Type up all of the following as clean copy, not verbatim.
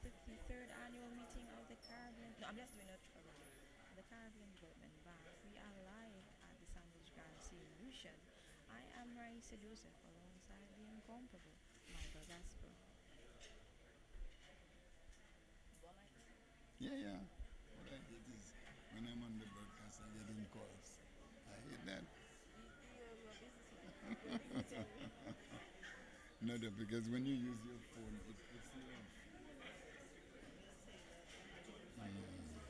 53rd annual meeting of the Caribbean. No, I'm just doing a trouble. The Caribbean Development Bank. We are live at the Saint Lucia. I am Raisa Joseph alongside the incomparable Michael Gasper. Yeah, yeah. What I hate is when I'm on the broadcast, I get in calls. I hate that. You're businessman. You're dignitary. No, no, because when you use your phone, it puts you off. We'll say that by all means.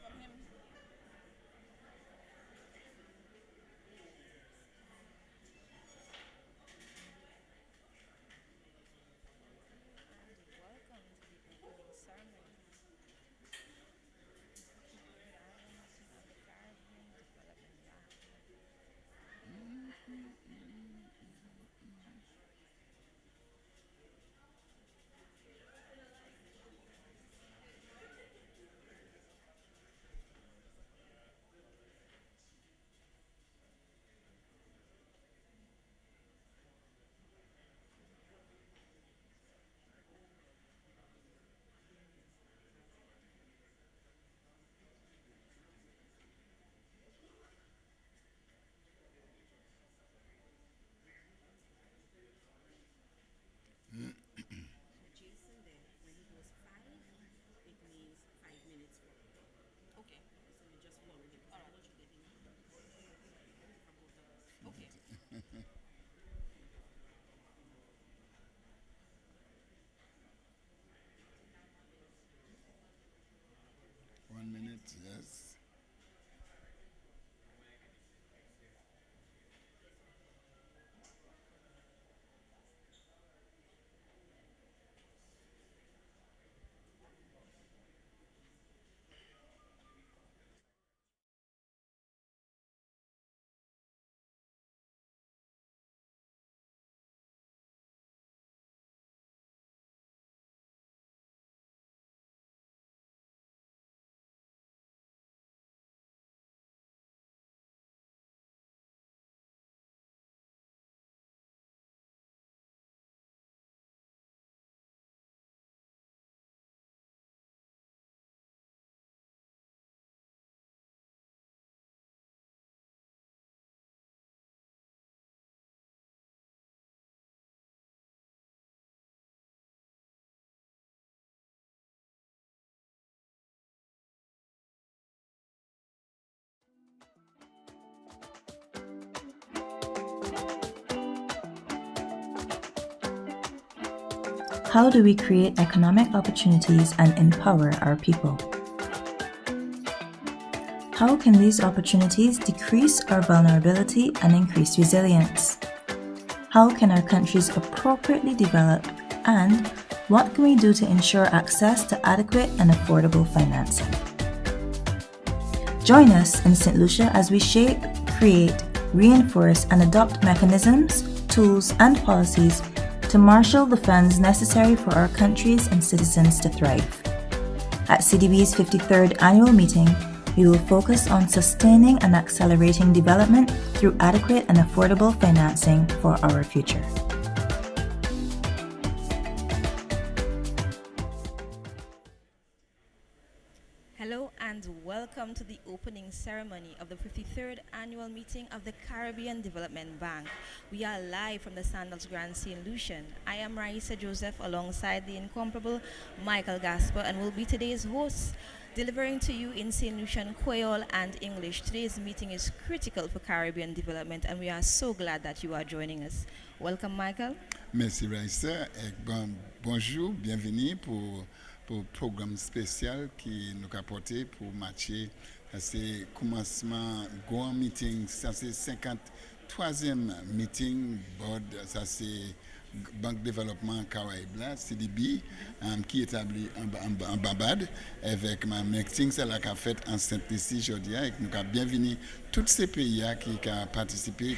From him. And welcome to the opening ceremony of the 53rd annual meeting of the Caribbean Development Bank. The Jason there, when he goes five, it means 5 minutes walk. Okay. So you just follow him. So All I right. want you getting from both of us. Okay. One minute, yes. How do we create economic opportunities and empower our people? How can these opportunities decrease our vulnerability and increase resilience? How can our countries appropriately develop? And what can we do to ensure access to adequate and affordable financing? Join us in St. Lucia as we shape, create, reinforce, and adopt mechanisms, tools, and policies to marshal the funds necessary for our countries and citizens to thrive. At CDB's 53rd annual meeting, we will focus on sustaining and accelerating development through adequate and affordable financing for our future. Hello and welcome to the opening ceremony of the 53rd annual meeting of the Caribbean Development Bank. We are live from the Sandals Grand Saint Lucian. I am Raisa Joseph alongside the incomparable Michael Gasper and will be today's host, delivering to you in Saint Lucian Creole and English. Today's meeting is critical for Caribbean development and we are so glad that you are joining us. Welcome, Michael. Merci Raissa et bonjour, bienvenue pour le programme spécial qui nous a porté pour matcher c'est commencement grand meeting, ça c'est 53e meeting board, ça c'est Banque Développement Caraïbes, CDB, qui est établi en Barbade, avec ma meeting, c'est la qu'a fait en Saint Lucia aujourd'hui, et nous avons bienvenu tous ces pays qui ont participé,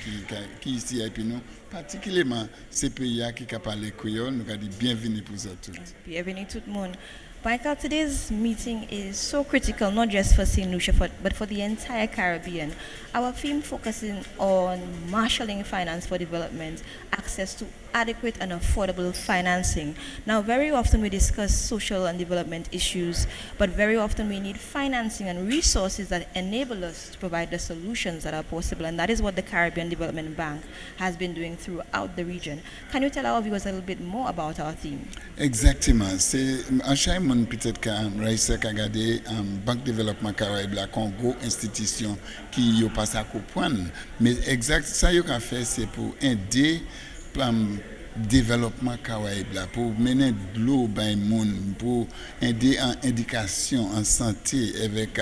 qui ici, et puis nous, particulièrement ces pays qui ont parlé créole, nous avons dit bienvenue pour eux tous. Bienvenue tout le monde. Michael, today's meeting is so critical, not just for Saint Lucia, but for the entire Caribbean. Our theme focusing on marshalling finance for development, access to adequate and affordable financing. Now, very often we discuss social and development issues, but very often we need financing and resources that enable us to provide the solutions that are possible, and that is what the Caribbean Development Bank has been doing throughout the region. Can you tell our viewers a little bit more about our theme? Exactement. C'est chaque monde peut-être que Raïssa a regardé Banque Développement Caraïbes, la Congo institution qui y passe à comprendre. Mais exact ça y a fait c'est pour aider développement Caraïbes là, pour mener de l'eau dans le monde, pour aider en éducation, en santé, avec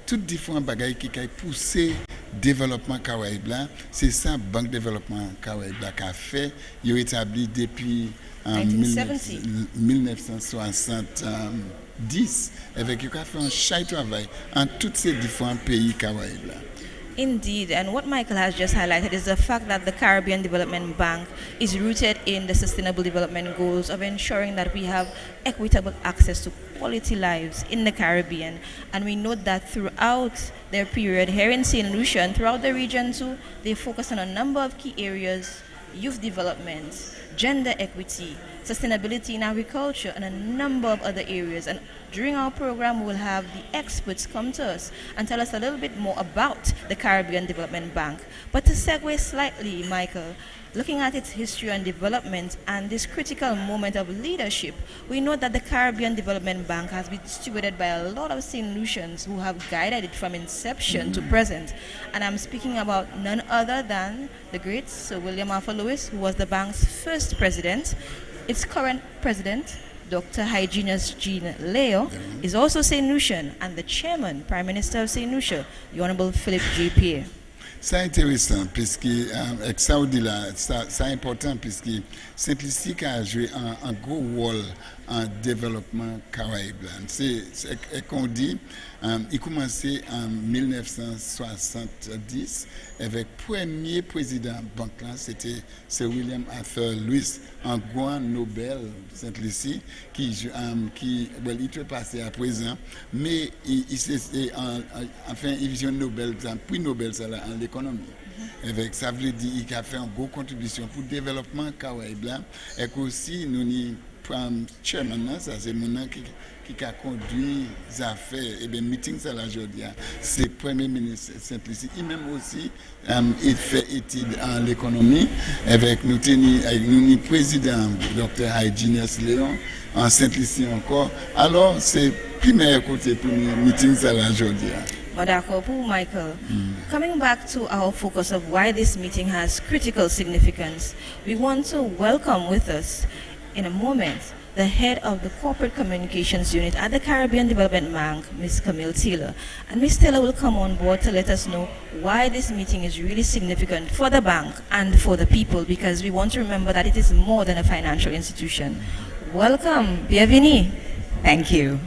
toutes différentes bagages qui ont poussé développement Caraïbes là. C'est ça Banque Développement Caraïbes là qu'a fait. Il a établi depuis 1970 avec il a fait un chai travail en tous ces différents pays Caraïbes là. Indeed, and what Michael has just highlighted is the fact that the Caribbean Development Bank is rooted in the Sustainable Development Goals of ensuring that we have equitable access to quality lives in the Caribbean. And we note that throughout their period here in Saint Lucia and throughout the region too, they focus on a number of key areas: youth development, gender equity, sustainability in agriculture, and a number of other areas. And during our program, we will have the experts come to us and tell us a little bit more about the Caribbean Development Bank. But to segue slightly, Michael, looking at its history and development and this critical moment of leadership, we know that the Caribbean Development Bank has been stewarded by a lot of St. Lucians who have guided it from inception to present. And I'm speaking about none other than the great Sir William Arthur Lewis, who was the bank's first president. Its current president, Dr. Hyginus Jean Leo, is also St. Lucian, and the chairman, Prime Minister of St. Lucia, the Honorable Philip J. Pierre. C'est intéressant puisque avec ça on dit là, c'est important puisque Saint Lucie a joué un gros rôle en développement Caraïbes. C'est qu'on dit, il commençait en 1970 avec premier président banque là, c'était Sir William Arthur Lewis, un grand Nobel Saint Lucie qui il est passé à présent, mais enfin il vient Nobel, prix Nobel ça là en l'économie. Avec ça veut dire qu'il a fait une grosse contribution pour le développement Caraïbes là, et aussi nous ni chairman ça c'est mon nom qui a conduit les affaires et bien meeting ça là aujourd'hui c'est premier ministre Saint Lucie il même aussi il fait études en l'économie avec nous président Dr. Hyginus Léon en Saint Lucie encore alors c'est premier côté pour meeting ça là aujourd'hui. Michael, coming back to our focus of why this meeting has critical significance, we want to welcome with us in a moment the head of the Corporate Communications Unit at the Caribbean Development Bank, Ms. Camille Taylor. And Ms. Taylor will come on board to let us know why this meeting is really significant for the bank and for the people, because we want to remember that it is more than a financial institution. Welcome, bienvenue. Thank you.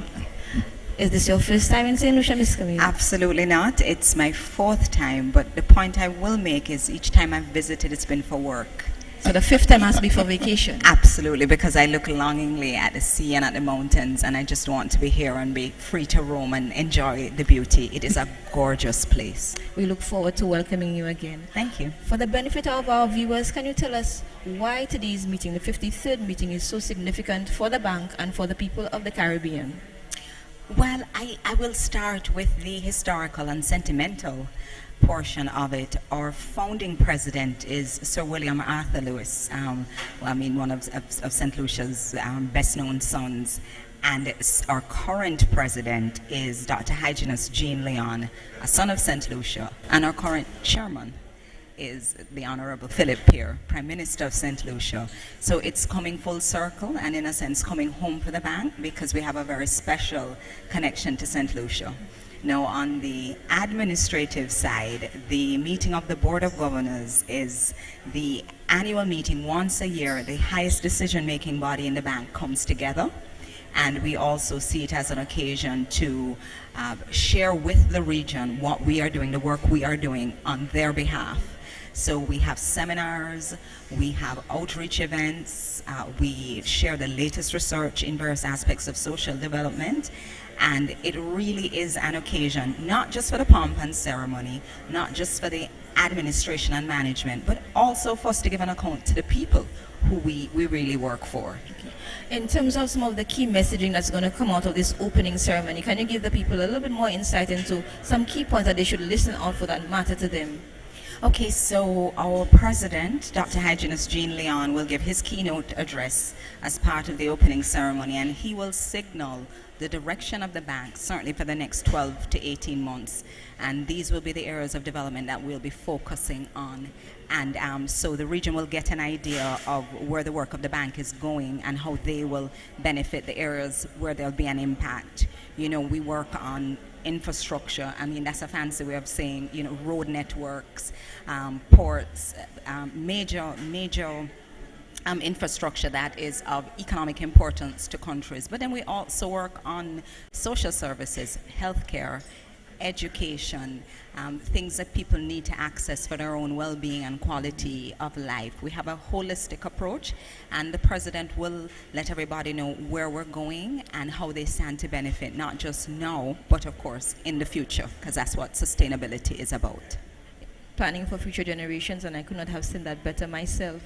Is this your first time in Saint Lucia, Ms. Camille? Absolutely not. It's my fourth time, but the point I will make is each time I've visited, it's been for work. So the fifth time has to be for vacation? Absolutely, because I look longingly at the sea and at the mountains, and I just want to be here and be free to roam and enjoy the beauty. It is a gorgeous place. We look forward to welcoming you again. Thank you. For the benefit of our viewers, can you tell us why today's meeting, the 53rd meeting, is so significant for the bank and for the people of the Caribbean? Well, I will start with the historical and sentimental portion of it. Our founding president is Sir William Arthur Lewis, one of St. Lucia's best known sons. And our current president is Dr. Hyginus Jean Leon, a son of St. Lucia. And our current chairman is the Honorable Philip Pierre, Prime Minister of St. Lucia. So it's coming full circle and in a sense coming home for the bank because we have a very special connection to St. Lucia. Now, on the administrative side, the meeting of the Board of Governors is the annual meeting once a year. The highest decision-making body in the bank comes together, and we also see it as an occasion to share with the region what we are doing, the work we are doing on their behalf. So we have seminars, we have outreach events, we share the latest research in various aspects of social development, and it really is an occasion, not just for the pomp and ceremony, not just for the administration and management, but also for us to give an account to the people who we really work for. In terms of some of the key messaging that's going to come out of this opening ceremony, can you give the people a little bit more insight into some key points that they should listen out for that matter to them? Okay, so our president, Dr. Hyginus Jean Leon, will give his keynote address as part of the opening ceremony, and he will signal the direction of the bank, certainly for the next 12 to 18 months. And these will be the areas of development that we'll be focusing on. And so the region will get an idea of where the work of the bank is going and how they will benefit the areas where there'll be an impact. You know, we work on infrastructure. I mean, that's a fancy way of saying, you know, road networks, ports, major infrastructure that is of economic importance to countries. But then we also work on social services, healthcare, education, things that people need to access for their own well-being and quality of life. We have a holistic approach, and the president will let everybody know where we're going and how they stand to benefit, not just now, but of course in the future, because that's what sustainability is about. Planning for future generations, and I could not have said that better myself.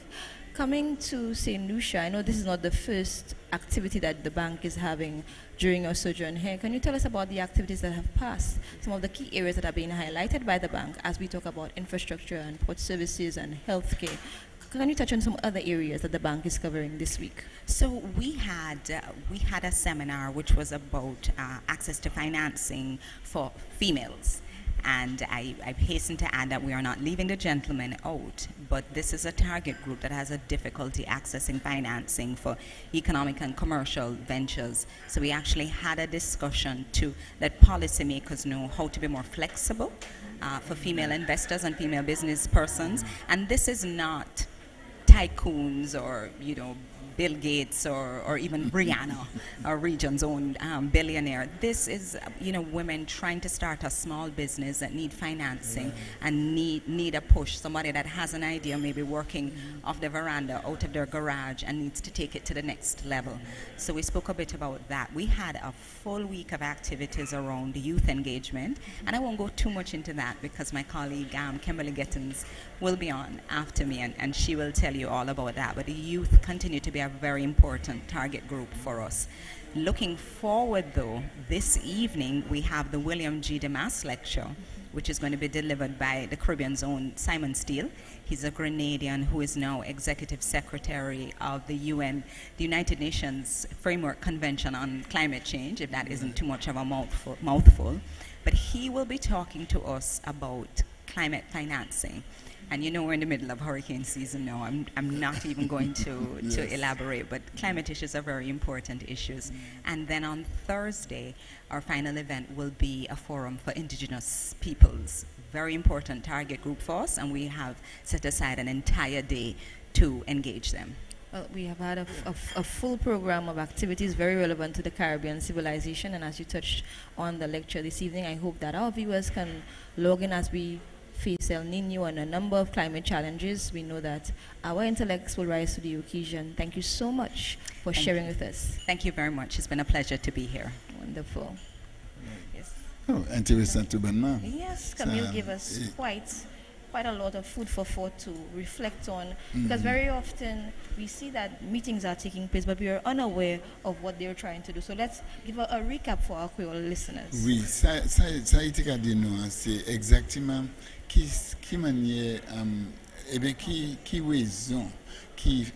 Coming to Saint Lucia, I know this is not the first activity that the bank is having during your sojourn here. Can you tell us about the activities that have passed, some of the key areas that are being highlighted by the bank as we talk about infrastructure and port services and healthcare? Can you touch on some other areas that the bank is covering this week? So we had a seminar which was about access to financing for females. And I hasten to add that we are not leaving the gentlemen out, but this is a target group that has a difficulty accessing financing for economic and commercial ventures. So we actually had a discussion to let policymakers know how to be more flexible for female investors and female business persons. And this is not tycoons or, you know, Bill Gates or even Brianna, our region's own billionaire. This is, you know, women trying to start a small business that need financing and need a push. Somebody that has an idea, maybe working off the veranda, out of their garage, and needs to take it to the next level. So we spoke a bit about that. We had a full week of activities around youth engagement, and I won't go too much into that because my colleague Kimberly Gittins will be on after me, and she will tell you all about that. But the youth continue to be a very important target group for us. Looking forward, though, this evening we have the William G. Demas lecture, which is going to be delivered by the Caribbean's own Simon Steele. He's a Grenadian who is now Executive Secretary of the UN, the United Nations Framework Convention on Climate Change, if that isn't too much of a mouthful. But he will be talking to us about climate financing. And you know, we're in the middle of hurricane season now. I'm not even going to elaborate, but climate issues are very important issues. And then on Thursday, our final event will be a forum for indigenous peoples. Very important target group for us, and we have set aside an entire day to engage them. Well, we have had a full program of activities very relevant to the Caribbean civilization, and as you touched on the lecture this evening, I hope that our viewers can log in as we face El Nino and a number of climate challenges. We know that our intellects will rise to the occasion. Thank you so much for sharing with us. Thank you very much. It's been a pleasure to be here. Wonderful. Yes. Oh, intéressant tout bonnement. Yes, Camille gave us quite a lot of food for thought to reflect on, because very often we see that meetings are taking place, but we are unaware of what they're trying to do. So let's give a recap for our Creole listeners. Oui, ça a été dit nous, c'est exactement qui manière qui raison qui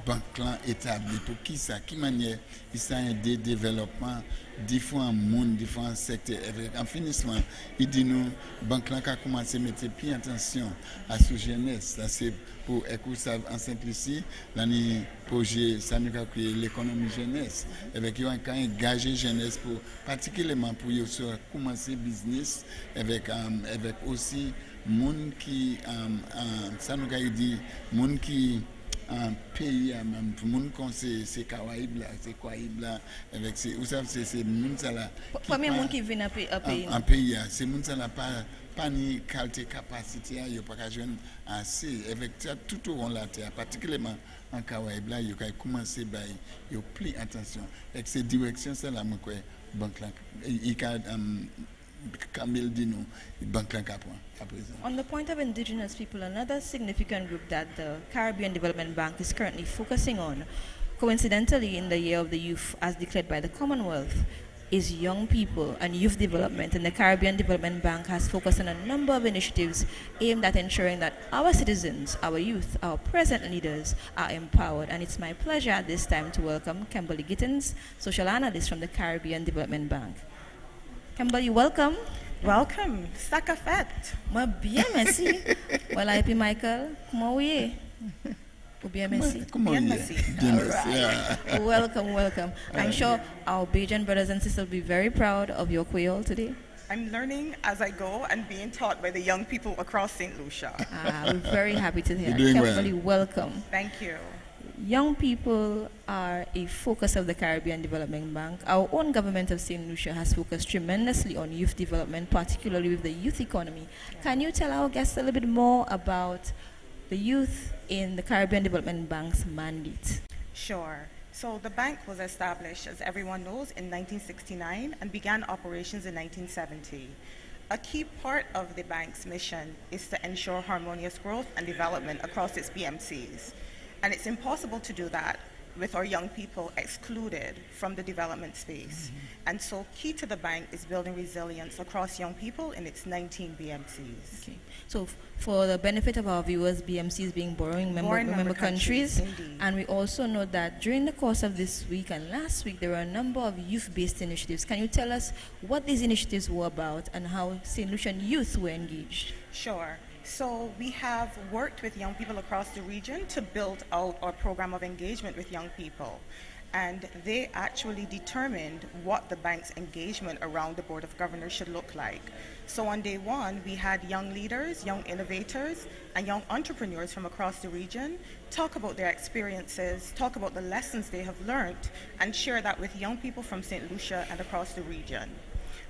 banque là établi pour qui ça, qui manière il s'agit de développement différents mondes, différents secteurs. En finissant, il dit nous, banque là a commencé à mettre plus attention à ce jeunesse. Ça c'est pour écouter en Saint-Lucie, l'année projet ça nous a créé l'économie jeunesse. Avec un cas engagé jeunesse pour particulièrement pour commencer business avec aussi monde qui ça nous a dit monde qui un pays même monde qu'on c'est Caraïbes là c'est Caraïbes là avec c'est vous savez c'est monde ça là premier monde qui vient à pays un pays c'est monde ça là pas ni qualité capacité il y a pas qu'à joindre assez avec ça tout au long de la terre particulièrement en Caraïbes là il a commencé by il plie attention avec ces directions ça là moi quoi banque là il Camille Dino, Banque à présent. On the point of indigenous people, another significant group that the Caribbean Development Bank is currently focusing on, coincidentally in the year of the youth as declared by the Commonwealth, is young people and youth development. And the Caribbean Development Bank has focused on a number of initiatives aimed at ensuring that our citizens, our youth, our present leaders are empowered. And it's my pleasure at this time to welcome Kimberly Gittins, social analyst from the Caribbean Development Bank. Kimberly, welcome. Welcome. Sakafet. Moi, bien, merci. Voilà, et puis Michael, comment vous êtes? Ou bien, merci. Bien, merci. Bien, merci. Yeah. Welcome. I'm sure our Bajan brothers and sisters will be very proud of your Creole today. I'm learning as I go and being taught by the young people across Saint Lucia. We're very happy to hear. You're doing Kimberly, well. welcome. Thank you. Young people are a focus of the Caribbean Development Bank. Our own government of Saint Lucia has focused tremendously on youth development, particularly with the youth economy. Can you tell our guests a little bit more about the youth in the Caribbean Development Bank's mandate? Sure. So the bank was established, as everyone knows, in 1969 and began operations in 1970. A key part of the bank's mission is to ensure harmonious growth and development across its BMCs. And it's impossible to do that with our young people excluded from the development space. And so key to the bank is building resilience across young people in its 19 BMCs. Okay. So for the benefit of our viewers, BMCs being borrowing member countries. Indeed. And we also know that during the course of this week and last week, there were a number of youth-based initiatives. Can you tell us what these initiatives were about and how St. Lucian youth were engaged? Sure. So we have worked with young people across the region to build out our program of engagement with young people. And they actually determined what the bank's engagement around the Board of Governors should look like. So on day one, we had young leaders, young innovators, and young entrepreneurs from across the region talk about their experiences, talk about the lessons they have learned, and share that with young people from St. Lucia and across the region.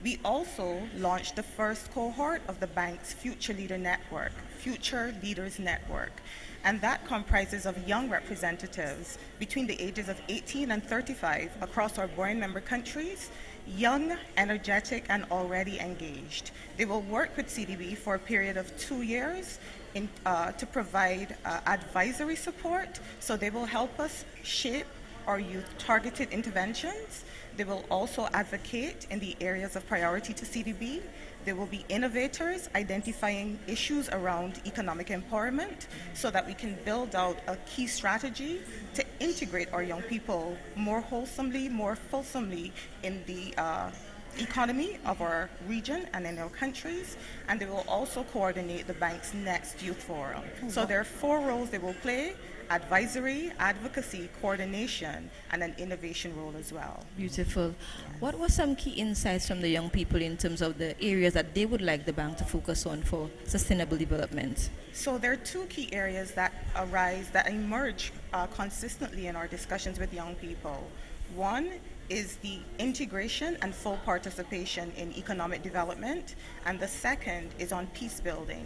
We also launched the first cohort of the bank's Future Leaders Network, and that comprises of young representatives between the ages of 18 and 35 across our borrowing member countries, young, energetic, and already engaged. They will work with CDB for a period of 2 years to provide advisory support, so they will help us shape our youth-targeted interventions. They will also advocate in the areas of priority to CDB. There will be innovators identifying issues around economic empowerment so that we can build out a key strategy to integrate our young people more wholesomely, more fulsomely in the economy of our region and in our countries. And they will also coordinate the bank's next youth forum. So there are 4 roles they will play: advisory, advocacy, coordination, and an innovation role as well. Beautiful. Yes. What were some key insights from the young people in terms of the areas that they would like the bank to focus on for sustainable development? So there are 2 key areas that emerge consistently in our discussions with young people. One is the integration and full participation in economic development, and the second is on peace building.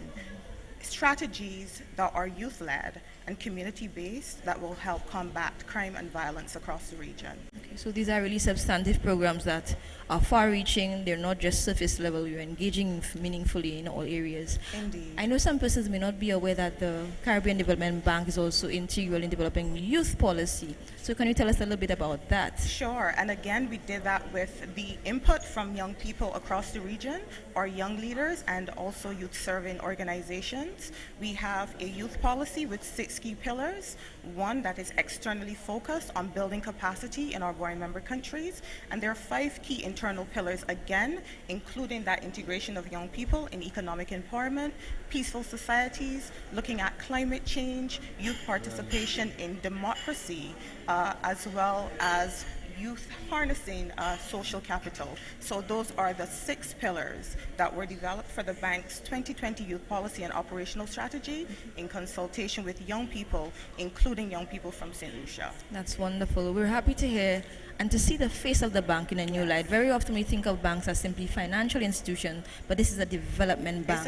Strategies that are youth-led and community-based that will help combat crime and violence across the region. Okay, so these are really substantive programs that are far-reaching. They're not just surface level. You're engaging meaningfully in all areas. Indeed. I know some persons may not be aware that the Caribbean Development Bank is also integral in developing youth policy. So can you tell us a little bit about that? Sure, and again, we did that with the input from young people across the region, our young leaders, and also youth serving organizations. institutions. We have a youth policy with 6 key pillars, one that is externally focused on building capacity in our board member countries, and there are 5 key internal pillars again, including that integration of young people in economic empowerment, peaceful societies, looking at climate change, youth participation in democracy, as well as youth harnessing social capital. So those are the 6 pillars that were developed for the bank's 2020 youth policy and operational strategy in consultation with young people, including young people from Saint Lucia. That's wonderful. We're happy to hear and to see the face of the bank in a new light. Very often we think of banks as simply financial institutions, but this is a development bank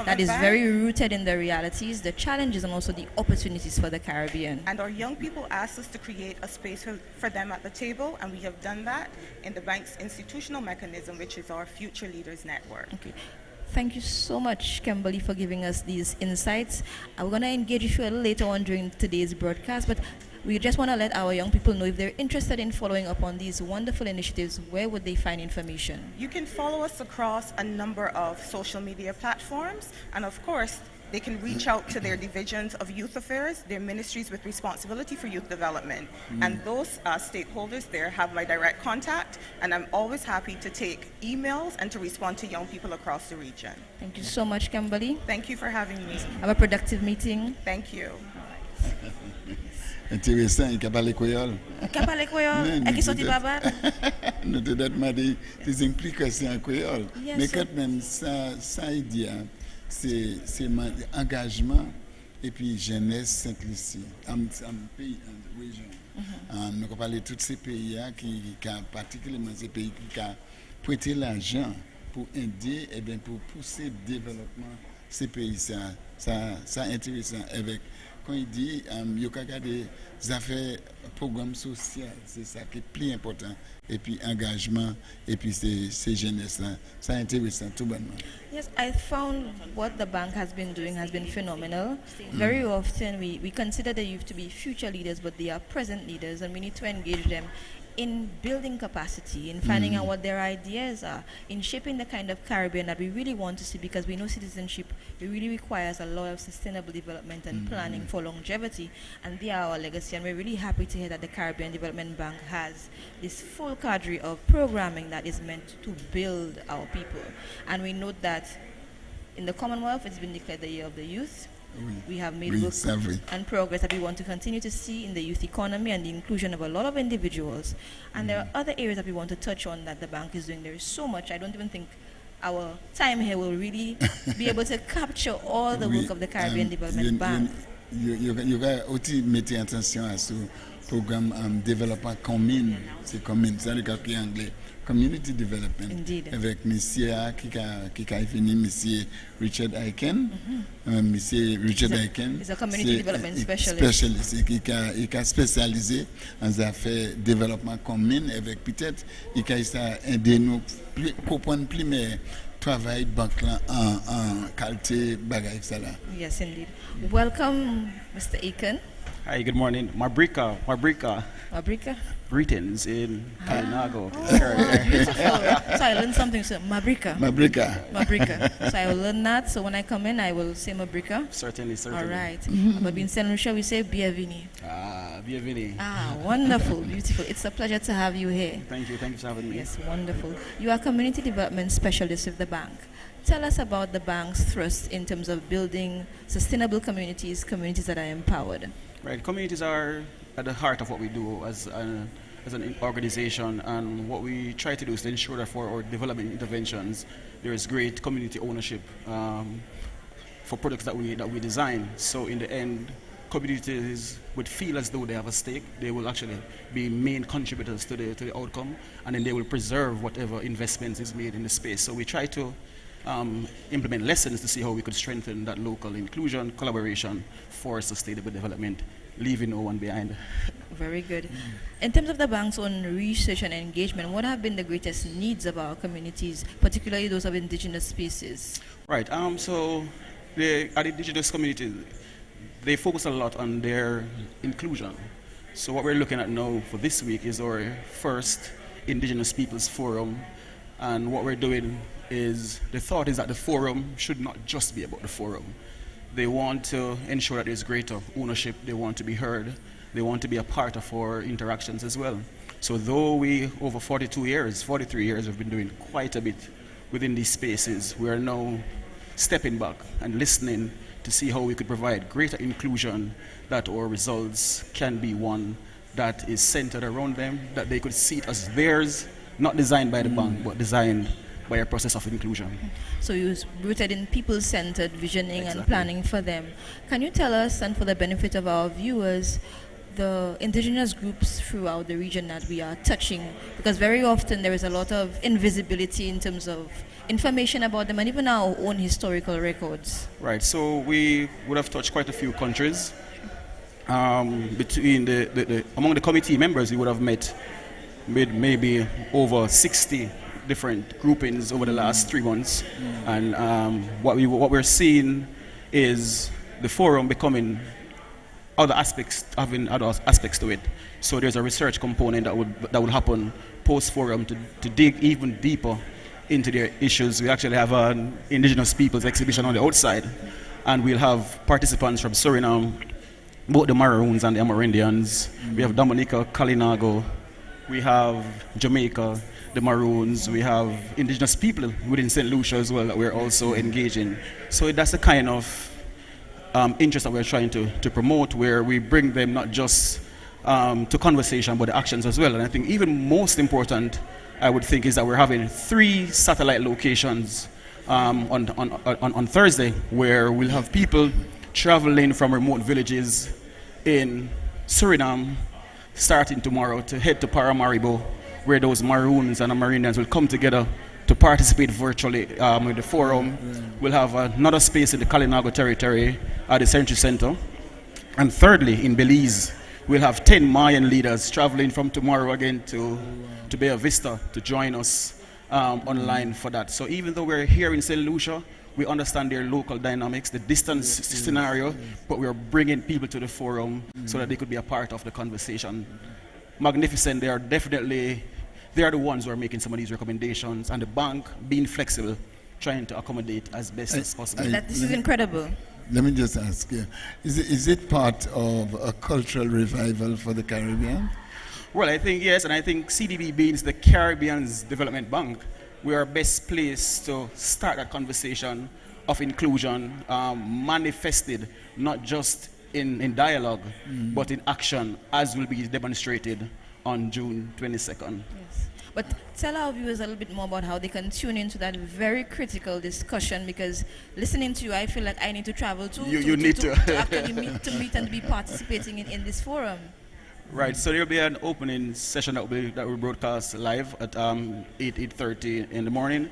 that is very rooted in the realities, the challenges, and also the opportunities for the Caribbean. And our young people asked us to create a space for them at the table, and we have done that in the bank's institutional mechanism, which is our Future Leaders Network. Okay. Thank you so much, Kimberly, for giving us these insights. We're going to engage with you a little later on during today's broadcast, but we just want to let our young people know if they're interested in following up on these wonderful initiatives, where would they find information? You can follow us across a number of social media platforms, and of course, they can reach out to their divisions of youth affairs, their ministries with responsibility for youth development. And those stakeholders there have my direct contact, and I'm always happy to take emails and to respond to young people across the region. Thank you so much, Kimberly. Thank you for having me. Have a productive meeting. Thank you. Intéressant, il a parlé créole. Parler créole, et qui sorti baba. Nous te demandons des implications en créole. Yes, Mais sir. quand même, ça idée, c'est engagement et puis jeunesse Saint-Lucie. Un pays, une région. Nous avons parlé de tous ces pays qui particulièrement ces pays qui ont prêté l'argent pour aider et bien pour pousser le développement de ces pays. Ça intéressant avec quand il dit il y a des affaires programmes sociaux, c'est ça qui est plus important, et puis engagement et puis c'est jeunesse là, ça intéressant tout bonnement. Yes, I found what the bank has been doing has been phenomenal. Very often we consider the youth to be future leaders, but they are present leaders, and we need to engage them in building capacity, in finding out what their ideas are, in shaping the kind of Caribbean that we really want to see, because we know citizenship, it really requires a lot of sustainable development and planning for longevity, and they are our legacy, and we're really happy to hear that the Caribbean Development Bank has this full cadre of programming that is meant to build our people. And we note that in the Commonwealth, it's been declared the Year of the Youth. We have made work and progress that we want to continue to see in the youth economy and the inclusion of a lot of individuals. And there are other areas that we want to touch on that the bank is doing. There is so much. I don't even think our time here will really be able to capture all the work of the Caribbean Development Bank. You got aussi mettre attention à ce programme développement commune, c'est commune, ça le cas en anglais. Community Development. Indeed. Avec monsieur qui a fini, monsieur Richard Aiken. Monsieur Richard Aiken. He's a community development specialist. Spécialiste qui a spécialisé en affaires développement commun avec peut-être il a aidé nous comprendre plus mais travail banque là en qualité bagaille ça là. Yes, indeed. Welcome, Mr. Aiken. Hi, good morning. Mabrika. Mabrika. Greetings in Kalinago. Beautiful. So I learned something. So Mabrika. So I will learn that. So when I come in, I will say Mabrika. Certainly. All right. But in Saint Lucia, we say bienvenue. Bienvenue. Wonderful, beautiful. It's a pleasure to have you here. Thank you for having me. Yes, wonderful. You are community development specialist with the bank. Tell us about the bank's thrust in terms of building sustainable communities that are empowered. Right, communities are at the heart of what we do as an organization, and what we try to do is to ensure that for our development interventions there is great community ownership for products that we design. So in the end, communities would feel as though they have a stake. They will actually be main contributors to the outcome, and then they will preserve whatever investment is made in the space. So we try to implement lessons to see how we could strengthen that local inclusion, collaboration for sustainable development, leaving no one behind. Very good. In terms of the bank's own research and engagement, what have been the greatest needs of our communities, particularly those of indigenous species? Right. So the indigenous communities, they focus a lot on their inclusion. So what we're looking at now for this week is our first Indigenous Peoples Forum, and what we're doing is, the thought is that the forum should not just be about the forum. They want to ensure that there's greater ownership. They want to be heard. They want to be a part of our interactions as well. So though we, over 43 years, have been doing quite a bit within these spaces, we are now stepping back and listening to see how we could provide greater inclusion, that our results can be one that is centered around them, that they could see it as theirs, not designed by the bank, but designed by a process of inclusion. So you was rooted in people-centered visioning Exactly. and planning for them. Can you tell us, and for the benefit of our viewers, the indigenous groups throughout the region that we are touching? Because very often there is a lot of invisibility in terms of information about them and even our own historical records. Right, so we would have touched quite a few countries. Between among the committee members, we would have met maybe over 60 different groupings over the last 3 months. And what we're seeing is the forum becoming having other aspects to it. So there's a research component that would happen post forum to dig even deeper into their issues. We actually have an Indigenous Peoples exhibition on the outside, and we'll have participants from Suriname, both the Maroons and the Amerindians. We have Dominica, Kalinago, we have Jamaica, the Maroons, we have Indigenous people within Saint Lucia as well that we're also engaging. So that's the kind of interest that we're trying to promote, where we bring them not just to conversation but the actions as well. And I think even most important, I would think, is that we're having 3 satellite locations on Thursday, where we'll have people traveling from remote villages in Suriname starting tomorrow to head to Paramaribo, where those Maroons and Amerindians will come together to participate virtually with the forum. We'll have another space in the Kalinago territory at the Century Center. And thirdly, in Belize, we'll have 10 Mayan leaders traveling from tomorrow again to Bella Vista to join us online for that. So even though we're here in Saint Lucia, we understand their local dynamics, the distance scenario, but we're bringing people to the forum so that they could be a part of the conversation. Magnificent. They are the ones who are making some of these recommendations, and the bank being flexible, trying to accommodate as best as possible. This is incredible. Let me just ask you, is it part of a cultural revival for the Caribbean? Well, I think yes, and I think CDB being the Caribbean's development bank, we are best placed to start that conversation of inclusion, manifested not just in dialogue, but in action, as will be demonstrated on June 22nd. Yes. But tell our viewers a little bit more about how they can tune into that very critical discussion, because listening to you, I feel like I need to travel to actually meet and be participating in this forum. Right, so there'll be an opening session that will broadcast live at 8:30 in the morning.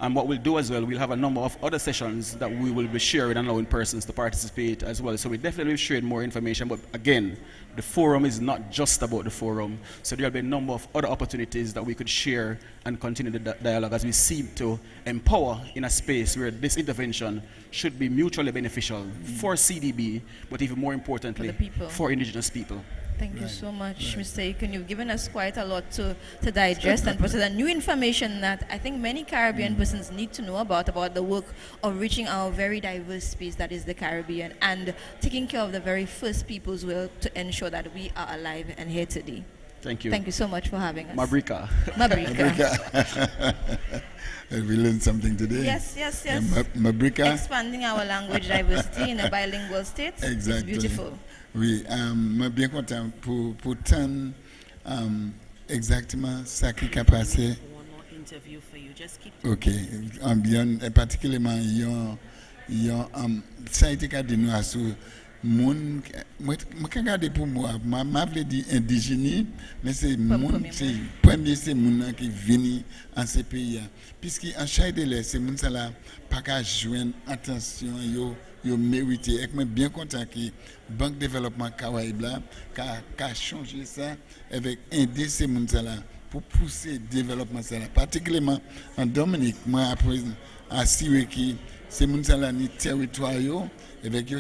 And what we'll do as well, we'll have a number of other sessions that we will be sharing and allowing persons to participate as well. So we definitely sharing more information, but again, the forum is not just about the forum. So there'll be a number of other opportunities that we could share and continue the dialogue as we seek to empower in a space where this intervention should be mutually beneficial for CDB, but even more importantly, For the people. for Indigenous people. Thank you so much, Mr. Aiken. You've given us quite a lot to digest and process, new information that I think many Caribbean persons need to know about the work of reaching our very diverse space that is the Caribbean, and taking care of the very first peoples will to ensure that we are alive and here today. Thank you. Thank you so much for having us. Mabrika. Mabrika. We learned something today. Yes. Mabrika. Expanding our language diversity in a bilingual state. Exactly. It's beautiful. Oui, je suis bien content pour tant exactement ça qui a passé. One more interview for you. Just keep. Ok, bien, particulièrement, ça a été dit nous à sous moun, moi regarder pour moi, m'a voulu dire indigène, mais c'est moun, c'est premier c'est moun qui vient en ces pays, puisque en chaque délai c'est moun ça là pas qu'à joindre attention yo mérité. Et moi bien content que Banque Développement Caraïbes là qu'a changé ça avec aider ces moun ça là pour pousser le développement ça là, particulièrement en Dominique, moi après assuré que c'est moun sa la ni territoire yo avec yo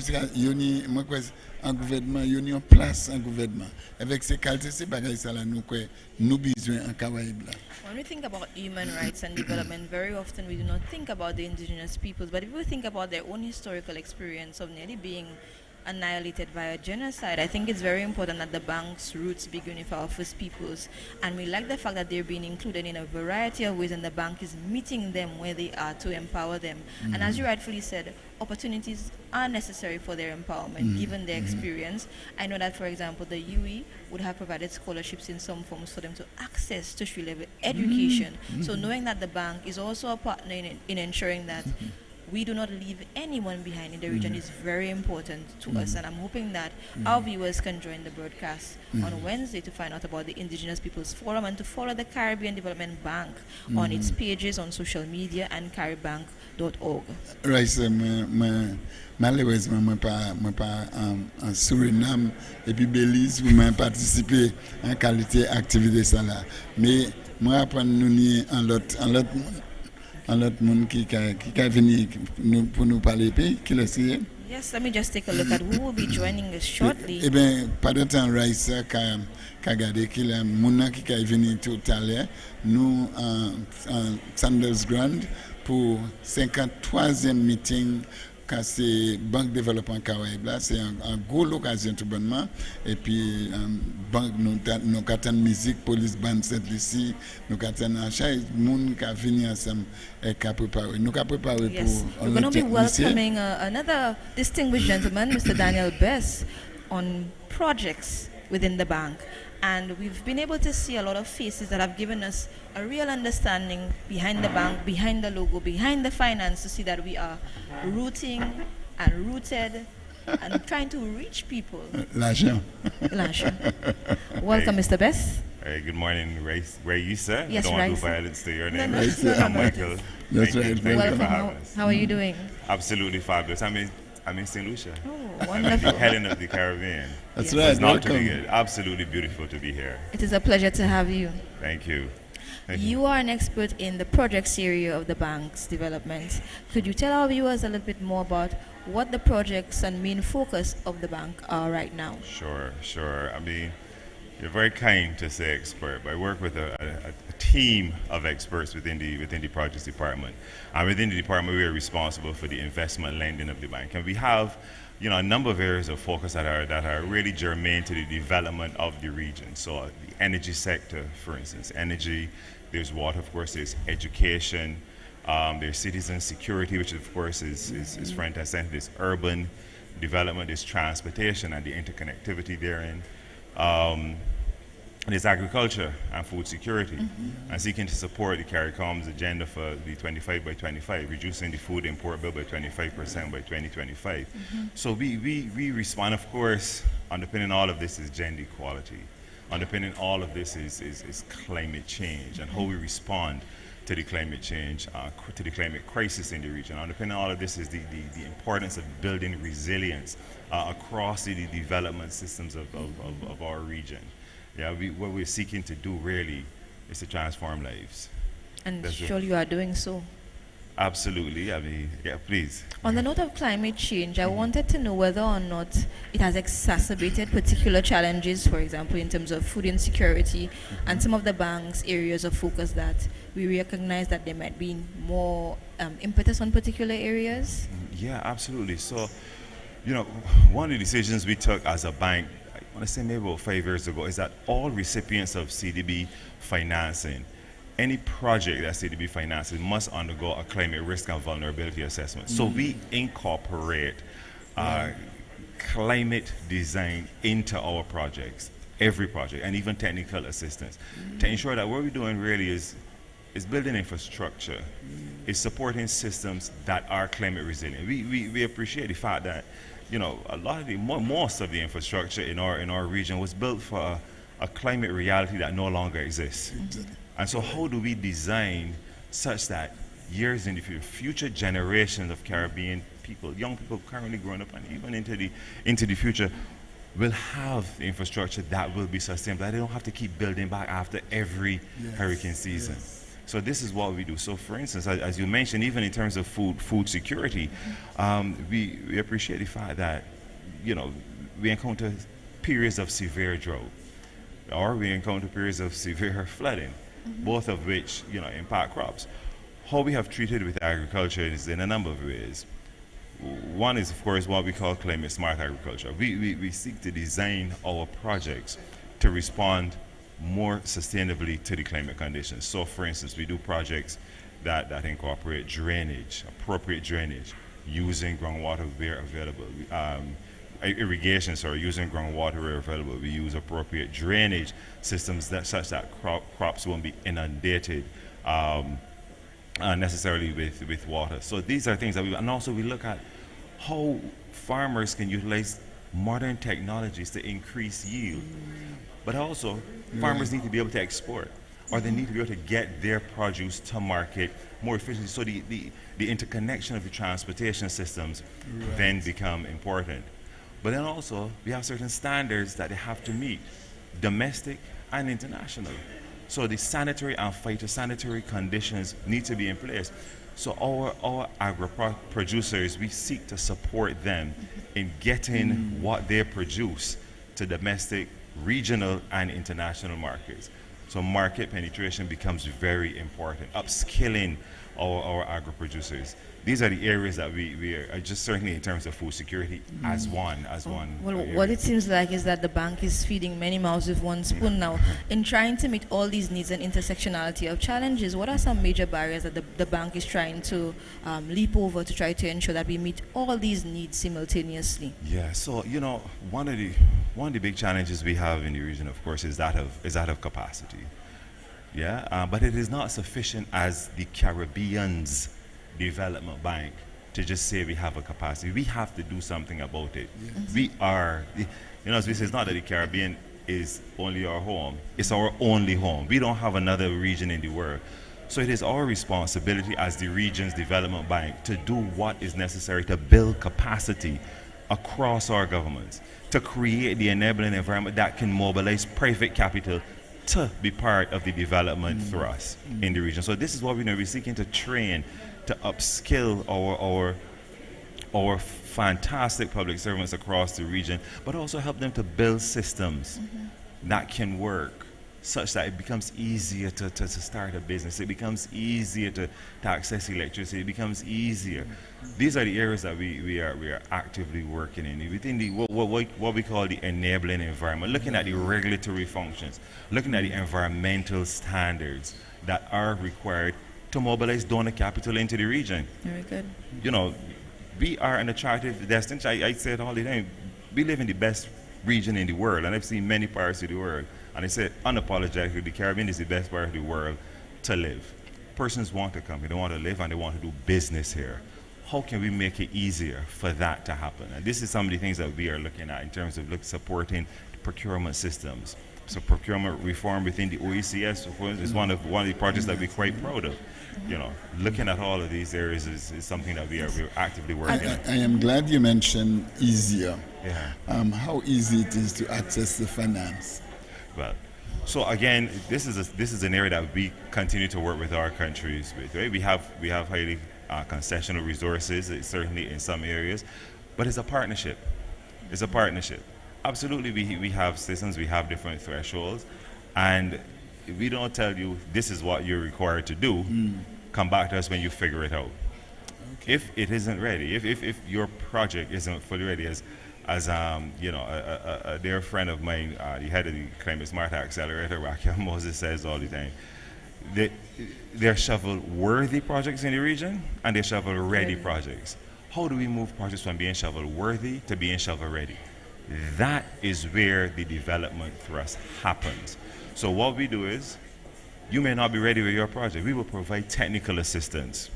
ni moi quoi un gouvernement yo ni en place un gouvernement avec ces qualités c'est bagay ça là nous quoi nous besoin en Caraïbes là. When we think about human rights and development, very often we do not think about the indigenous peoples, but if we think about their own historical experience of nearly being annihilated via genocide, I think it's very important that the bank's roots begin with our first peoples. And we like the fact that they're being included in a variety of ways, and the bank is meeting them where they are to empower them. And as you rightfully said, opportunities are necessary for their empowerment, given their experience. I know that, for example, the UE would have provided scholarships in some forms for them to access tertiary-level education. So knowing that the bank is also a partner in ensuring that we do not leave anyone behind in the region is very important to us, and I'm hoping that our viewers can join the broadcast on Wednesday to find out about the Indigenous Peoples Forum and to follow the Caribbean Development Bank on its pages on social media and caribank.org. Right, malheureusement, moi pas en Suriname et puis Belize où moi participé en qualité activité ça là. Mais moi apprendre nous ni en l'autre monde qui a venu pour nous parler puis qui le sait. Yes, let me just take a look at who will be joining us shortly. Eh bien, pas de temps, Raissa, qu'a regardé qu'il y a mon qui est venu tout à l'heure, nous en Sanders Grand pour 53e meeting quand c'est Banque Développement Caraïbes là, c'est une grosse occasion tout bonnement. Et puis banque nous avons musique police band Saint Lucia, nous avons chaque monde qui a venu ensemble et qui a préparé. Nous avons préparé Yes, pour we're going to be welcoming another distinguished gentleman, Mr. Daniel Bess, on projects within the bank. And we've been able to see a lot of faces that have given us a real understanding behind the bank, behind the logo, behind the finance, to see that we are rooting and rooted and trying to reach people. L'argent. Welcome, Mr. Bess. Hey, good morning, Raisa. Yes, I don't want to do Raisa. violence to your name. No, I'm Michael. That's Thank you. right. Thank you Welcome. for having us. How are you doing? Absolutely fabulous. I'm in Saint Lucia. Oh, I'm at the wonderful. Helen of the Caribbean. That's Yes. right. It's not to be Welcome. good. Absolutely beautiful to be here. It is a pleasure to have you. Thank you. Thank you. You are an expert in the projects area of the bank's development. Could you tell our viewers a little bit more about what the projects and main focus of the bank are right now? Sure. I mean, you're very kind to say expert, but I work with a team of experts within the projects department. And within the department, we are responsible for the investment lending of the bank. And we have, a number of areas of focus that are really germane to the development of the region. So the energy sector, for instance, energy, there's water, of course, there's education, there's citizen security, which of course is front and center, there's urban development, there's transportation and the interconnectivity therein. There's agriculture and food security, and seeking to support the CARICOM's agenda for the 25 by 25, reducing the food import bill by 25% by 2025. So we respond, of course, underpinning all of this is gender equality. Underpinning all of this is climate change and how we respond to the climate change, to the climate crisis in the region. Underpinning all of this is the importance of building resilience across the development systems of our region. Yeah, what we're seeking to do really is to transform lives. And That's it. surely you are doing so. Absolutely. I mean, yeah, please. On the note of climate change, I wanted to know whether or not it has exacerbated particular challenges, for example, in terms of food insecurity and some of the bank's areas of focus that we recognize that there might be more impetus on particular areas. Yeah, absolutely. So, one of the decisions we took as a bank, I want to say maybe about 5 years ago, is that all recipients of CDB financing, any project that CDB finances must undergo a climate risk and vulnerability assessment. So we incorporate climate design into our projects, every project, and even technical assistance, to ensure that what we're doing really is building infrastructure, is supporting systems that are climate resilient. We appreciate the fact that a lot of most of the infrastructure in our region was built for a climate reality that no longer exists. And so how do we design such that years in the future generations of Caribbean people, young people currently growing up and even into the future, will have the infrastructure that will be sustainable, that they don't have to keep building back after every hurricane season. So this is what we do. So for instance, as you mentioned, even in terms of food security, we appreciate the fact that, we encounter periods of severe drought, or we encounter periods of severe flooding, both of which, impact crops. How we have treated with agriculture is in a number of ways. One is, of course, what we call climate smart agriculture. We seek to design our projects to respond more sustainably to the climate conditions. So, for instance, we do projects that incorporate drainage, appropriate drainage, using groundwater where available. Irrigation, using groundwater where available. We use appropriate drainage systems such that crops won't be inundated necessarily with water. So these are things that and also we look at how farmers can utilize modern technologies to increase yield. But also, farmers need to be able to export, or they need to be able to get their produce to market more efficiently. So the interconnection of the transportation systems then become important. But then also, we have certain standards that they have to meet, domestic and international. So the sanitary and phytosanitary conditions need to be in place. So our agro-producers, we seek to support them in getting what they produce to domestic, regional, and international markets. So market penetration becomes very important. Upskilling our agro-producers. These are the areas that we are just certainly in terms of food security as one. Well, area. what it seems like is that the bank is feeding many mouths with one spoon now. In trying to meet all these needs and intersectionality of challenges, what are some major barriers that the bank is trying to leap over to try to ensure that we meet all these needs simultaneously? Yeah, so one of the big challenges we have in the region, of course, is that of capacity. Yeah, but it is not sufficient as the Caribbean's development bank to just say we have a capacity. We have to do something about it. Yes. We are, as we say, it's not that the Caribbean is only our home. It's our only home. We don't have another region in the world. So it is our responsibility as the region's development bank to do what is necessary to build capacity across our governments, to create the enabling environment that can mobilize private capital to be part of the development thrust in the region. So this is what we're seeking to train, to upskill our fantastic public servants across the region, but also help them to build systems that can work such that it becomes easier to start a business. It becomes easier to access electricity. It becomes easier. These are the areas that we are actively working in within the what we call the enabling environment, looking at the regulatory functions, looking at the environmental standards that are required to mobilize donor capital into the region. Very good. We are an attractive destination. I say it all the time. We live in the best region in the world, and I've seen many parts of the world. And I said unapologetically, the Caribbean is the best part of the world to live. Persons want to come here, they want to live, and they want to do business here. How can we make it easier for that to happen? And this is some of the things that we are looking at in terms of supporting procurement systems. So procurement reform within the OECS is one of the projects that we're quite proud of. Looking at all of these areas is something that we're actively working on. I am glad you mentioned easier. Yeah. How easy it is to access the finance. Well, so again, this is an area that we continue to work with our countries with. Right? We have highly concessional resources, certainly in some areas, but it's a partnership. It's a partnership. Absolutely, we have systems, we have different thresholds, and we don't tell you this is what you're required to do. Come back to us when you figure it out. Okay. If it isn't ready, if your project isn't fully ready, as a dear friend of mine, the head of the Climate Smart Accelerator, Raquel Moses, says all the time, they're shovel-worthy projects in the region, and they're shovel-ready projects. How do we move projects from being shovel-worthy to being shovel-ready? That is where the development thrust happens. So what we do is, you may not be ready with your project. We will provide technical assistance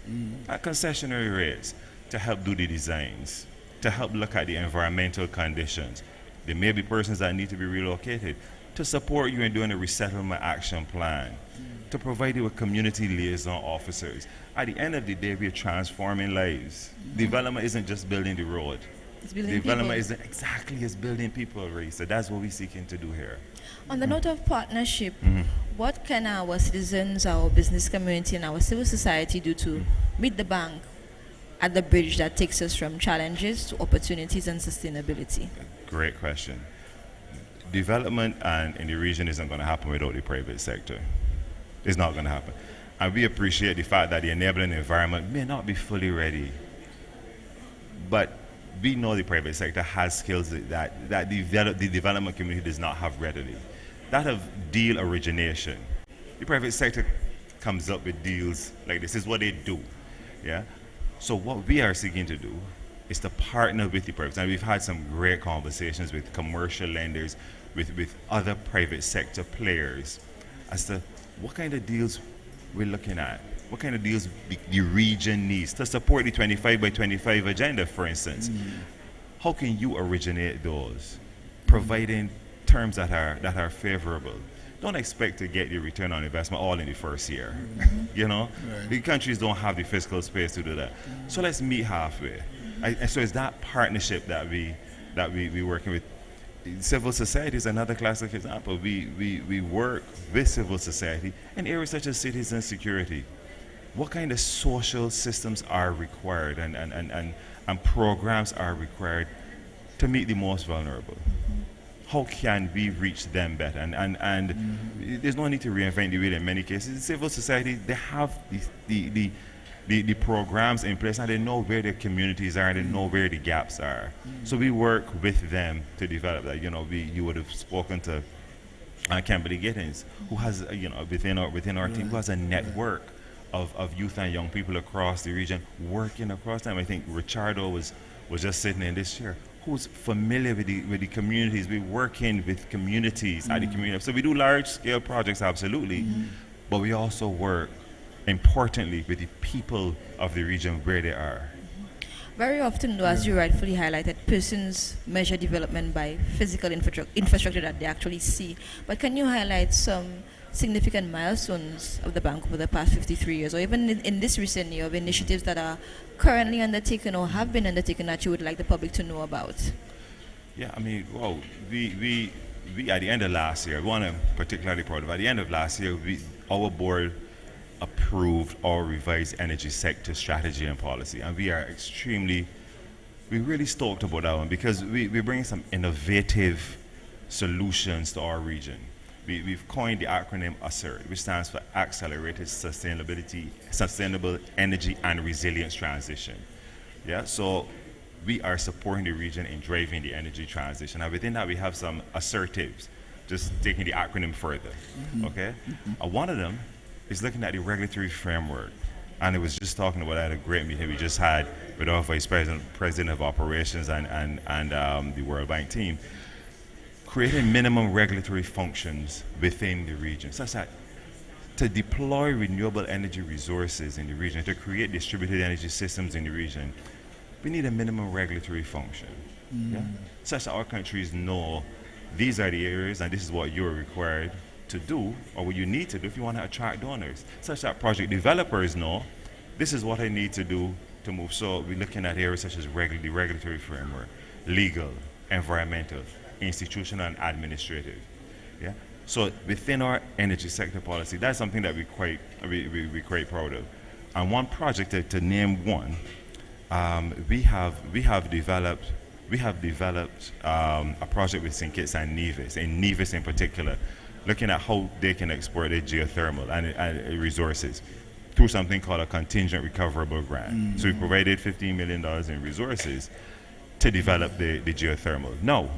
at concessionary rates to help do the designs, to help look at the environmental conditions. There may be persons that need to be relocated, to support you in doing a resettlement action plan, to provide you with community liaison officers. At the end of the day, we are transforming lives. Development isn't just building the road. It's building Development people. is building people, Ray. So that's what we're seeking to do here. On the note of partnership, What can our citizens, our business community, and our civil society do to meet the bank at the bridge that takes us from challenges to opportunities and sustainability? Great question. Development in the region isn't going to happen without the private sector. It's not going to happen. And we appreciate the fact that the enabling environment may not be fully ready. But we know the private sector has skills that the development community does not have readily. That of deal origination. The private sector comes up with deals like this is what they do. Yeah. So what we are seeking to do is to partner with the private sector. And we've had some great conversations with commercial lenders, with other private sector players as to what kind of deals we're looking at, what kind of deals the region needs to support the 25 by 25 agenda, for instance. How can you originate those, providing terms that are favorable? Don't expect to get your return on investment all in the first year. You know, the countries don't have the fiscal space to do that. So let's meet halfway. And so it's that partnership that we working with. Civil society is another classic example. We work with civil society in areas such as citizen security. What kind of social systems are required and programs are required to meet the most vulnerable? How can we reach them better? And there's no need to reinvent the wheel in many cases. In civil society, they have the programs in place and they know where their communities are and they know where the gaps are. So we work with them to develop that. You know, you would have spoken to Kimberly Gittins, who has, within our team, who has a network of youth and young people across the region working across them. I think Richardo was just sitting in this chair, who's familiar with the communities. We're working with communities at the community. So we do large scale projects, absolutely, but we also work importantly with the people of the region where they are. Very often, though, as you rightfully highlighted, persons measure development by physical infrastructure that they actually see. But can you highlight some significant milestones of the bank over the past 53 years, or even in this recent year, of initiatives that are currently undertaken or have been undertaken that you would like the public to know about? Yeah, I mean, well, we at the end of last year, one I'm particularly proud of, at the end of last year, our board approved our revised energy sector strategy and policy, and we're really stoked about that one because we bring some innovative solutions to our region. We've coined the acronym ASSERT, which stands for Accelerated Sustainable Energy and Resilience Transition. Yeah, so we are supporting the region in driving the energy transition, and within that we have some assertives, just taking the acronym further. Okay, one of them is looking at the regulatory framework, and it was just talking about that at a great meeting we just had with our vice president of operations and the World Bank team, creating minimum regulatory functions within the region, such that to deploy renewable energy resources in the region, to create distributed energy systems in the region, we need a minimum regulatory function, such that our countries know these are the areas and this is what you're required to do, or what you need to do if you want to attract donors, such that project developers know this is what I need to do to move. So we're looking at areas such as the regulatory framework, legal, environmental, institutional, and administrative. Yeah. So within our energy sector policy, that's something that we're quite proud of. And one project to name one, we have developed a project with St. Kitts and Nevis in particular, looking at how they can export their geothermal and resources through something called a contingent recoverable grant. So we provided $15 million in resources to develop the geothermal. Now,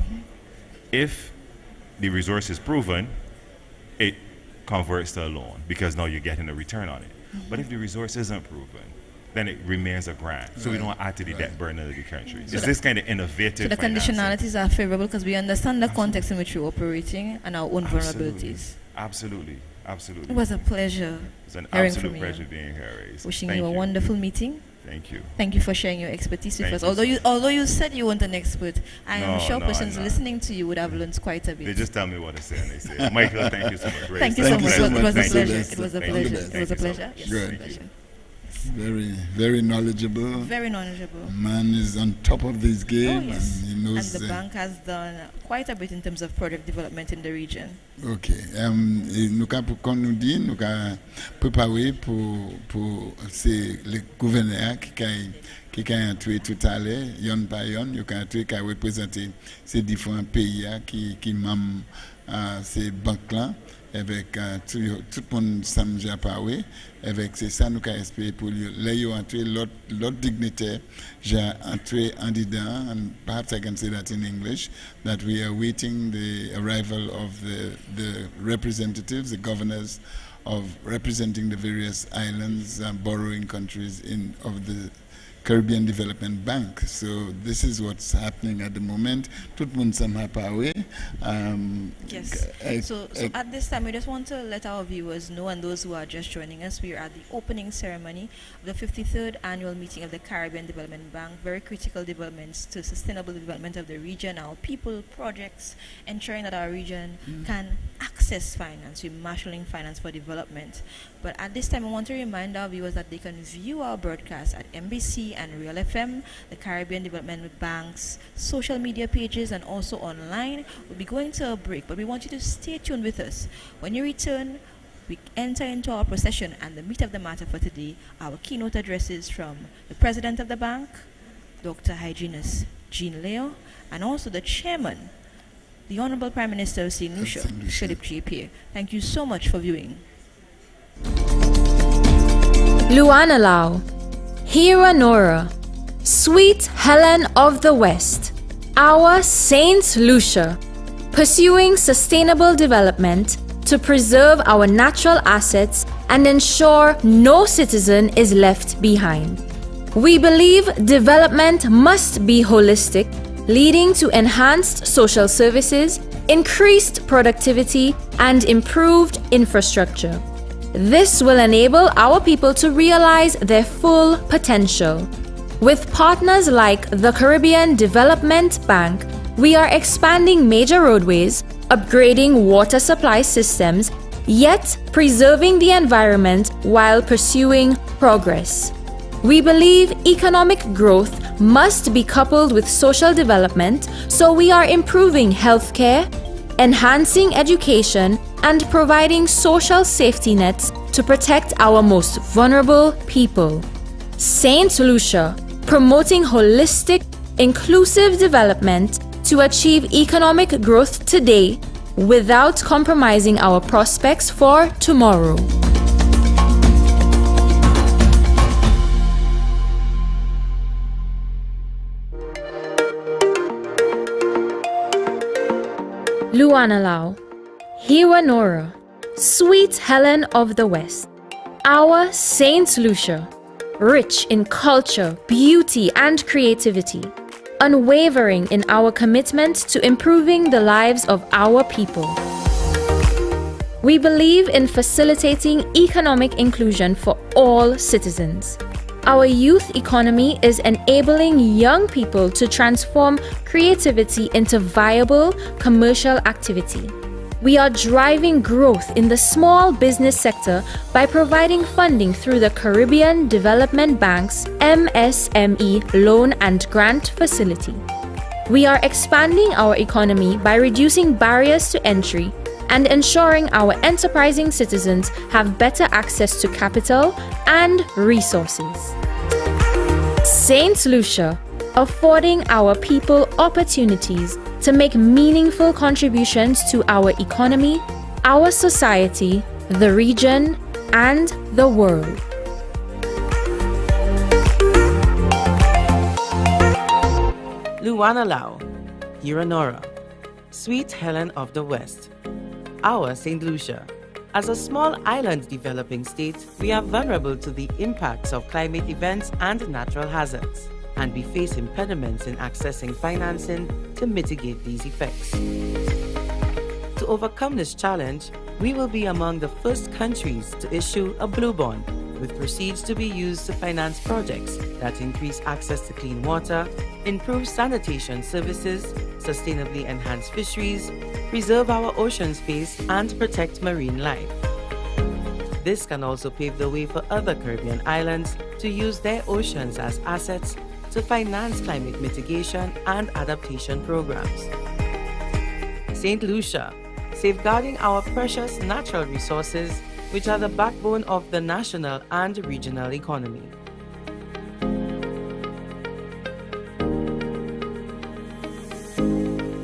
if the resource is proven, it converts to a loan because now you're getting a return on it. But if the resource isn't proven, then it remains a grant. So we don't add to the debt burden of the country. It's this kind of innovative So the financing. conditionalities are favorable because we understand the context in which we're operating and our own vulnerabilities. Absolutely. It was a pleasure. It's an hearing absolute from you. pleasure being here, Reese. Wishing Thank you a wonderful meeting. Thank you. Thank you for sharing your expertise with Thank us. you Although you said you weren't an expert, I am sure No, persons I'm not. listening to you would have learned quite a bit. They just tell me what to say and they say, Michael, thank you so much. Reese. Thank you so Thank you much. so It was much. a Thank you. pleasure. It was a Thank you. pleasure. Thank It was a you so pleasure. much. Yes, Good. a pleasure. Very, very knowledgeable. Very knowledgeable. Man is on top of this game, Oh, yes. and he knows. And the bank has done quite a bit in terms of project development in the region. Ok. Nous avons nous dit, nous avons préparé pour c'est le gouverneur qui a entré tout à l'heure, yon par yon, il a entré qui a représenté ces différents pays qui membres ces banques là. Avec tout le monde s'amuse à parler, avec c'est ça nous avons espéré pour lui. Là, il y a entré l'autre dignitaire, j'ai entré en dedans, and perhaps I can say that in English, that we are waiting the arrival of the representatives, the governors of representing the various islands, borrowing countries of the Caribbean Development Bank. So this is what's happening at the moment. Tout le monde s'en a parlé. Yes. So at this time, we just want to let our viewers know, and those who are just joining us, we are at the opening ceremony of the 53rd annual meeting of the Caribbean Development Bank. Very critical developments to sustainable development of the region, our people, projects, ensuring that our region can access finance. We're marshalling finance for development. But at this time, I want to remind our viewers that they can view our broadcast at MBC and Real FM, the Caribbean Development Bank's social media pages, and also online. We'll be going to a break, but we want you to stay tuned with us. When you return, we enter into our procession and the meat of the matter for today, our keynote addresses from the President of the Bank, Dr. Hygienist Jean Leo, and also the Chairman, the Honorable Prime Minister of Saint Lucia, Philip J. Pierre. Thank you so much for viewing. Luanalau, Hira Nora, Sweet Helen of the West, our Saint Lucia, pursuing sustainable development to preserve our natural assets and ensure no citizen is left behind. We believe development must be holistic, leading to enhanced social services, increased productivity, and improved infrastructure. This will enable our people to realize their full potential. With partners like the Caribbean Development Bank, we are expanding major roadways, upgrading water supply systems, yet preserving the environment while pursuing progress. We believe economic growth must be coupled with social development, so we are improving healthcare, enhancing education, and providing social safety nets to protect our most vulnerable people. Saint Lucia, promoting holistic, inclusive development to achieve economic growth today without compromising our prospects for tomorrow. Luanalau, Hiwa Nora, Sweet Helen of the West, our Saint Lucia, rich in culture, beauty, and creativity, unwavering in our commitment to improving the lives of our people. We believe in facilitating economic inclusion for all citizens. Our youth economy is enabling young people to transform creativity into viable commercial activity. We are driving growth in the small business sector by providing funding through the Caribbean Development Bank's MSME loan and grant facility. We are expanding our economy by reducing barriers to entry and ensuring our enterprising citizens have better access to capital and resources. Saint Lucia, affording our people opportunities to make meaningful contributions to our economy, our society, the region, and the world. Luanalau, Hiranora, Sweet Helen of the West, our Saint Lucia. As a small island developing state, we are vulnerable to the impacts of climate events and natural hazards, and we face impediments in accessing financing to mitigate these effects. To overcome this challenge, we will be among the first countries to issue a blue bond, with proceeds to be used to finance projects that increase access to clean water, improve sanitation services, sustainably enhance fisheries, preserve our ocean space, and protect marine life. This can also pave the way for other Caribbean islands to use their oceans as assets to finance climate mitigation and adaptation programs. St. Lucia, safeguarding our precious natural resources, which are the backbone of the national and regional economy.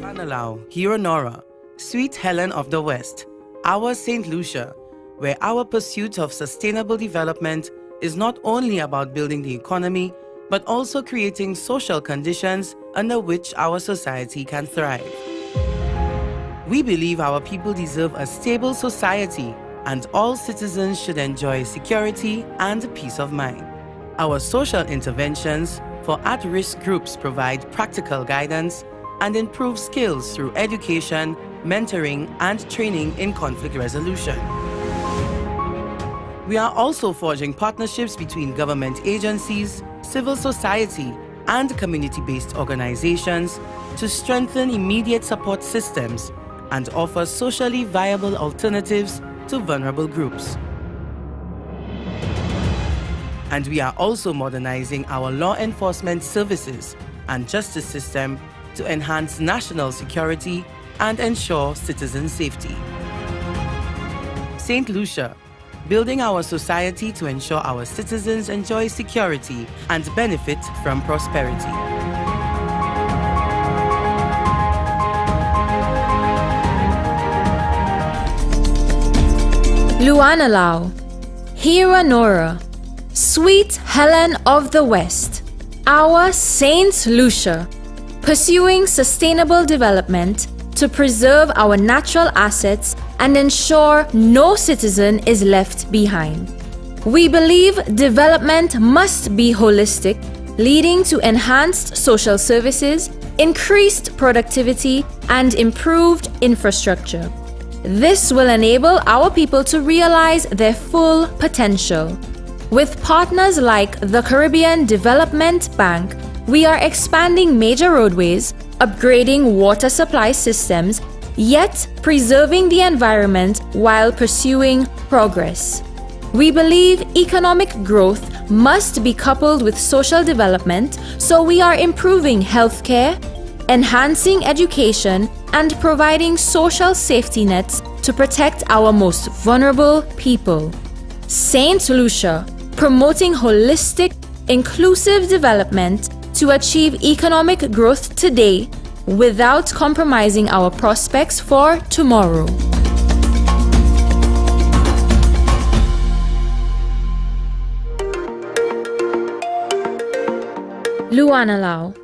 Analau, Hironora, Sweet Helen of the West, our St. Lucia, where our pursuit of sustainable development is not only about building the economy, but also creating social conditions under which our society can thrive. We believe our people deserve a stable society and all citizens should enjoy security and peace of mind. Our social interventions for at-risk groups provide practical guidance and improve skills through education, mentoring, and training in conflict resolution. We are also forging partnerships between government agencies, civil society, and community-based organizations to strengthen immediate support systems and offer socially viable alternatives to vulnerable groups. And we are also modernizing our law enforcement services and justice system to enhance national security and ensure citizen safety. St. Lucia, building our society to ensure our citizens enjoy security and benefit from prosperity. Luanalau, Hiranora, Sweet Helen of the West, our Saint Lucia, pursuing sustainable development to preserve our natural assets and ensure no citizen is left behind. We believe development must be holistic, leading to enhanced social services, increased productivity, and improved infrastructure. This will enable our people to realize their full potential. With partners like the Caribbean Development Bank, we are expanding major roadways, upgrading water supply systems, yet preserving the environment while pursuing progress. We believe economic growth must be coupled with social development, so we are improving healthcare, enhancing education, and providing social safety nets to protect our most vulnerable people. Saint Lucia, promoting holistic, inclusive development to achieve economic growth today without compromising our prospects for tomorrow. Luanalau,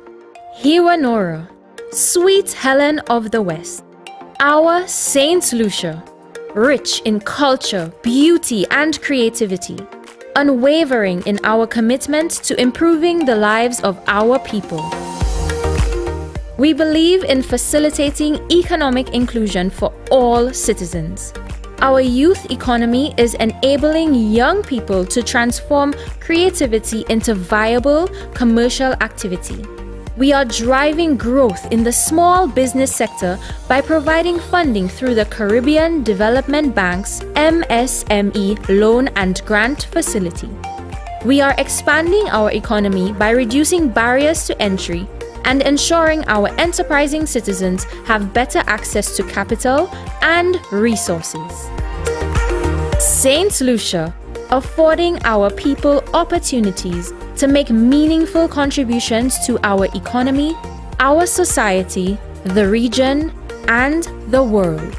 Hiranora, Sweet Helen of the West, our Saint Lucia, rich in culture, beauty, and creativity, unwavering in our commitment to improving the lives of our people. We believe in facilitating economic inclusion for all citizens. Our youth economy is enabling young people to transform creativity into viable commercial activity. We are driving growth in the small business sector by providing funding through the Caribbean Development Bank's MSME Loan and Grant Facility. We are expanding our economy by reducing barriers to entry and ensuring our enterprising citizens have better access to capital and resources. Saint Lucia, affording our people opportunities to make meaningful contributions to our economy, our society, the region, and the world.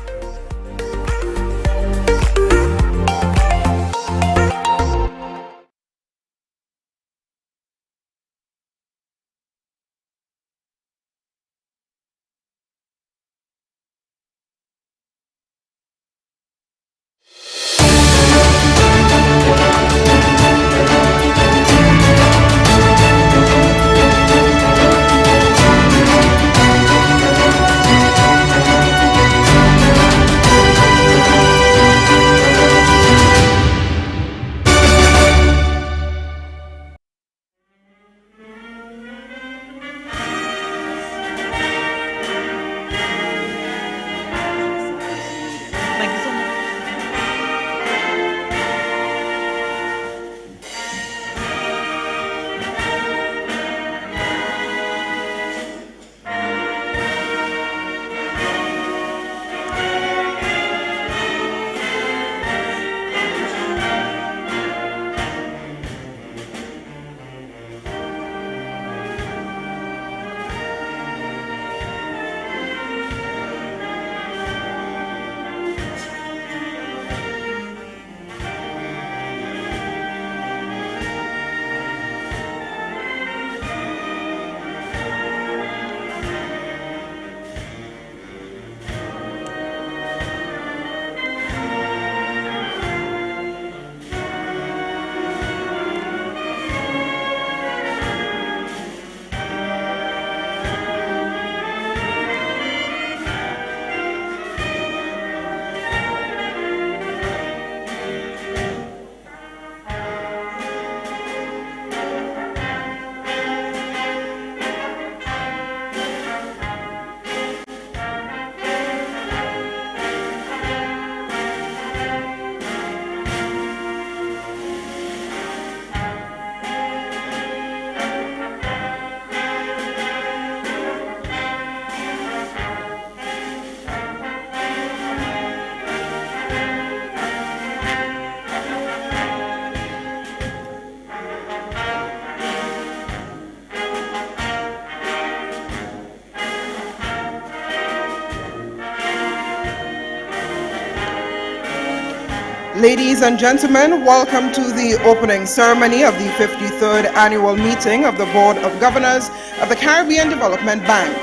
Ladies and gentlemen, welcome to the opening ceremony of the 53rd annual meeting of the Board of Governors of the Caribbean Development Bank.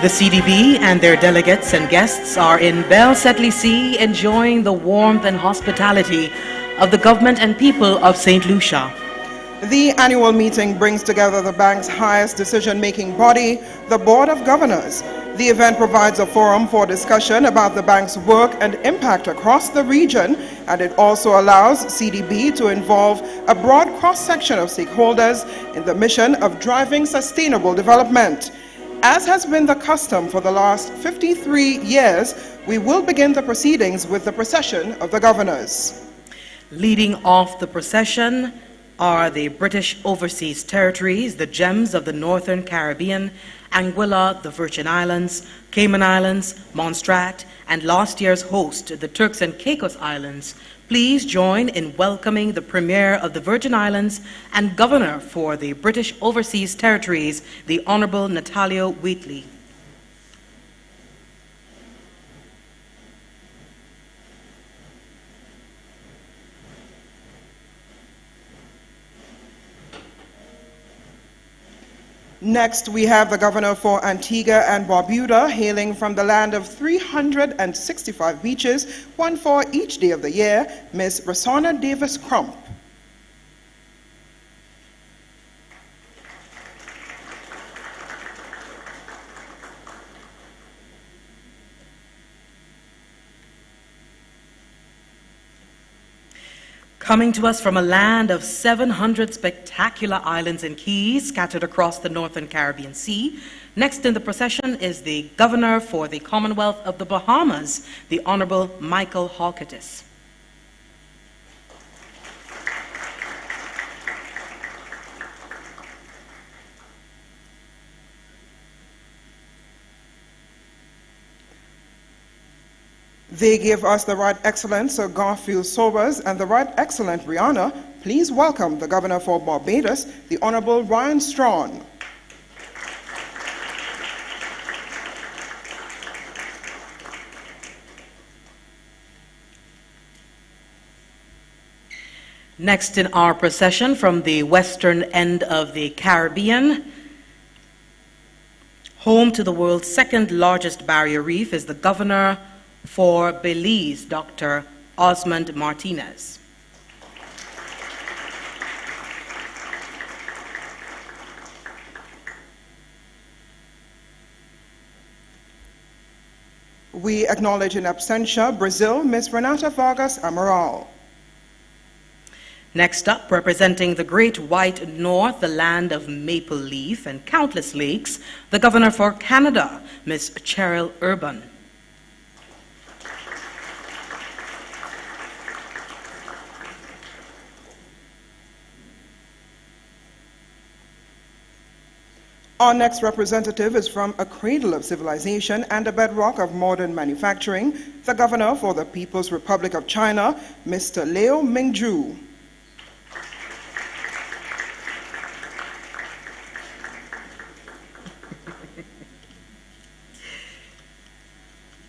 The CDB and their delegates and guests are in Saint Lucia enjoying the warmth and hospitality of the government and people of Saint Lucia. The annual meeting brings together the bank's highest decision-making body, the Board of Governors. The event provides a forum for discussion about the bank's work and impact across the region, and it also allows CDB to involve a broad cross-section of stakeholders in the mission of driving sustainable development. As has been the custom for the last 53 years, we will begin the proceedings with the procession of the governors. Leading off the procession are the British Overseas Territories, the gems of the Northern Caribbean, Anguilla, the Virgin Islands, Cayman Islands, Montserrat, and last year's host, the Turks and Caicos Islands. Please join in welcoming the Premier of the Virgin Islands and Governor for the British Overseas Territories, the Honourable Natalio Wheatley. Next, we have the Governor for Antigua and Barbuda, hailing from the land of 365 beaches, one for each day of the year, Ms. Rosanna Davis Crump. Coming to us from a land of 700 spectacular islands and keys scattered across the Northern Caribbean Sea, next in the procession is the Governor for the Commonwealth of the Bahamas, the Honourable Michael Halkitis. They give us the Right Excellent Sir Garfield Sobers and the Right Excellent Rihanna. Please welcome the Governor for Barbados, the Honourable Ryan Strawn. Next in our procession from the western end of the Caribbean, home to the world's second largest barrier reef, is the Governor for Belize, Dr. Osmond Martinez. We acknowledge in absentia Brazil, Ms. Renata Vargas Amaral. Next up, representing the Great White North, the land of maple leaf and countless lakes, the Governor for Canada, Ms. Cheryl Urban. Our next representative is from a cradle of civilization and a bedrock of modern manufacturing, the Governor for the People's Republic of China, Mr. Liu Mingzhu.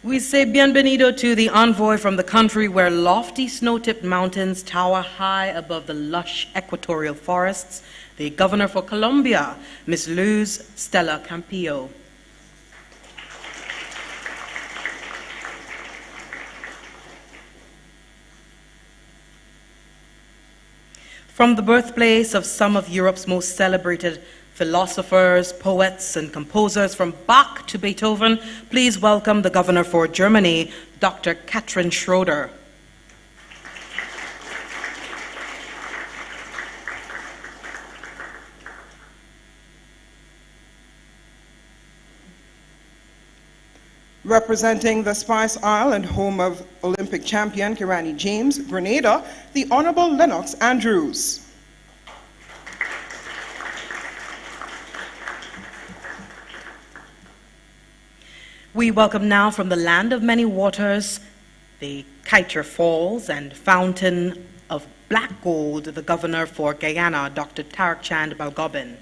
We say bienvenido to the envoy from the country where lofty snow-tipped mountains tower high above the lush equatorial forests, the Governor for Colombia, Ms. Luz Stella Campillo. From the birthplace of some of Europe's most celebrated philosophers, poets, and composers, from Bach to Beethoven, please welcome the Governor for Germany, Dr. Katrin Schroeder. Representing the Spice Isle and home of Olympic champion Kirani James, Grenada, the Honourable Lennox Andrews. We welcome now from the land of many waters, the Kiter Falls and Fountain of Black Gold, the Governor for Guyana, Dr. Tarak Chand Balgobin.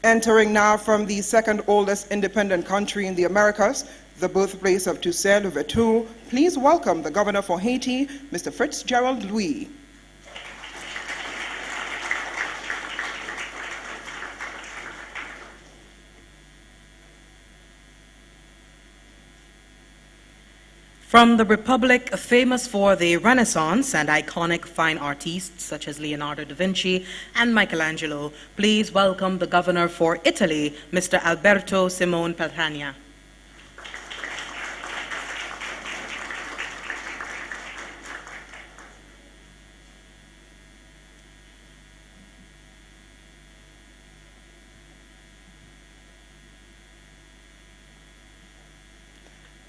Entering now from the second oldest independent country in the Americas, the birthplace of Toussaint Louverture, please welcome the Governor for Haiti, Mr. Fitzgerald Louis. From the Republic, famous for the Renaissance and iconic fine artists such as Leonardo da Vinci and Michelangelo, please welcome the Governor for Italy, Mr. Alberto Simone Peltagna.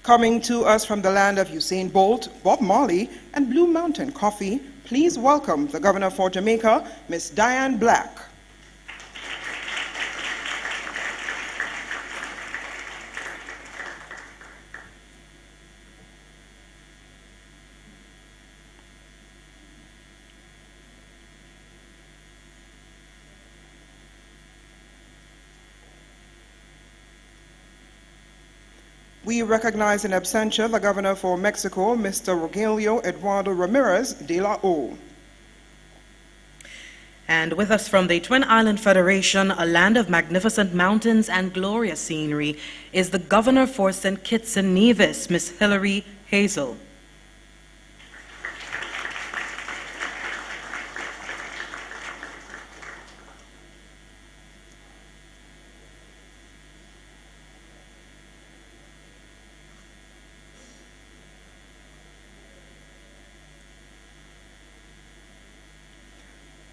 Coming to us from the land of Usain Bolt, Bob Marley, and Blue Mountain Coffee, please welcome the Governor for Jamaica, Miss Diane Black. We recognize in absentia the Governor for Mexico, Mr. Rogelio Eduardo Ramirez de la O. And with us from the Twin Island Federation, a land of magnificent mountains and glorious scenery, is the Governor for St. Kitts and Nevis, Miss Hilary Hazel.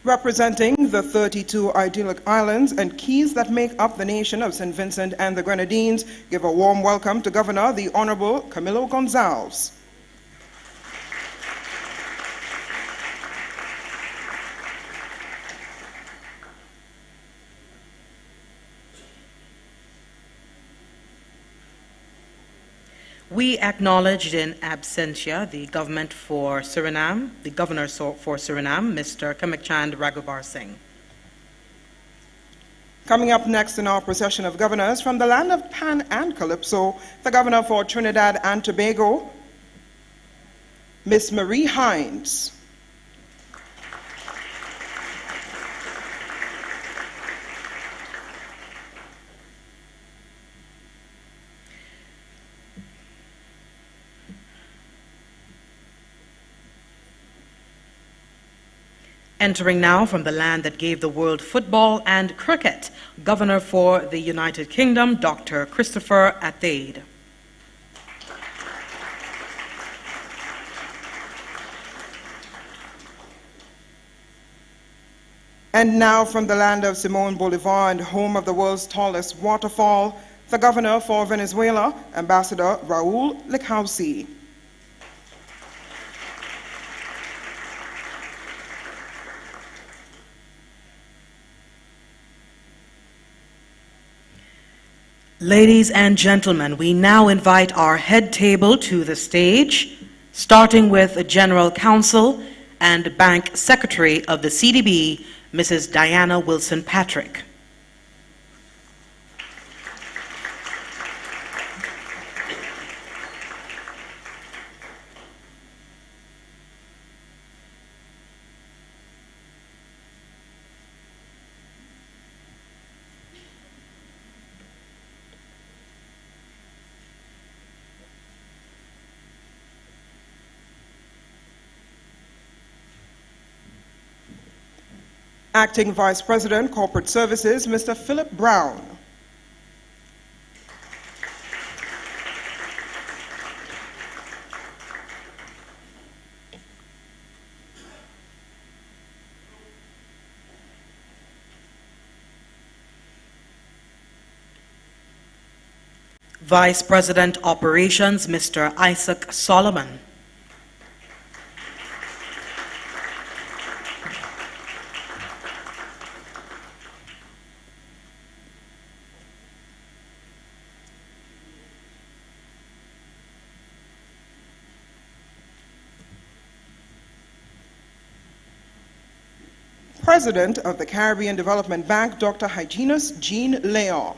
Representing the 32 idyllic islands and keys that make up the nation of St. Vincent and the Grenadines, give a warm welcome to Governor the Honorable Camilo Gonzalez. We acknowledged in absentia the government for Suriname, the Governor for Suriname, Mr. Kamikchand Raghubar Singh. Coming up next in our procession of governors, from the land of Pan and Calypso, the Governor for Trinidad and Tobago, Miss Marie Hines. Entering now from the land that gave the world football and cricket, Governor for the United Kingdom, Dr. Christopher Athaide. And now from the land of Simon Bolivar and home of the world's tallest waterfall, the Governor for Venezuela, Ambassador Raul Licausi. Ladies and gentlemen, we now invite our head table to the stage, starting with the General Counsel and Bank Secretary of the CDB, Mrs. Diana Wilson Patrick. Acting Vice President, Corporate Services, Mr. Philip Brown. Vice President Operations, Mr. Isaac Solomon. President of the Caribbean Development Bank, Dr. Hyginus Jean Leon.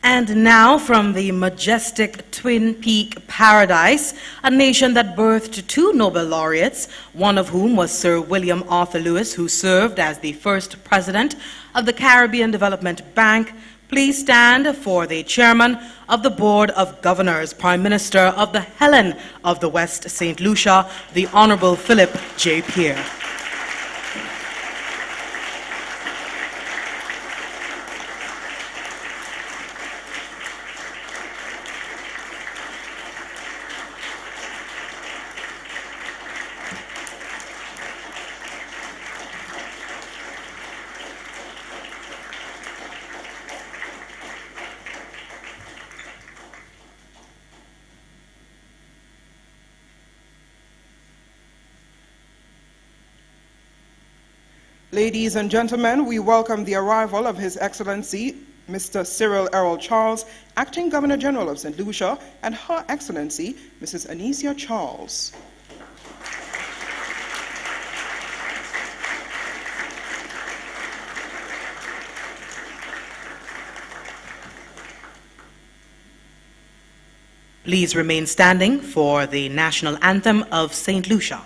And now from the majestic Twin Peak paradise, a nation that birthed two Nobel laureates, one of whom was Sir William Arthur Lewis, who served as the first president of the Caribbean Development Bank. Please stand for the chairman of the Board of Governors, Prime Minister of the Helen of the West, Saint Lucia, the Honorable Philip J. Pierre. Ladies and gentlemen, we welcome the arrival of His Excellency, Mr. Cyril Errol Charles, Acting Governor General of St. Lucia, and Her Excellency, Mrs. Anicia Charles. Please remain standing for the national anthem of St. Lucia.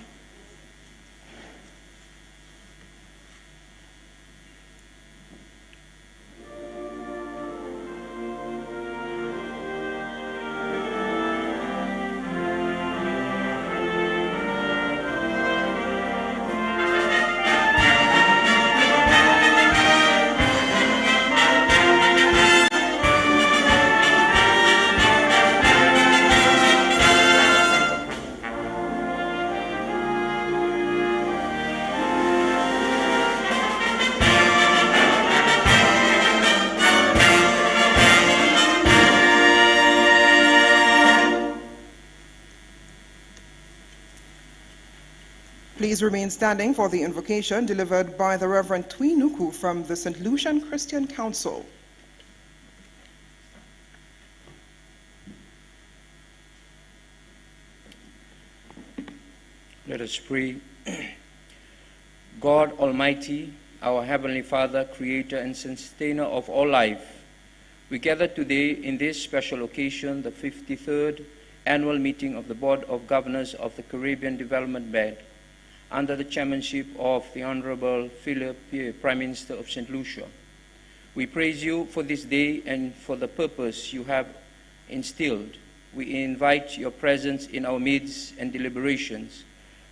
Please remain standing for the invocation delivered by the Reverend Tui Nuku from the St. Lucian Christian Council. Let us pray. God Almighty, our Heavenly Father, Creator and Sustainer of all life, we gather today in this special occasion, the 53rd Annual Meeting of the Board of Governors of the Caribbean Development Bank, under the chairmanship of the Honorable Philip Pierre, Prime Minister of St. Lucia. We praise you for this day and for the purpose you have instilled. We invite your presence in our midst and deliberations.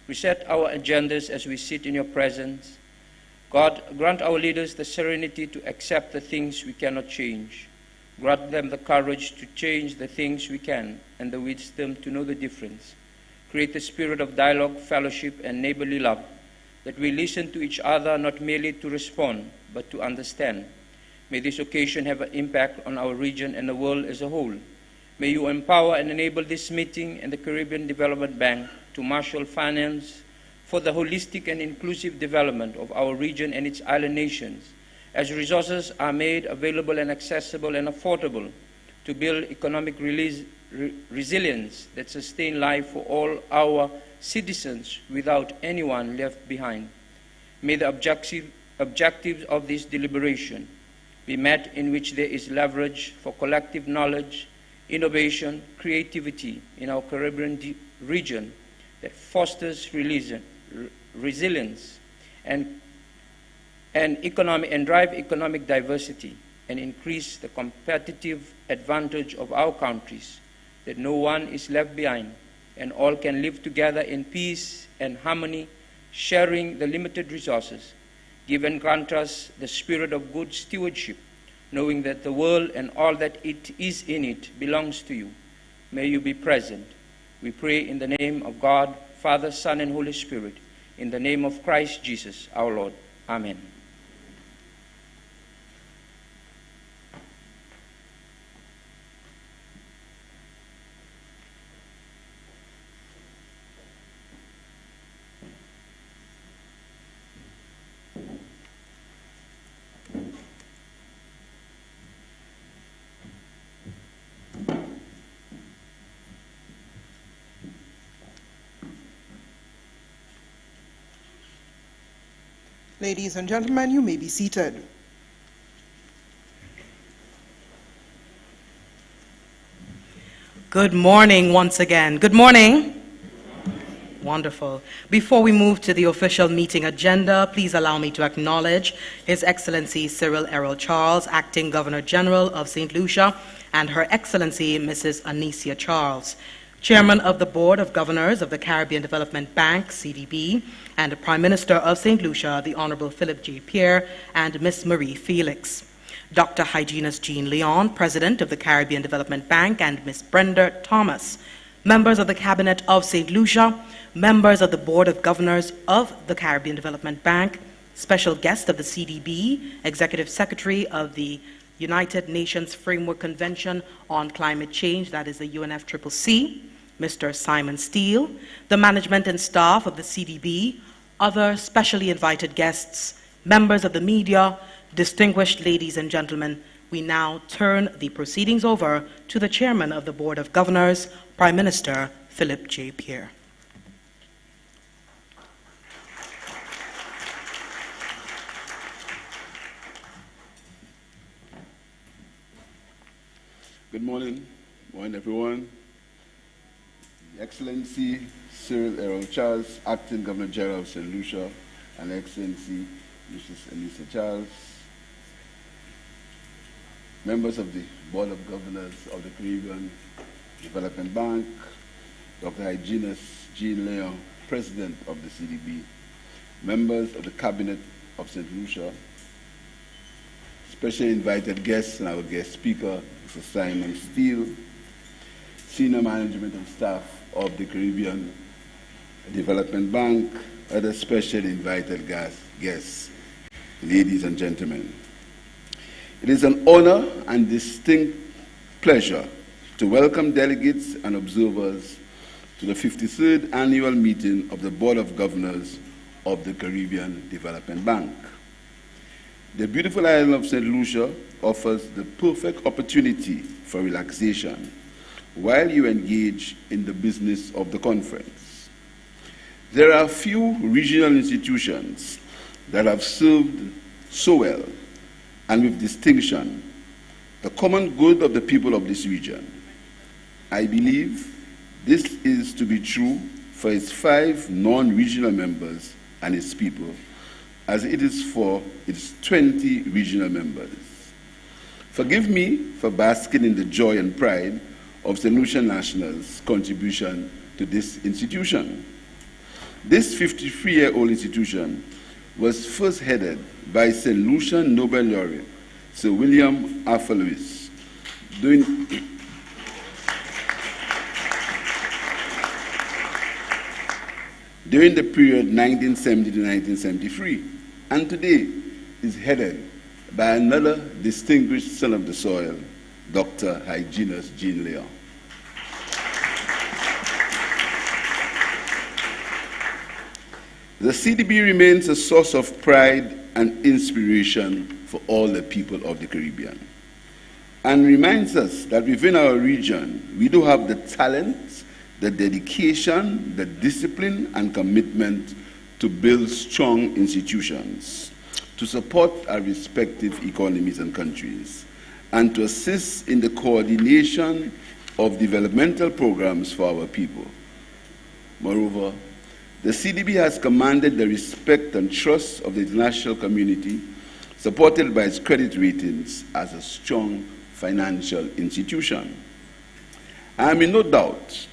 We set our agendas as we sit in your presence. God, grant our leaders the serenity to accept the things we cannot change. Grant them the courage to change the things we can and the wisdom to know the difference. Create a spirit of dialogue, fellowship, and neighborly love, that we listen to each other not merely to respond, but to understand. May this occasion have an impact on our region and the world as a whole. May you empower and enable this meeting and the Caribbean Development Bank to marshal finance for the holistic and inclusive development of our region and its island nations, as resources are made available and accessible and affordable to build economic resilience that sustain life for all our citizens without anyone left behind. May the objectives of this deliberation be met in which there is leverage for collective knowledge, innovation, creativity in our Caribbean region that fosters resilience and drive economic diversity and increase the competitive advantage of our countries, that no one is left behind and all can live together in peace and harmony, sharing the limited resources. Give and grant us the spirit of good stewardship, knowing that the world and all that it is in it belongs to you. May you be present. We pray in the name of God, Father, Son, and Holy Spirit, in the name of Christ Jesus, our Lord. Amen. Ladies and gentlemen, you may be seated. Good morning once again. Good morning. Wonderful. Before we move to the official meeting agenda, please allow me to acknowledge His Excellency Cyril Errol Charles, Acting Governor General of Saint Lucia, and Her Excellency Mrs. Anicia Charles, Chairman of the Board of Governors of the Caribbean Development Bank, CDB, and the Prime Minister of Saint Lucia, the Honorable Philip J. Pierre, and Miss Marie Felix. Dr. Hygienist Jean Leon, President of the Caribbean Development Bank, and Miss Brenda Thomas, members of the Cabinet of Saint Lucia, members of the Board of Governors of the Caribbean Development Bank, special guest of the CDB, Executive Secretary of the United Nations Framework Convention on Climate Change, that is the UNFCCC, Mr. Simon Steele, the management and staff of the CDB, other specially invited guests, members of the media, distinguished ladies and gentlemen, we now turn the proceedings over to the Chairman of the Board of Governors, Prime Minister Philip J. Pierre. Good morning. Morning, everyone. Your Excellency Cyril Errol Charles, Acting Governor General of Saint Lucia, and Excellency Mrs. Anicia Charles, members of the Board of Governors of the Caribbean Development Bank, Dr. Hygienist Jean Leon, President of the CDB, members of the Cabinet of Saint Lucia, specially invited guests and our guest speaker, Mr. Simon Steele, senior management and staff of the Caribbean Development Bank, other specially invited guests, ladies and gentlemen. It is an honor and distinct pleasure to welcome delegates and observers to the 53rd annual meeting of the Board of Governors of the Caribbean Development Bank. The beautiful island of Saint Lucia offers the perfect opportunity for relaxation while you engage in the business of the conference. There are few regional institutions that have served so well and with distinction the common good of the people of this region. I believe this is to be true for its 5 non-regional members and its people, as it is for its 20 regional members. Forgive me for basking in the joy and pride of St. Lucia National's contribution to this institution. This 53-year-old institution was first headed by St. Lucian Nobel laureate Sir William Arthur Lewis during the period 1970 to 1973, and today is headed by another distinguished son of the soil, Dr. Hygienist Jean Leon. The CDB remains a source of pride and inspiration for all the people of the Caribbean, and reminds us that within our region, we do have the talent, the dedication, the discipline, and commitment to build strong institutions, to support our respective economies and countries, and to assist in the coordination of developmental programs for our people. Moreover, the CDB has commanded the respect and trust of the international community, supported by its credit ratings as a strong financial institution. I am in no doubt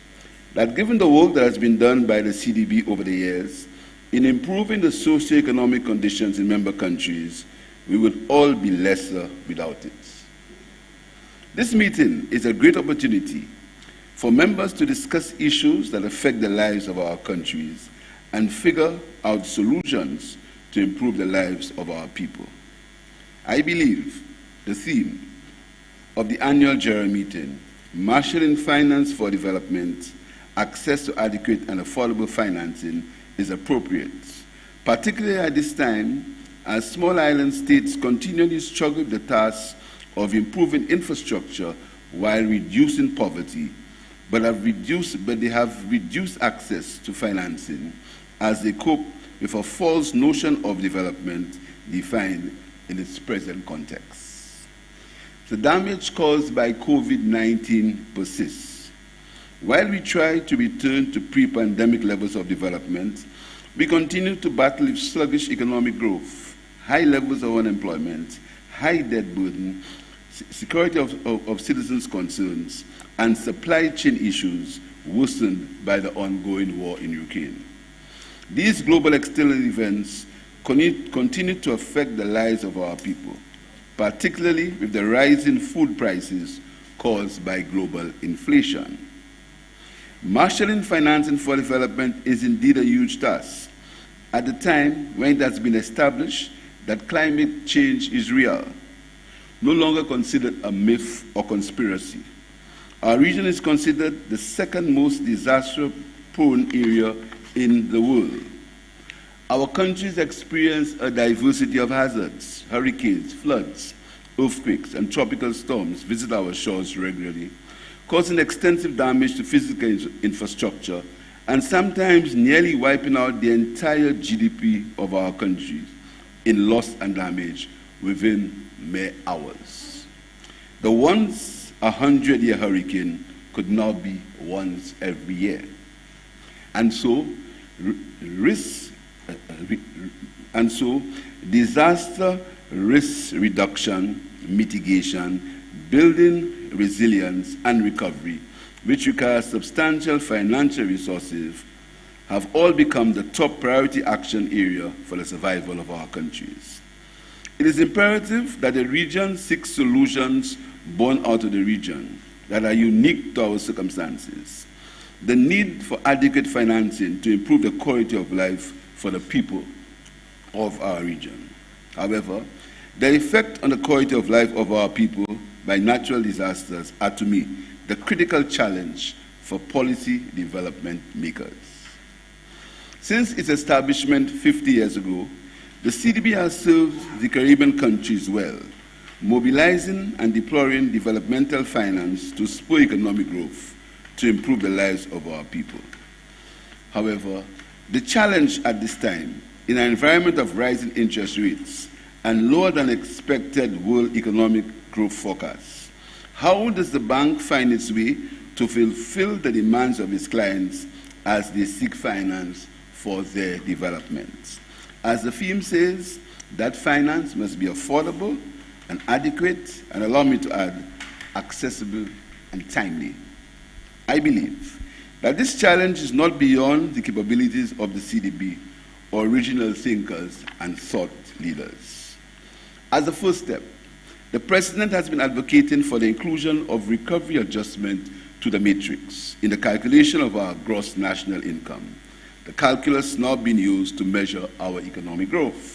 that given the work that has been done by the CDB over the years in improving the socio-economic conditions in member countries, we would all be lesser without it. This meeting is a great opportunity for members to discuss issues that affect the lives of our countries and figure out solutions to improve the lives of our people. I believe the theme of the annual general meeting, Marshalling Finance for Development, Access to Adequate and Affordable Financing, is appropriate, particularly at this time as small island states continually struggle with the task of improving infrastructure while reducing poverty, but they have reduced access to financing as they cope with a false notion of development defined in its present context. The damage caused by COVID-19 persists. While we try to return to pre-pandemic levels of development, we continue to battle with sluggish economic growth, high levels of unemployment, high debt burden, security of citizens' concerns, and supply chain issues worsened by the ongoing war in Ukraine. These global external events continue to affect the lives of our people, particularly with the rise in food prices caused by global inflation. Marshalling financing for development is indeed a huge task, at the time when it has been established that climate change is real, no longer considered a myth or conspiracy. Our region is considered the second most disaster-prone area in the world. Our countries experience a diversity of hazards. Hurricanes, floods, earthquakes, and tropical storms visit our shores regularly, causing extensive damage to physical infrastructure and sometimes nearly wiping out the entire GDP of our countries in loss and damage within mere hours. The once 100-year hurricane could now be once every year. And so, disaster risk reduction, mitigation, building resilience and recovery, which requires substantial financial resources, have all become the top priority action area for the survival of our countries. It is imperative that the region seeks solutions born out of the region that are unique to our circumstances. The need for adequate financing to improve the quality of life for the people of our region. However, the effect on the quality of life of our people by natural disasters are, to me, the critical challenge for policy development makers. Since its establishment 50 years ago, the CDB has served the Caribbean countries well, mobilizing and deploying developmental finance to spur economic growth to improve the lives of our people. However, the challenge at this time, in an environment of rising interest rates and lower than expected world economic growth forecasts, how does the bank find its way to fulfill the demands of its clients as they seek finance for their development? As the theme says, that finance must be affordable and adequate, and allow me to add, accessible and timely. I believe that this challenge is not beyond the capabilities of the CDB or original thinkers and thought leaders. As a first step, the President has been advocating for the inclusion of recovery adjustment to the matrix in the calculation of our gross national income, the calculus now being used to measure our economic growth.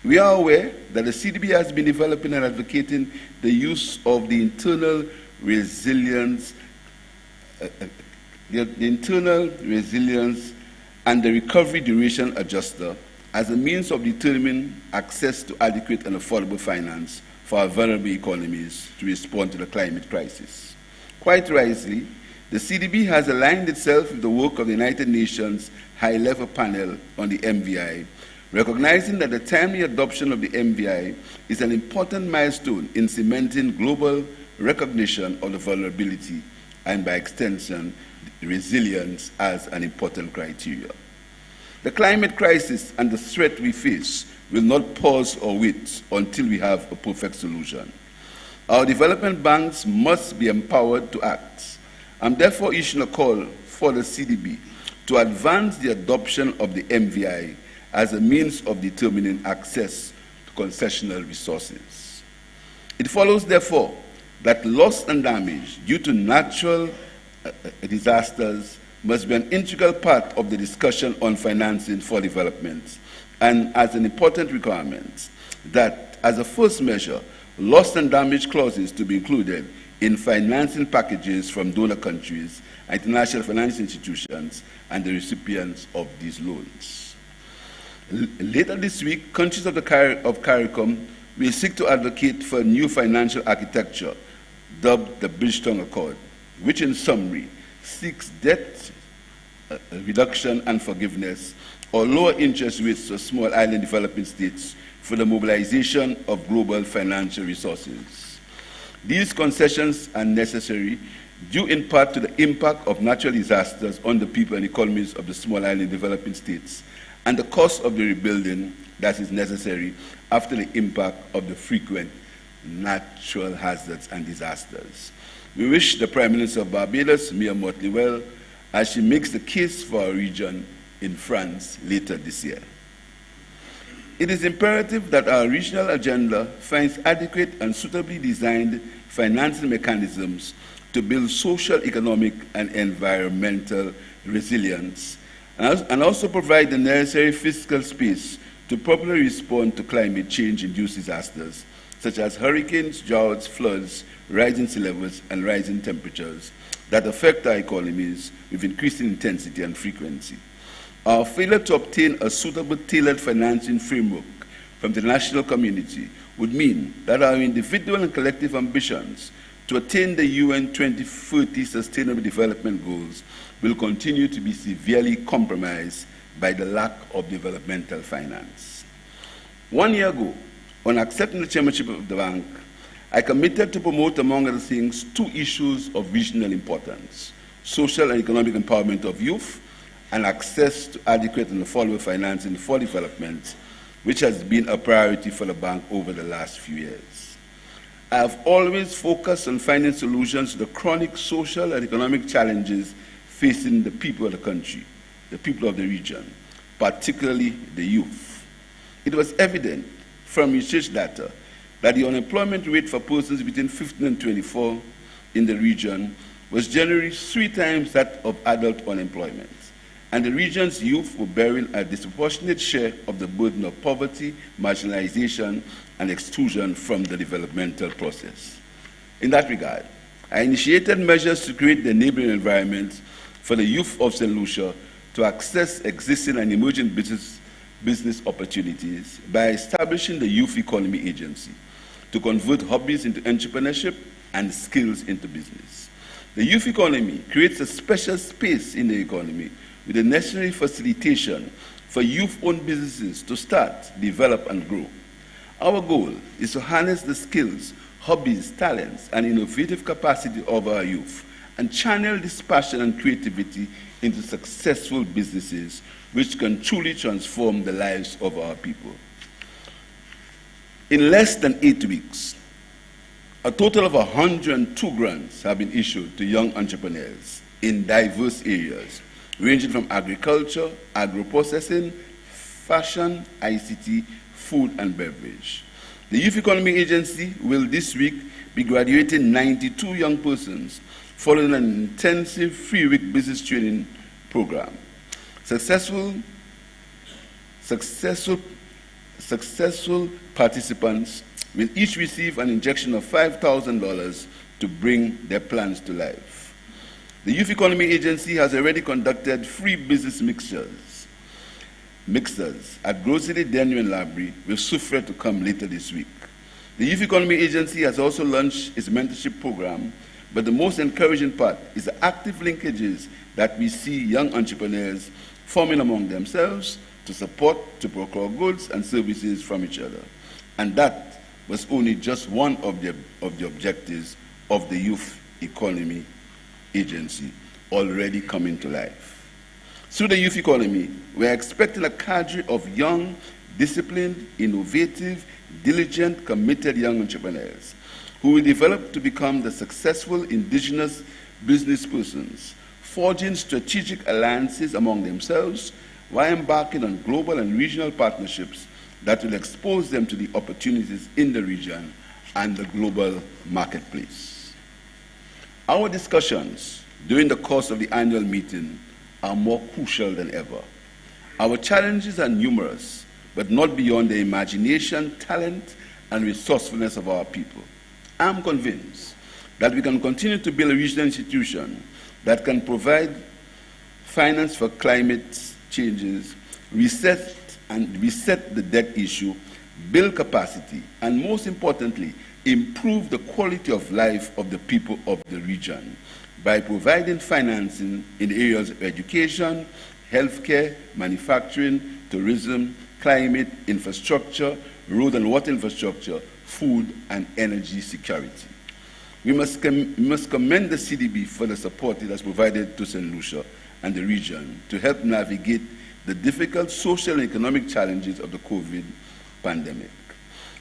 We are aware that the CDB has been developing and advocating the use of the internal resilience and the recovery duration adjuster as a means of determining access to adequate and affordable finance for our vulnerable economies to respond to the climate crisis. Quite rightly, the CDB has aligned itself with the work of the United Nations High-Level Panel on the MVI, recognizing that the timely adoption of the MVI is an important milestone in cementing global recognition of the vulnerability and, by extension, resilience as an important criteria. The climate crisis and the threat we face will not pause or wait until we have a perfect solution. Our development banks must be empowered to act. I'm therefore issuing a call for the CDB to advance the adoption of the MVI as a means of determining access to concessional resources. It follows, therefore, that loss and damage due to natural disasters must be an integral part of the discussion on financing for development, and as an important requirement that, as a first measure, loss and damage clauses to be included in financing packages from donor countries, international financial institutions, and the recipients of these loans. Later this week, countries of CARICOM will seek to advocate for a new financial architecture dubbed the Bridgetown Accord, which in summary seeks debt reduction and forgiveness or lower interest rates for small island developing states for the mobilization of global financial resources. These concessions are necessary due in part to the impact of natural disasters on the people and economies of the small island developing states and the cost of the rebuilding that is necessary after the impact of the frequent natural hazards and disasters. We wish the Prime Minister of Barbados, Mia Mottley, well as she makes the case for our region in France later this year. It is imperative that our regional agenda finds adequate and suitably designed financing mechanisms to build social, economic, and environmental resilience, and also provide the necessary fiscal space to properly respond to climate change-induced disasters, such as hurricanes, droughts, floods, rising sea levels, and rising temperatures that affect our economies with increasing intensity and frequency. Our failure to obtain a suitable tailored financing framework from the national community would mean that our individual and collective ambitions to attain the UN 2030 Sustainable Development Goals will continue to be severely compromised by the lack of developmental finance. 1 year ago, on accepting the chairmanship of the bank, I committed to promote, among other things, 2 issues of regional importance: social and economic empowerment of youth and access to adequate and affordable financing for development, which has been a priority for the bank over the last few years. I have always focused on finding solutions to the chronic social and economic challenges facing the people of the country, the people of the region, particularly the youth. It was evident from research data that the unemployment rate for persons between 15 and 24 in the region was generally 3 times that of adult unemployment, and the region's youth were bearing a disproportionate share of the burden of poverty, marginalization, and exclusion from the developmental process. In that regard, I initiated measures to create the enabling environment for the youth of Saint Lucia to access existing and emerging business opportunities by establishing the Youth Economy Agency to convert hobbies into entrepreneurship and skills into business. The youth economy creates a special space in the economy with the necessary facilitation for youth-owned businesses to start, develop, and grow. Our goal is to harness the skills, hobbies, talents, and innovative capacity of our youth and channel this passion and creativity into successful businesses which can truly transform the lives of our people. In less than 8 weeks, a total of 102 grants have been issued to young entrepreneurs in diverse areas, ranging from agriculture, agro-processing, fashion, ICT, food and beverage. The Youth Economy Agency will this week be graduating 92 young persons following an intensive 3-week business training program. Successful participants will each receive an injection of $5,000 to bring their plans to life. The Youth Economy Agency has already conducted free business mixers at Grocery, Denver, and Library, with Sufre to come later this week. The Youth Economy Agency has also launched its mentorship program, but the most encouraging part is the active linkages that we see young entrepreneurs forming among themselves to support, to procure goods and services from each other. And that was only just one of the objectives of the Youth Economy Agency, already coming to life. Through the youth economy, we are expecting a cadre of young, disciplined, innovative, diligent, committed young entrepreneurs who will develop to become the successful indigenous business persons, forging strategic alliances among themselves while embarking on global and regional partnerships that will expose them to the opportunities in the region and the global marketplace. Our discussions during the course of the annual meeting are more crucial than ever. Our challenges are numerous, but not beyond the imagination, talent, and resourcefulness of our people. I'm convinced that we can continue to build a regional institution that can provide finance for climate changes, reset the debt issue, build capacity, and most importantly, improve the quality of life of the people of the region by providing financing in the areas of education, healthcare, manufacturing, tourism, climate, infrastructure, road and water infrastructure, food and energy security. We must commend the CDB for the support it has provided to Saint Lucia and the region to help navigate the difficult social and economic challenges of the COVID pandemic.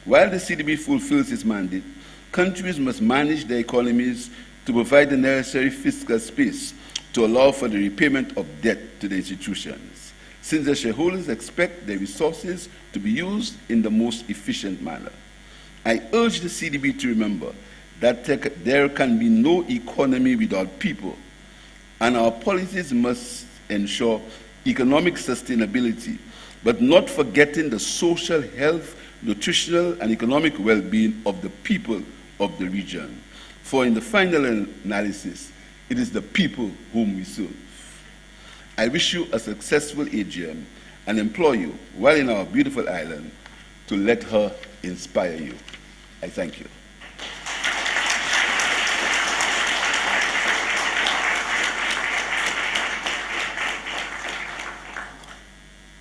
While the CDB fulfills its mandate, countries must manage their economies to provide the necessary fiscal space to allow for the repayment of debt to the institutions, since the shareholders expect their resources to be used in the most efficient manner. I urge the CDB to remember that there can be no economy without people, and our policies must ensure economic sustainability, but not forgetting the social, health, nutritional, and economic well-being of the people of the region. For in the final analysis, it is the people whom we serve. I wish you a successful AGM and implore you, while in our beautiful island, to let her inspire you. I thank you.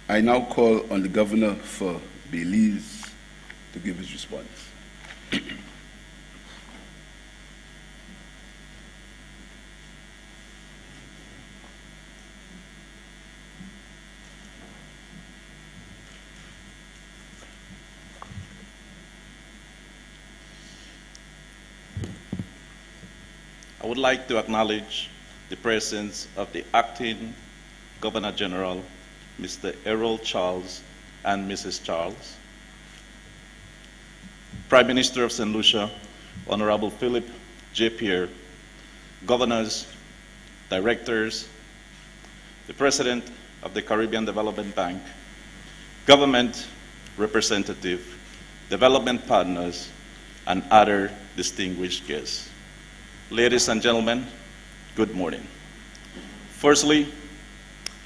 I now call on the Governor for Belize to give his response. I would like to acknowledge the presence of the Acting Governor General, Mr. Errol Charles and Mrs. Charles, Prime Minister of Saint Lucia, Honorable Philip J. Pierre, governors, directors, the President of the Caribbean Development Bank, government representative, development partners, and other distinguished guests. Ladies and gentlemen, good morning. Firstly,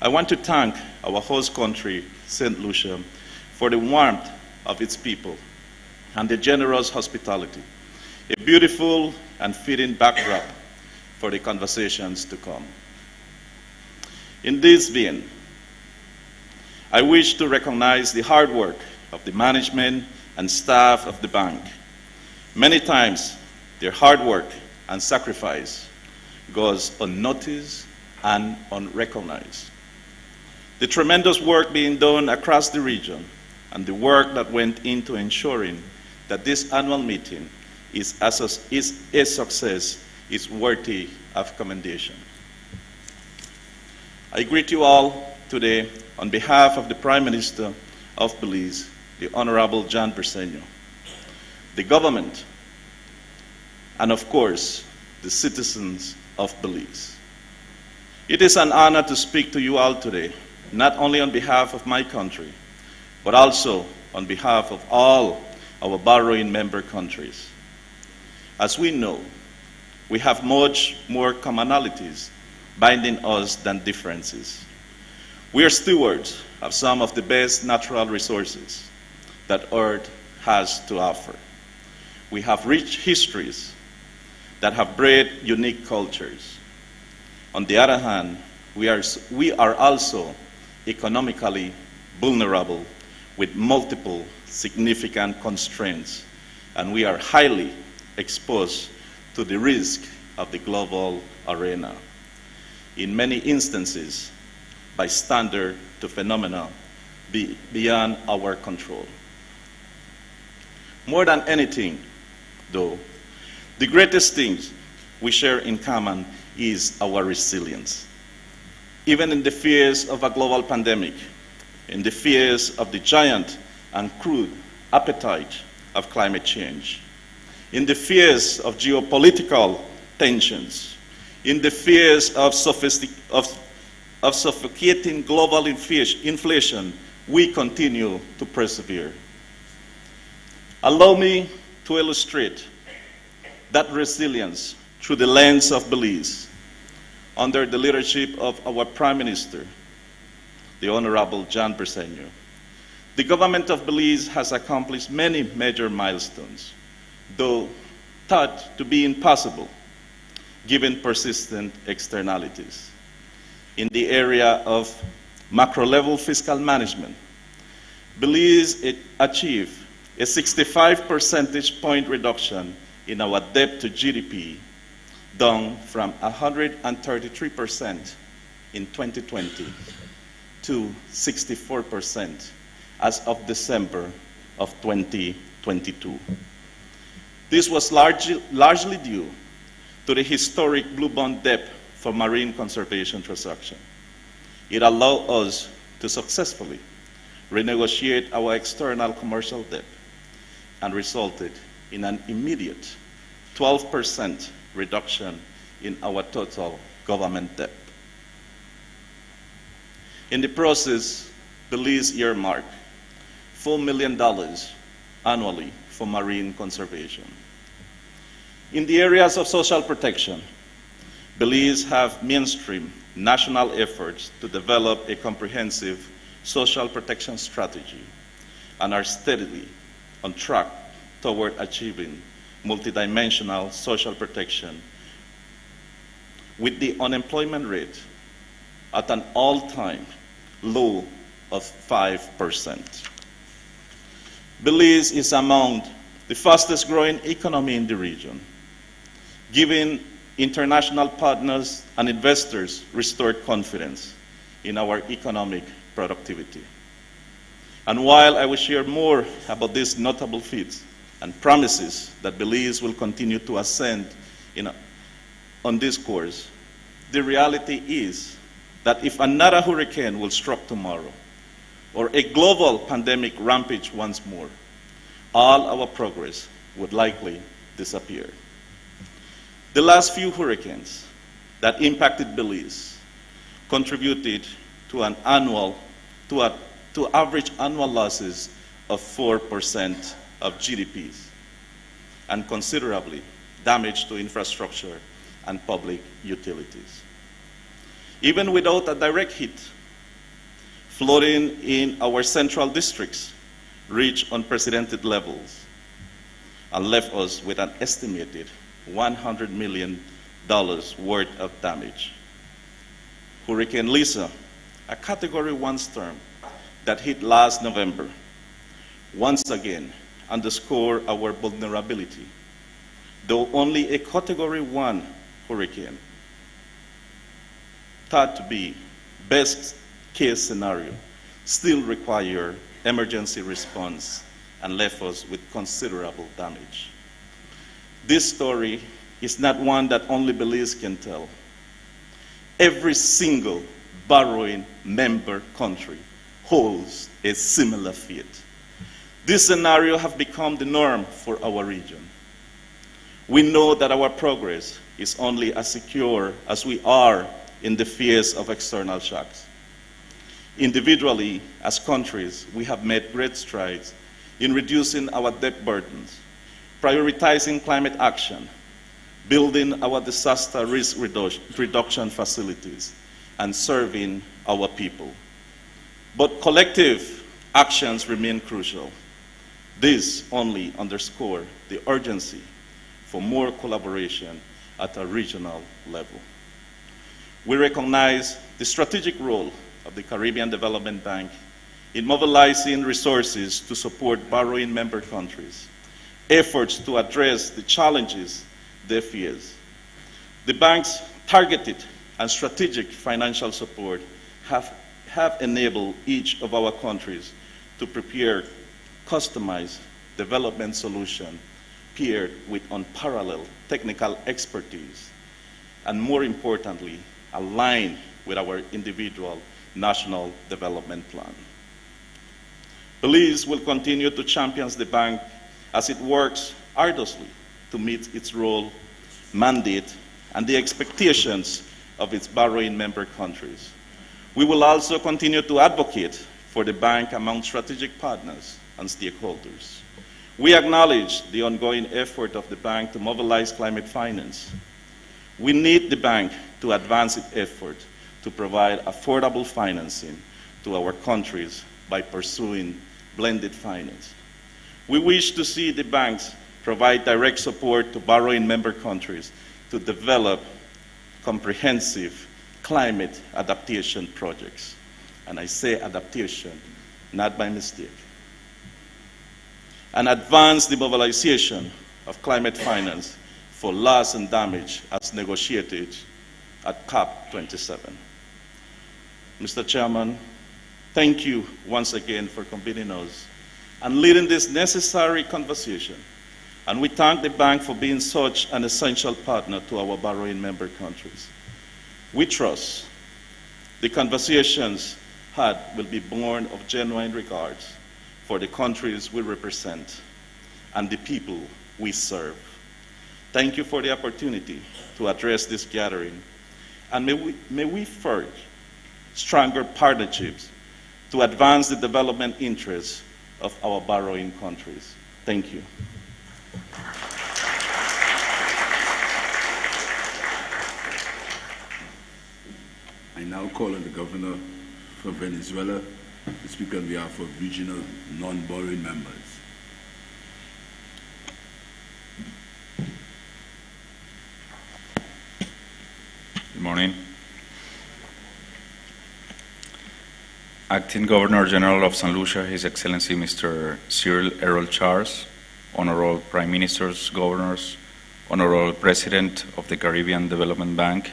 I want to thank our host country, Saint Lucia, for the warmth of its people and the generous hospitality, a beautiful and fitting backdrop for the conversations to come. In this vein, I wish to recognize the hard work of the management and staff of the bank. Many times, their hard work and sacrifice goes unnoticed and unrecognized. The tremendous work being done across the region and the work that went into ensuring that this annual meeting is a success is worthy of commendation. I greet you all today on behalf of the Prime Minister of Belize, the Honorable John Briceño, the government, and of course, the citizens of Belize. It is an honor to speak to you all today, not only on behalf of my country, but also on behalf of all our borrowing member countries. As we know, we have much more commonalities binding us than differences. We are stewards of some of the best natural resources that Earth has to offer. We have rich histories that have bred unique cultures. On the other hand, we are also economically vulnerable with multiple significant constraints, and we are highly exposed to the risk of the global arena. In many instances, by standard to phenomena beyond our control. More than anything, though, the greatest thing we share in common is our resilience. Even in the fears of a global pandemic, in the fears of the giant and crude appetite of climate change, in the fears of geopolitical tensions, in the fears of suffocating global inflation, we continue to persevere. Allow me to illustrate that resilience through the lens of Belize, under the leadership of our Prime Minister, the Honorable John Briceño. The government of Belize has accomplished many major milestones, though thought to be impossible, given persistent externalities. In the area of macro-level fiscal management, Belize achieved a 65 percentage point reduction in our debt to GDP, down from 133% in 2020 to 64% as of December of 2022. This was largely due to the historic blue bond debt for marine conservation transaction. It allowed us to successfully renegotiate our external commercial debt and resulted in an immediate 12% reduction in our total government debt. In the process, Belize earmarked $4 million annually for marine conservation. In the areas of social protection, Belize have mainstreamed national efforts to develop a comprehensive social protection strategy and are steadily on track toward achieving multidimensional social protection with the unemployment rate at an all-time low of 5%. Belize is among the fastest growing economy in the region, giving international partners and investors restored confidence in our economic productivity. And while I will share more about these notable feats and promises that Belize will continue to ascend on this course, the reality is that if another hurricane will strike tomorrow, or a global pandemic rampage once more, all our progress would likely disappear. The last few hurricanes that impacted Belize contributed to average annual losses of 4% of GDPs and considerably damage to infrastructure and public utilities. Even without a direct hit, flooding in our central districts reached unprecedented levels and left us with an estimated $100 million worth of damage. Hurricane Lisa, a Category 1 storm that hit last November, once again underscored our vulnerability. Though only a Category 1 hurricane, thought to be best case scenario, still require emergency response and left us with considerable damage. This story is not one that only Belize can tell. Every single borrowing member country holds a similar fate. This scenario has become the norm for our region. We know that our progress is only as secure as we are in the face of external shocks. Individually, as countries, we have made great strides in reducing our debt burdens, prioritizing climate action, building our disaster risk reduction facilities, and serving our people. But collective actions remain crucial. This only underscores the urgency for more collaboration at a regional level. We recognize the strategic role of the Caribbean Development Bank in mobilizing resources to support borrowing member countries, efforts to address the challenges they face. The bank's targeted and strategic financial support have enabled each of our countries to prepare customized development solutions paired with unparalleled technical expertise, and more importantly, aligned with our individual national development plan. Belize will continue to champion the bank as it works arduously to meet its role, mandate, and the expectations of its borrowing member countries. We will also continue to advocate for the bank among strategic partners and stakeholders. We acknowledge the ongoing effort of the bank to mobilize climate finance. We need the bank to advance its effort to provide affordable financing to our countries by pursuing blended finance. We wish to see the banks provide direct support to borrowing member countries to develop comprehensive climate adaptation projects and I say adaptation, not by mistake, and advance the mobilization of climate finance for loss and damage as negotiated at COP27. Mr. Chairman, thank you once again for convening us and leading this necessary conversation. And we thank the bank for being such an essential partner to our borrowing member countries. We trust the conversations had will be born of genuine regards for the countries we represent and the people we serve. Thank you for the opportunity to address this gathering, and may we forge stronger partnerships to advance the development interests of our borrowing countries. Thank you. I now call on the Governor for Venezuela to speak on behalf of regional non-borrowing members. Good morning. Acting Governor General of Saint Lucia, His Excellency Mr. Cyril Errol Charles, Honorable Prime Ministers, Governors, Honorable President of the Caribbean Development Bank,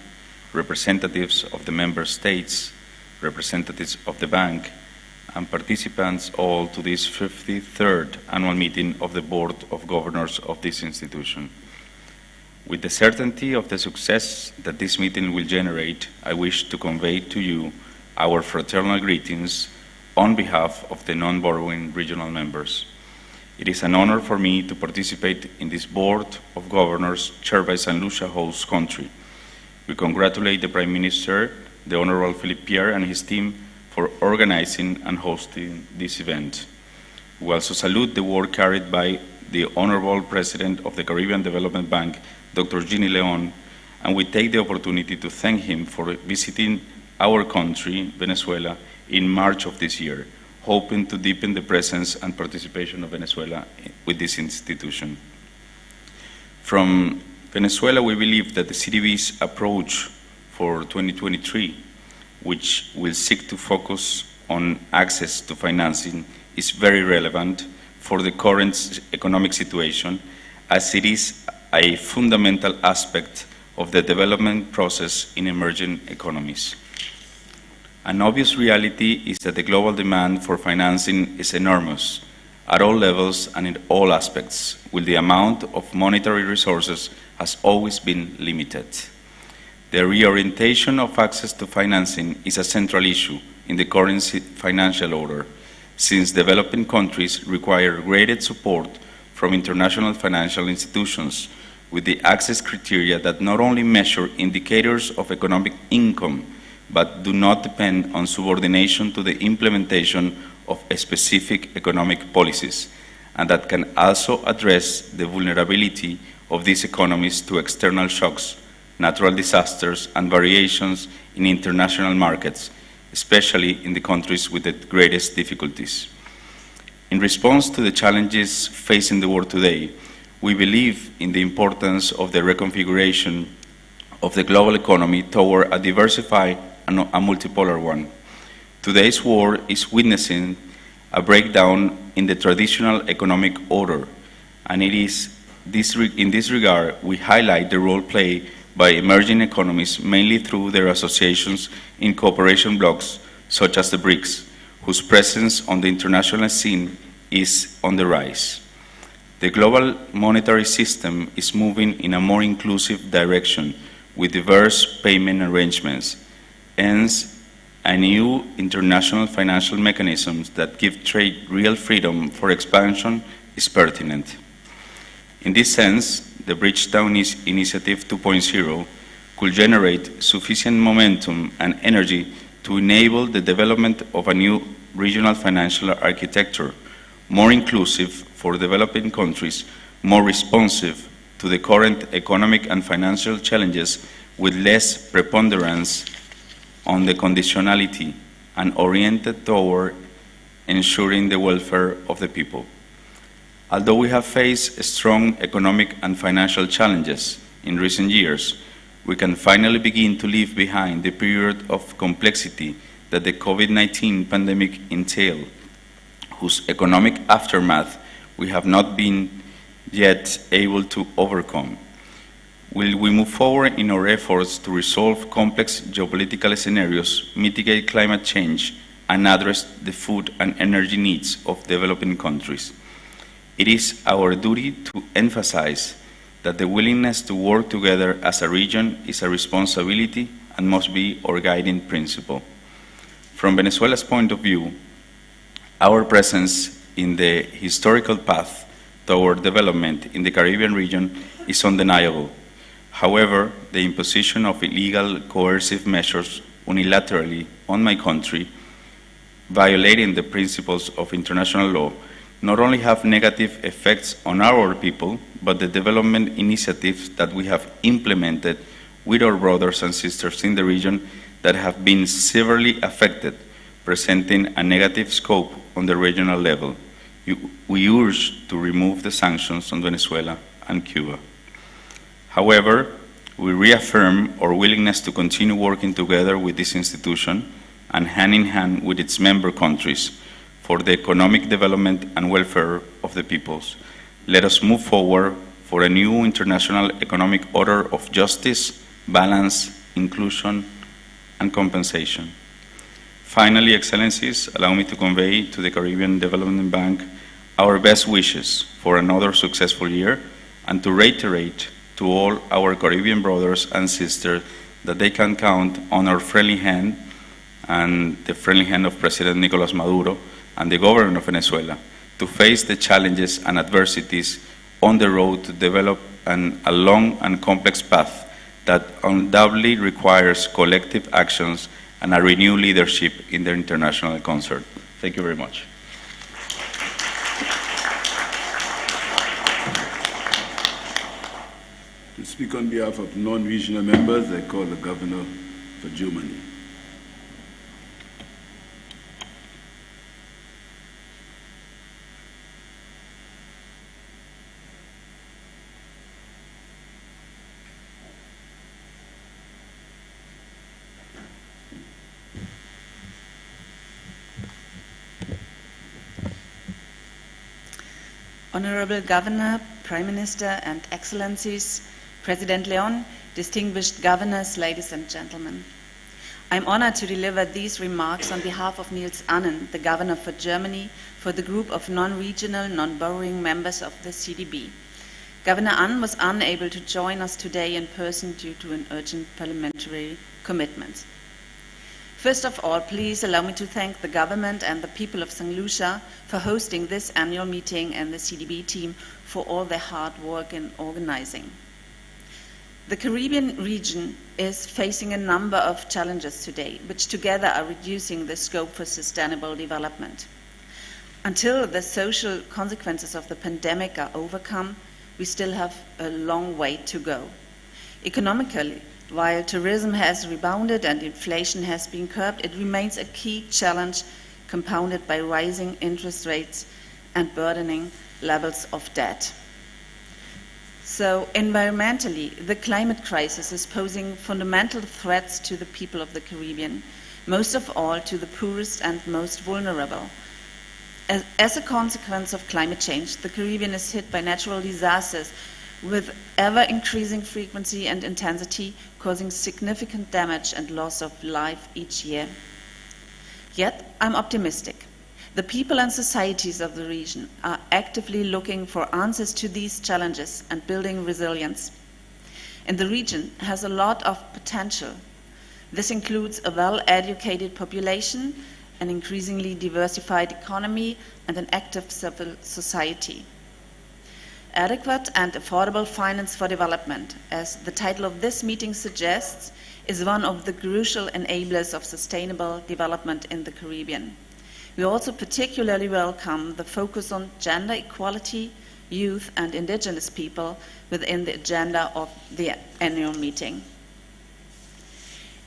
representatives of the member states, representatives of the bank, and participants all to this 53rd annual meeting of the Board of Governors of this institution. With the certainty of the success that this meeting will generate, I wish to convey to you our fraternal greetings on behalf of the non-borrowing regional members. It is an honor for me to participate in this Board of Governors chaired by Saint Lucia host country. We congratulate the Prime Minister, the Honorable Philippe Pierre, and his team for organizing and hosting this event. We also salute the work carried by the Honorable President of the Caribbean Development Bank, Dr. Ginny Leon, and we take the opportunity to thank him for visiting our country, Venezuela, in March of this year, hoping to deepen the presence and participation of Venezuela with this institution. From Venezuela, we believe that the CDB's approach for 2023, which will seek to focus on access to financing, is very relevant for the current economic situation, as it is a fundamental aspect of the development process in emerging economies. An obvious reality is that the global demand for financing is enormous at all levels and in all aspects, while the amount of monetary resources has always been limited. The reorientation of access to financing is a central issue in the current financial order, since developing countries require greater support from international financial institutions with the access criteria that not only measure indicators of economic income, but do not depend on subordination to the implementation of specific economic policies, and that can also address the vulnerability of these economies to external shocks, natural disasters, and variations in international markets, especially in the countries with the greatest difficulties. In response to the challenges facing the world today, we believe in the importance of the reconfiguration of the global economy toward a diversified and a multipolar one. Today's world is witnessing a breakdown in the traditional economic order, and it is in this regard we highlight the role played by emerging economies, mainly through their associations in cooperation blocs such as the BRICS, whose presence on the international scene is on the rise. The global monetary system is moving in a more inclusive direction with diverse payment arrangements. Hence, a new international financial mechanisms that give trade real freedom for expansion is pertinent. In this sense, the Bridgetown Initiative 2.0 could generate sufficient momentum and energy to enable the development of a new regional financial architecture, more inclusive for developing countries, more responsive to the current economic and financial challenges, with less preponderance on the conditionality and oriented toward ensuring the welfare of the people. Although we have faced strong economic and financial challenges in recent years, we can finally begin to leave behind the period of complexity that the COVID-19 pandemic entailed, whose economic aftermath we have not been yet able to overcome. Will we move forward in our efforts to resolve complex geopolitical scenarios, mitigate climate change, and address the food and energy needs of developing countries? It is our duty to emphasize that the willingness to work together as a region is a responsibility and must be our guiding principle. From Venezuela's point of view, our presence in the historical path toward development in the Caribbean region is undeniable. However, the imposition of illegal coercive measures unilaterally on my country, violating the principles of international law, not only have negative effects on our people, but the development initiatives that we have implemented with our brothers and sisters in the region that have been severely affected, presenting a negative scope on the regional level. We urge to remove the sanctions on Venezuela and Cuba. However, we reaffirm our willingness to continue working together with this institution and hand in hand with its member countries for the economic development and welfare of the peoples. Let us move forward for a new international economic order of justice, balance, inclusion, and compensation. Finally, Excellencies, allow me to convey to the Caribbean Development Bank our best wishes for another successful year and to reiterate to all our Caribbean brothers and sisters that they can count on our friendly hand and the friendly hand of President Nicolas Maduro and the government of Venezuela to face the challenges and adversities on the road to develop a long and complex path that undoubtedly requires collective actions and a renewed leadership in the international concert. Thank you very much. To speak on behalf of non-regional members, I call the Governor for Germany. Honorable Governor, Prime Minister, and Excellencies, President Leon, distinguished governors, ladies and gentlemen. I'm honored to deliver these remarks on behalf of Niels Annen, the Governor for Germany, for the group of non-regional, non-borrowing members of the CDB. Governor Annen was unable to join us today in person due to an urgent parliamentary commitment. First of all, please allow me to thank the government and the people of Saint Lucia for hosting this annual meeting and the CDB team for all their hard work in organizing. The Caribbean region is facing a number of challenges today, which together are reducing the scope for sustainable development. Until the social consequences of the pandemic are overcome, we still have a long way to go. Economically, while tourism has rebounded and inflation has been curbed, it remains a key challenge compounded by rising interest rates and burdening levels of debt. So environmentally, the climate crisis is posing fundamental threats to the people of the Caribbean, most of all to the poorest and most vulnerable. As a consequence of climate change, the Caribbean is hit by natural disasters with ever-increasing frequency and intensity, causing significant damage and loss of life each year. Yet, I'm optimistic. The people and societies of the region are actively looking for answers to these challenges and building resilience. And the region has a lot of potential. This includes a well-educated population, an increasingly diversified economy, and an active civil society. Adequate and affordable finance for development, as the title of this meeting suggests, is one of the crucial enablers of sustainable development in the Caribbean. We also particularly welcome the focus on gender equality, youth, and indigenous people within the agenda of the annual meeting.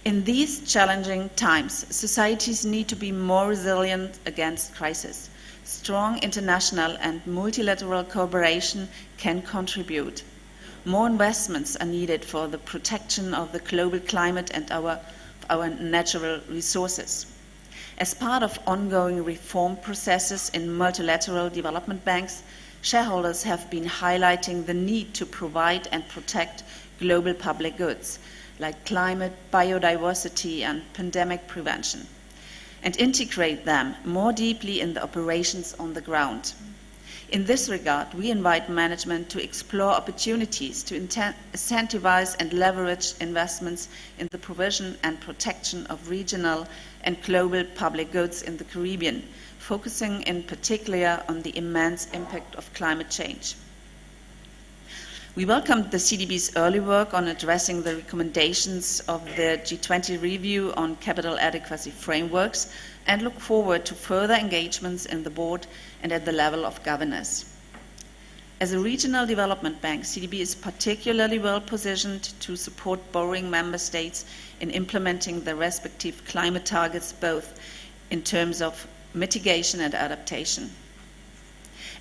In these challenging times, societies need to be more resilient against crisis. Strong international and multilateral cooperation can contribute. More investments are needed for the protection of the global climate and our natural resources. As part of ongoing reform processes in multilateral development banks, shareholders have been highlighting the need to provide and protect global public goods like climate, biodiversity, and pandemic prevention, and integrate them more deeply in the operations on the ground. In this regard, we invite management to explore opportunities to incentivize and leverage investments in the provision and protection of regional and global public goods in the Caribbean, focusing in particular on the immense impact of climate change. We welcome the CDB's early work on addressing the recommendations of the G20 review on capital adequacy frameworks and look forward to further engagements in the board and at the level of governors. As a regional development bank, CDB is particularly well positioned to support borrowing member states in implementing their respective climate targets, both in terms of mitigation and adaptation.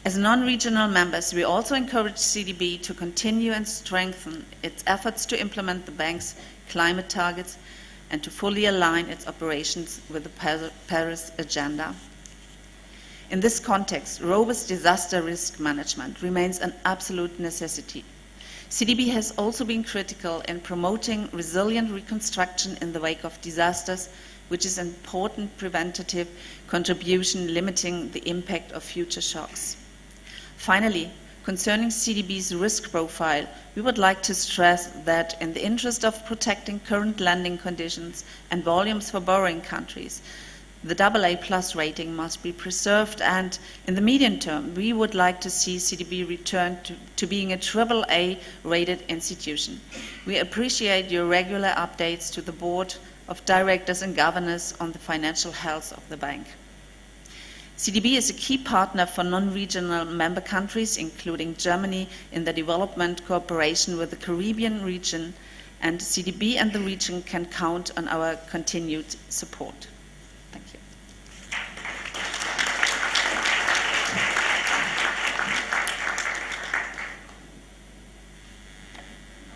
As non-regional members, we also encourage CDB to continue and strengthen its efforts to implement the bank's climate targets and to fully align its operations with the Paris Agenda. In this context, robust disaster risk management remains an absolute necessity. CDB has also been critical in promoting resilient reconstruction in the wake of disasters, which is an important preventative contribution limiting the impact of future shocks. Finally, concerning CDB's risk profile, we would like to stress that in the interest of protecting current lending conditions and volumes for borrowing countries, the AA+ rating must be preserved, and in the medium term, we would like to see CDB return to being a AAA rated institution. We appreciate your regular updates to the board of directors and governors on the financial health of the bank. CDB is a key partner for non-regional member countries, including Germany, in the development cooperation with the Caribbean region, and CDB and the region can count on our continued support. Thank you.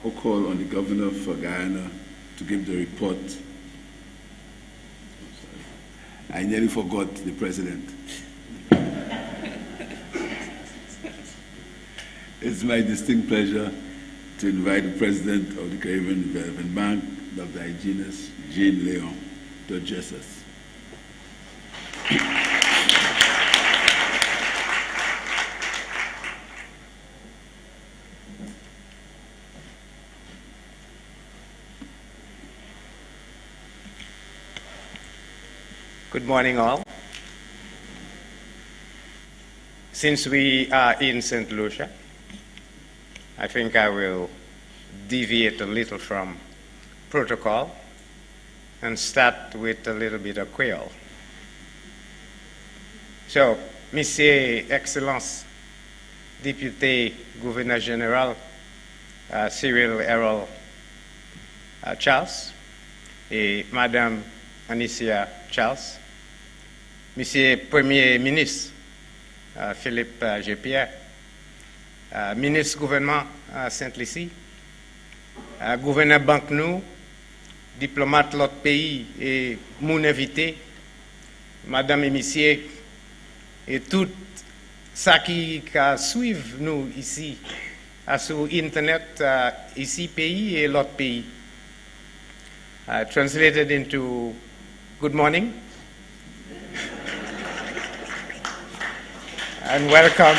I'll call on the Governor for Guyana to give the report. I nearly forgot the President. It's my distinct pleasure to invite the President of the Caribbean Development Bank, Dr. Hyginus Jane Leon, to address us. Good morning, all. Since we are in Saint Lucia, I think I will deviate a little from protocol and start with a little bit of Creole. So, Monsieur Excellence, Député Gouverneur Général Cyril Errol Charles et Madame Anicia Charles, Monsieur Premier Ministre Philippe G. Ministre gouvernement Saint Lucia, gouverneur banque nous, diplomate l'autre pays et mon invité, Madame et Messieurs, et tout ça qui suivent nous ici sur Internet, ici pays et l'autre pays. Translated into good morning and welcome.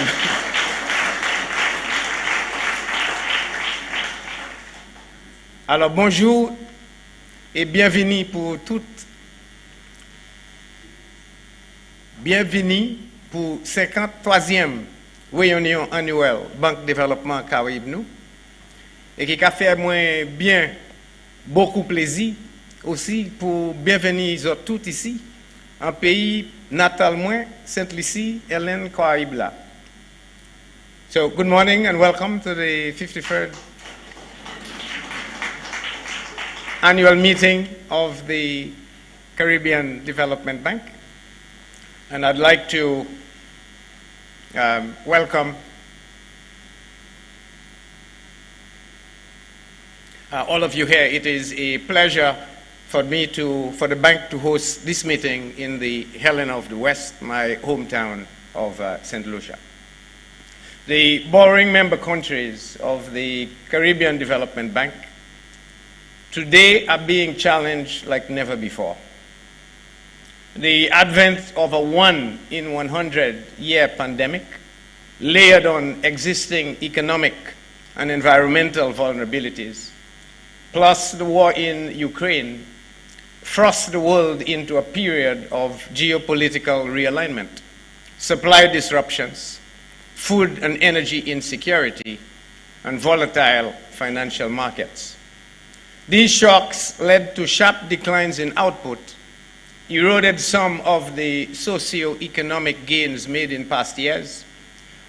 Alors bonjour et bienvenue pour toutes. Bienvenue pour 53e réunion annuelle Banque Développement Caraïbes nous et qui a fait moi bien beaucoup plaisir aussi pour bienvenue toutes ici en pays natal moi Saint Lucie Hélène Caraïbes là. So good morning and welcome to the 53rd annual meeting of the Caribbean Development Bank. And I'd like to welcome all of you here. It is a pleasure for the bank to host this meeting in the Helena of the West, my hometown of Saint Lucia. The borrowing member countries of the Caribbean Development Bank today are being challenged like never before. The advent of a 1 in 100-year pandemic layered on existing economic and environmental vulnerabilities, plus the war in Ukraine, thrust the world into a period of geopolitical realignment, supply disruptions, food and energy insecurity, and volatile financial markets. These shocks led to sharp declines in output, eroded some of the socio-economic gains made in past years,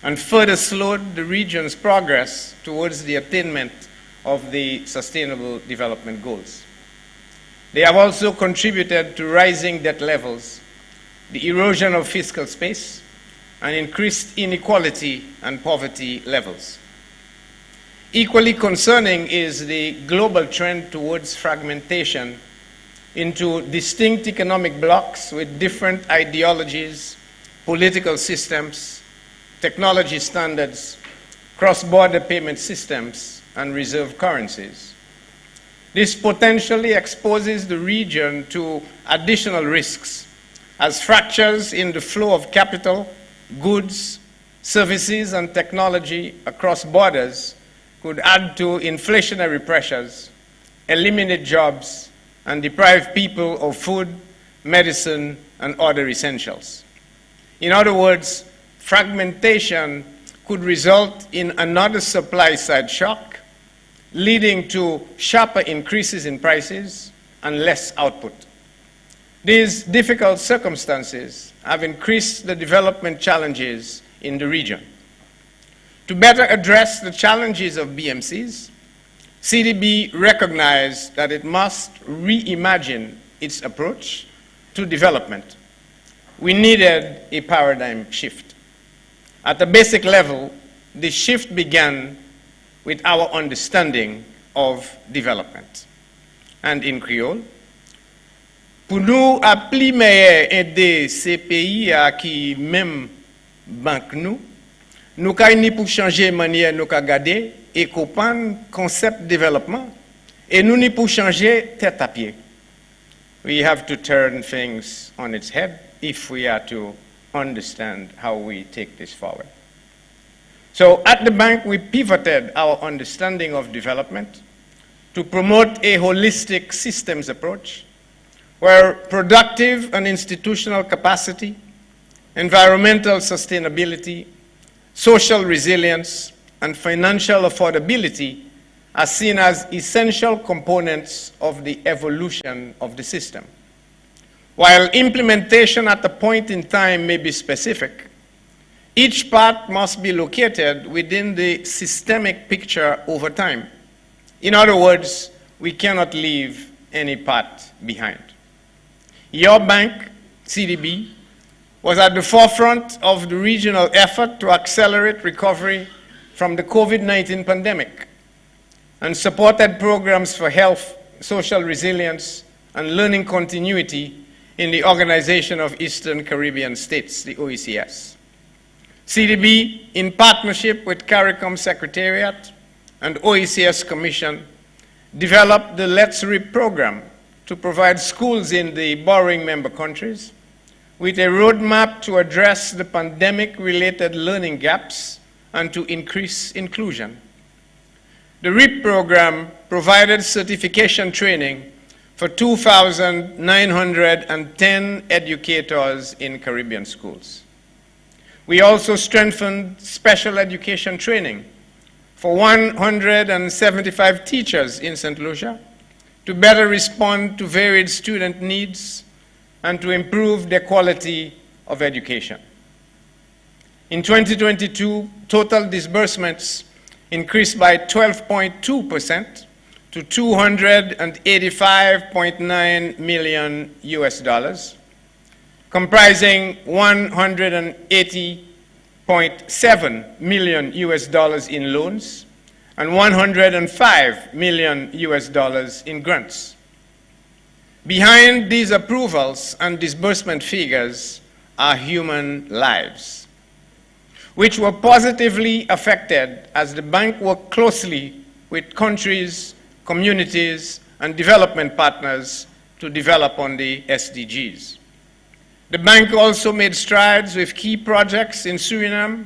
and further slowed the region's progress towards the attainment of the Sustainable Development Goals. They have also contributed to rising debt levels, the erosion of fiscal space, and increased inequality and poverty levels. Equally concerning is the global trend towards fragmentation into distinct economic blocs with different ideologies, political systems, technology standards, cross-border payment systems, and reserve currencies. This potentially exposes the region to additional risks as fractures in the flow of capital, goods, services, and technology across borders could add to inflationary pressures, eliminate jobs, and deprive people of food, medicine, and other essentials. In other words, fragmentation could result in another supply-side shock, leading to sharper increases in prices and less output. These difficult circumstances have increased the development challenges in the region. To better address the challenges of BMCs, CDB recognized that it must reimagine its approach to development. We needed a paradigm shift. At the basic level, the shift began with our understanding of development. And in Creole, pour nous appli meilleur aider ces pays à qui même banque nous kay ni pour changer manière nous ka garder et comprendre concept développement et nous ni pour changer tête à pied. We have to turn things on its head if we are to understand how we take this forward. So at the bank, we pivoted our understanding of development to promote a holistic systems approach where productive and institutional capacity, environmental sustainability, social resilience, and financial affordability are seen as essential components of the evolution of the system. While implementation at a point in time may be specific, each part must be located within the systemic picture over time. In other words, we cannot leave any part behind. Your bank, CDB, was at the forefront of the regional effort to accelerate recovery from the COVID-19 pandemic and supported programs for health, social resilience, and learning continuity in the Organization of Eastern Caribbean States, the OECS. CDB, in partnership with CARICOM Secretariat and OECS Commission, developed the Let's RIP program to provide schools in the borrowing member countries with a roadmap to address the pandemic-related learning gaps and to increase inclusion. The RIP program provided certification training for 2,910 educators in Caribbean schools. We also strengthened special education training for 175 teachers in Saint Lucia to better respond to varied student needs and to improve the quality of education. In 2022, total disbursements increased by 12.2% to $285.9 million US, comprising $180.7 million US in loans and $105 million US in grants. Behind these approvals and disbursement figures are human lives, which were positively affected as the bank worked closely with countries, communities, and development partners to develop on the SDGs. The bank also made strides with key projects in Suriname,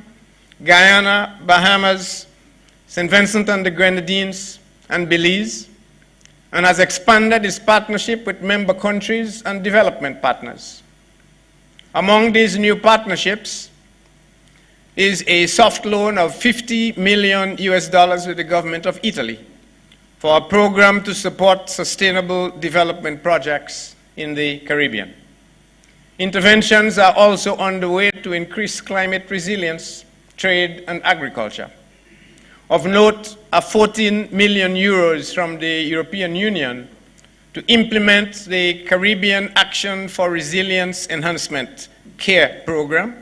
Guyana, Bahamas, St. Vincent and the Grenadines, and Belize, and has expanded its partnership with member countries and development partners. Among these new partnerships is a soft loan of $50 million with the government of Italy for a program to support sustainable development projects in the Caribbean. Interventions are also underway to increase climate resilience, trade, and agriculture. Of note, are 14 million euros from the European Union to implement the Caribbean Action for Resilience Enhancement CARE program,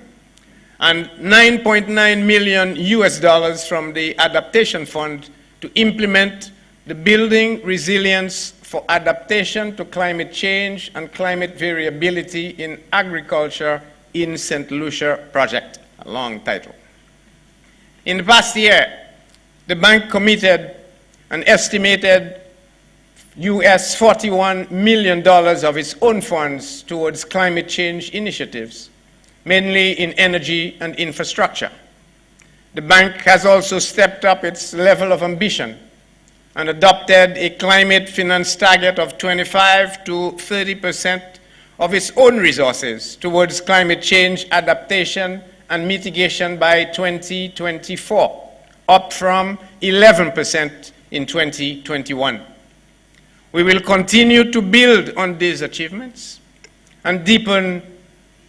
and $9.9 million from the Adaptation Fund to implement the Building Resilience for Adaptation to Climate Change and Climate Variability in Agriculture in Saint Lucia project, a long title. In the past year, the bank committed an estimated US $41 million of its own funds towards climate change initiatives, mainly in energy and infrastructure. The bank has also stepped up its level of ambition and adopted a climate finance target of 25 to 30% of its own resources towards climate change adaptation and mitigation by 2024, up from 11% in 2021. We will continue to build on these achievements and deepen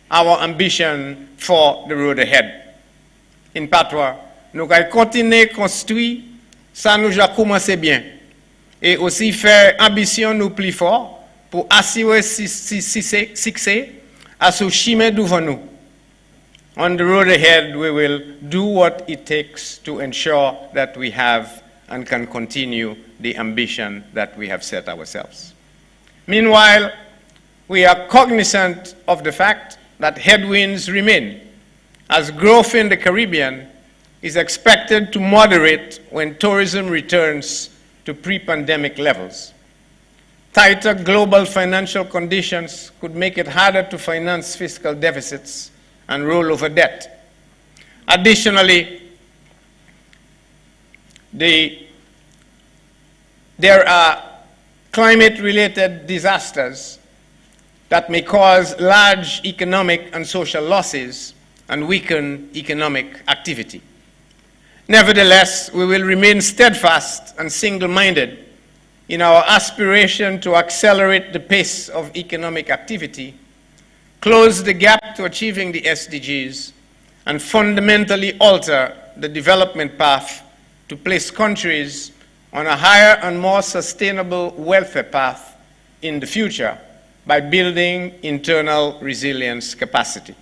our ambition for the road ahead. In patois, nous allons continuer à construire ça nous a commencé bien et aussi faire ambition nous plus fort pour assurer succès à ce chemin devant nous. On the road ahead, we will do what it takes to ensure that we have and can continue the ambition that we have set ourselves. Meanwhile, we are cognizant of the fact that headwinds remain, as growth in the Caribbean is expected to moderate when tourism returns to pre-pandemic levels. Tighter global financial conditions could make it harder to finance fiscal deficits and roll over debt. Additionally, there are climate-related disasters that may cause large economic and social losses and weaken economic activity. Nevertheless, we will remain steadfast and single-minded in our aspiration to accelerate the pace of economic activity, close the gap to achieving the SDGs, and fundamentally alter the development path to place countries on a higher and more sustainable welfare path in the future by building internal resilience capacity.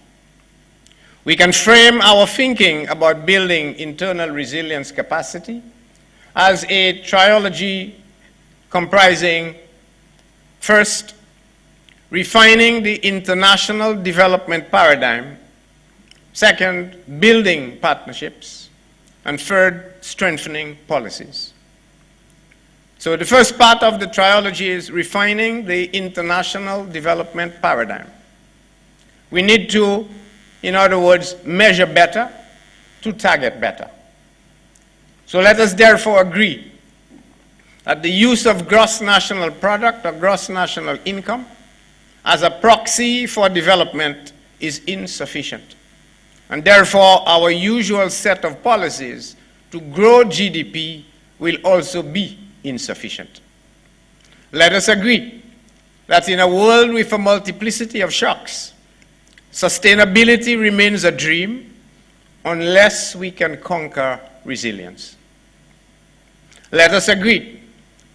We can frame our thinking about building internal resilience capacity as a trilogy comprising, first, refining the international development paradigm, second, building partnerships, and third, strengthening policies. So the first part of the trilogy is refining the international development paradigm. We need to, in other words, measure better to target better. So let us therefore agree that the use of gross national product or gross national income as a proxy for development is insufficient. And therefore, our usual set of policies to grow GDP will also be insufficient. Let us agree that in a world with a multiplicity of shocks, sustainability remains a dream unless we can conquer resilience. Let us agree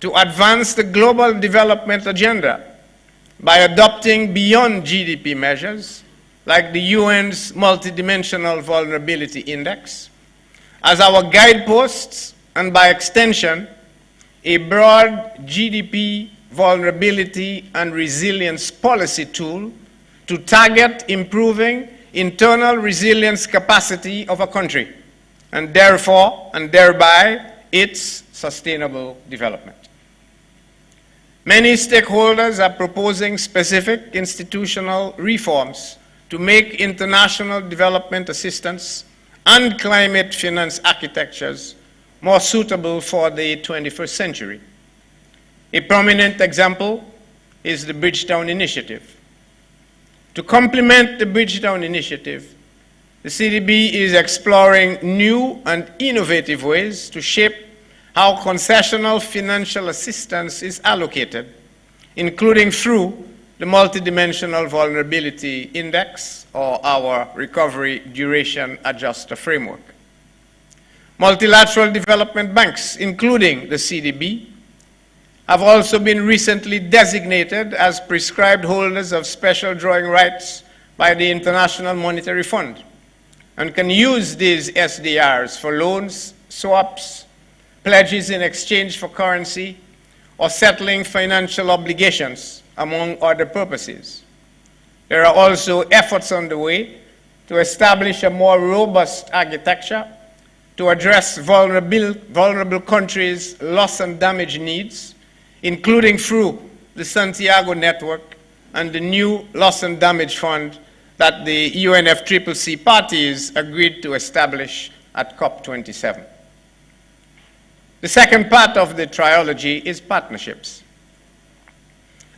to advance the global development agenda by adopting beyond GDP measures like the UN's Multidimensional Vulnerability Index as our guideposts, and by extension, a broad GDP vulnerability and resilience policy tool to target improving internal resilience capacity of a country, and therefore, and thereby, its sustainable development. Many stakeholders are proposing specific institutional reforms to make international development assistance and climate finance architectures more suitable for the 21st century. A prominent example is the Bridgetown Initiative. To complement the Bridgetown Initiative, the CDB is exploring new and innovative ways to shape how concessional financial assistance is allocated, including through the Multidimensional Vulnerability Index, or our Recovery Duration Adjuster Framework. Multilateral development banks, including the CDB, have also been recently designated as prescribed holders of special drawing rights by the International Monetary Fund, and can use these SDRs for loans, swaps, pledges in exchange for currency, or settling financial obligations, among other purposes. There are also efforts underway to establish a more robust architecture to address vulnerable countries' loss and damage needs, including through the Santiago Network and the new Loss and Damage Fund that the UNFCCC parties agreed to establish at COP27. The second part of the trilogy is partnerships.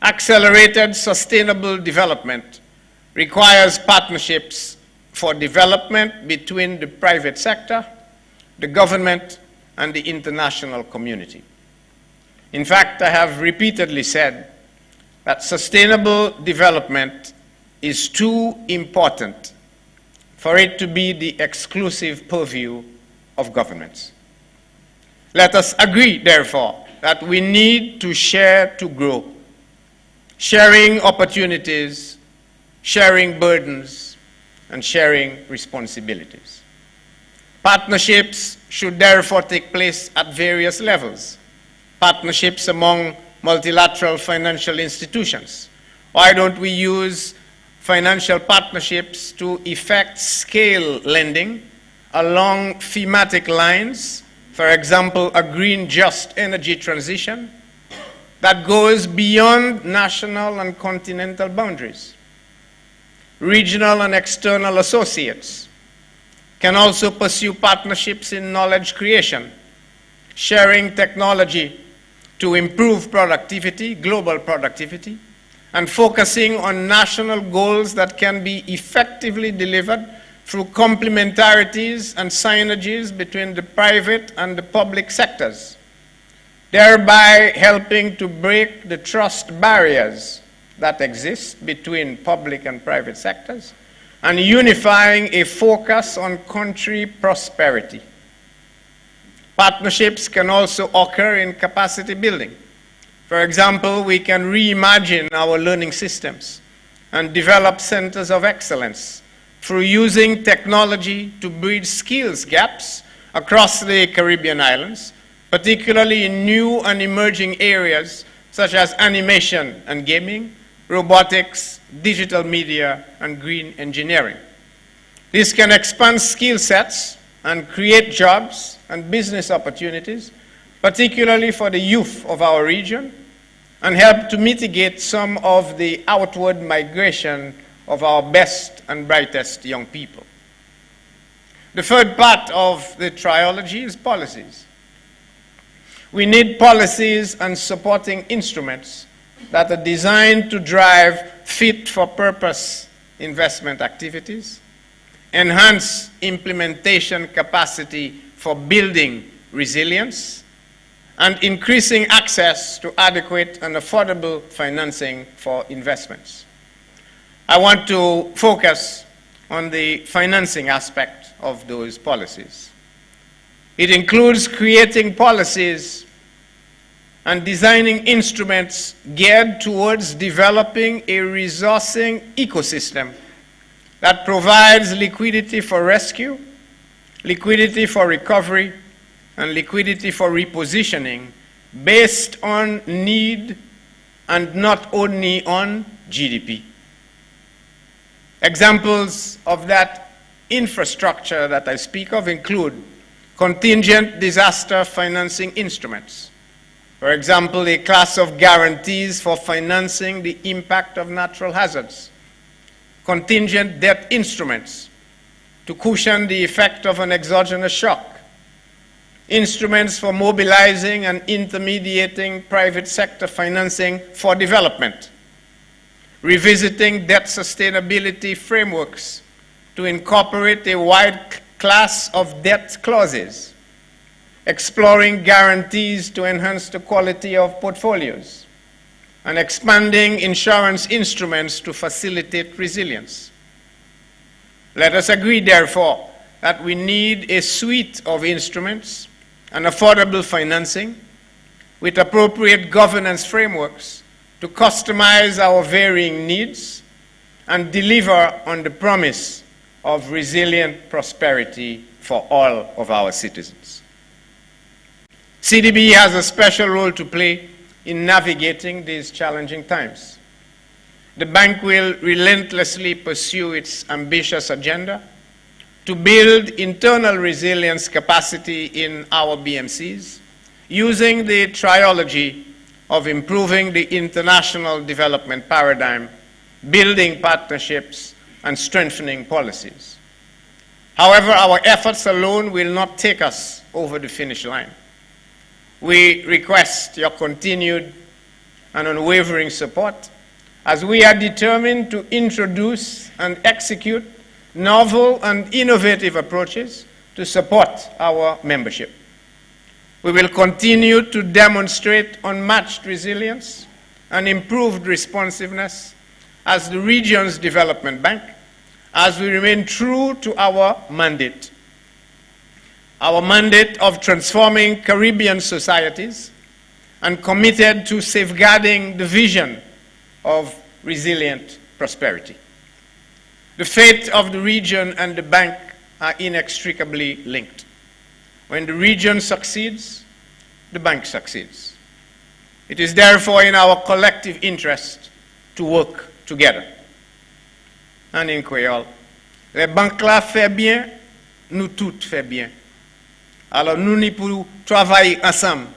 Accelerated sustainable development requires partnerships for development between the private sector, the government, and the international community. In fact, I have repeatedly said that sustainable development is too important for it to be the exclusive purview of governments. Let us agree, therefore, that we need to share to grow, sharing opportunities, sharing burdens, and sharing responsibilities. Partnerships should therefore take place at various levels. Partnerships among multilateral financial institutions. Why don't we use financial partnerships to effect scale lending along thematic lines, for example, a green just energy transition that goes beyond national and continental boundaries. Regional and external associates can also pursue partnerships in knowledge creation, sharing technology to improve productivity, global productivity, and focusing on national goals that can be effectively delivered through complementarities and synergies between the private and the public sectors, thereby helping to break the trust barriers that exist between public and private sectors, and unifying a focus on country prosperity. Partnerships can also occur in capacity building. For example, we can reimagine our learning systems and develop centers of excellence through using technology to bridge skills gaps across the Caribbean islands, particularly in new and emerging areas such as animation and gaming, robotics, digital media, and green engineering. This can expand skill sets and create jobs and business opportunities, particularly for the youth of our region, and help to mitigate some of the outward migration of our best and brightest young people. The third part of the trilogy is policies. We need policies and supporting instruments that are designed to drive fit-for-purpose investment activities, enhance implementation capacity for building resilience, and increasing access to adequate and affordable financing for investments. I want to focus on the financing aspect of those policies. It includes creating policies and designing instruments geared towards developing a resourcing ecosystem that provides liquidity for rescue, liquidity for recovery, and liquidity for repositioning based on need and not only on GDP. Examples of that infrastructure that I speak of include contingent disaster financing instruments. For example, a class of guarantees for financing the impact of natural hazards, contingent debt instruments to cushion the effect of an exogenous shock, instruments for mobilizing and intermediating private sector financing for development, revisiting debt sustainability frameworks to incorporate a wide class of debt clauses, exploring guarantees to enhance the quality of portfolios, and expanding insurance instruments to facilitate resilience. Let us agree, therefore, that we need a suite of instruments and affordable financing with appropriate governance frameworks to customize our varying needs and deliver on the promise of resilient prosperity for all of our citizens. CDB has a special role to play in navigating these challenging times. The bank will relentlessly pursue its ambitious agenda to build internal resilience capacity in our BMCs using the triology of improving the international development paradigm, building partnerships, and strengthening policies. However, our efforts alone will not take us over the finish line. We request your continued and unwavering support as we are determined to introduce and execute novel and innovative approaches to support our membership. We will continue to demonstrate unmatched resilience and improved responsiveness as the region's development bank, as we remain true to our mandate of transforming Caribbean societies and committed to safeguarding the vision of resilient prosperity. The fate of the region and the bank are inextricably linked. When the region succeeds, the bank succeeds. It is therefore in our collective interest to work together. And in Creole, les banques là fait bien, nous toutes fait bien. Alors nous n'y pour travailler ensemble.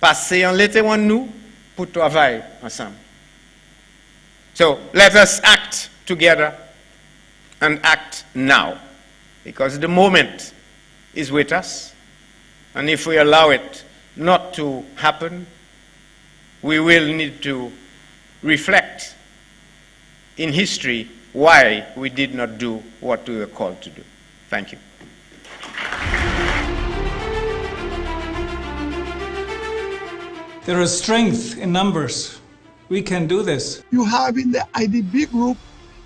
Passer en l'été nous pour travailler ensemble. So let us act together and act now, because the moment is with us, and if we allow it not to happen, we will need to reflect in history why we did not do what we were called to do. Thank you. There is strength in numbers. We can do this. You have in the IDB group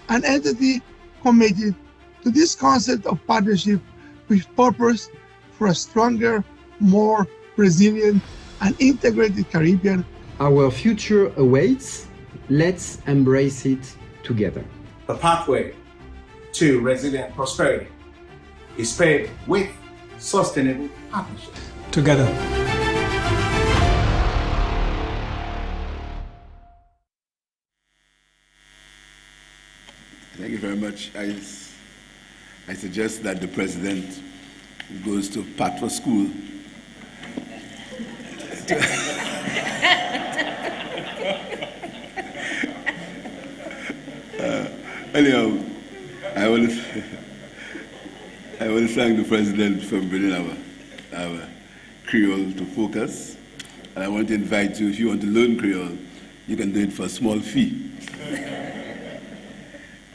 an entity committed to this concept of partnership with purpose for a stronger, more resilient and integrated Caribbean. Our future awaits. Let's embrace it together. The pathway to resilient prosperity is paved with sustainable partnership. Together. Thank you very much. I suggest that the president goes to Patwa School. Anyhow, I want to thank the president for bringing our Creole to focus. And I want to invite you, if you want to learn Creole, you can do it for a small fee.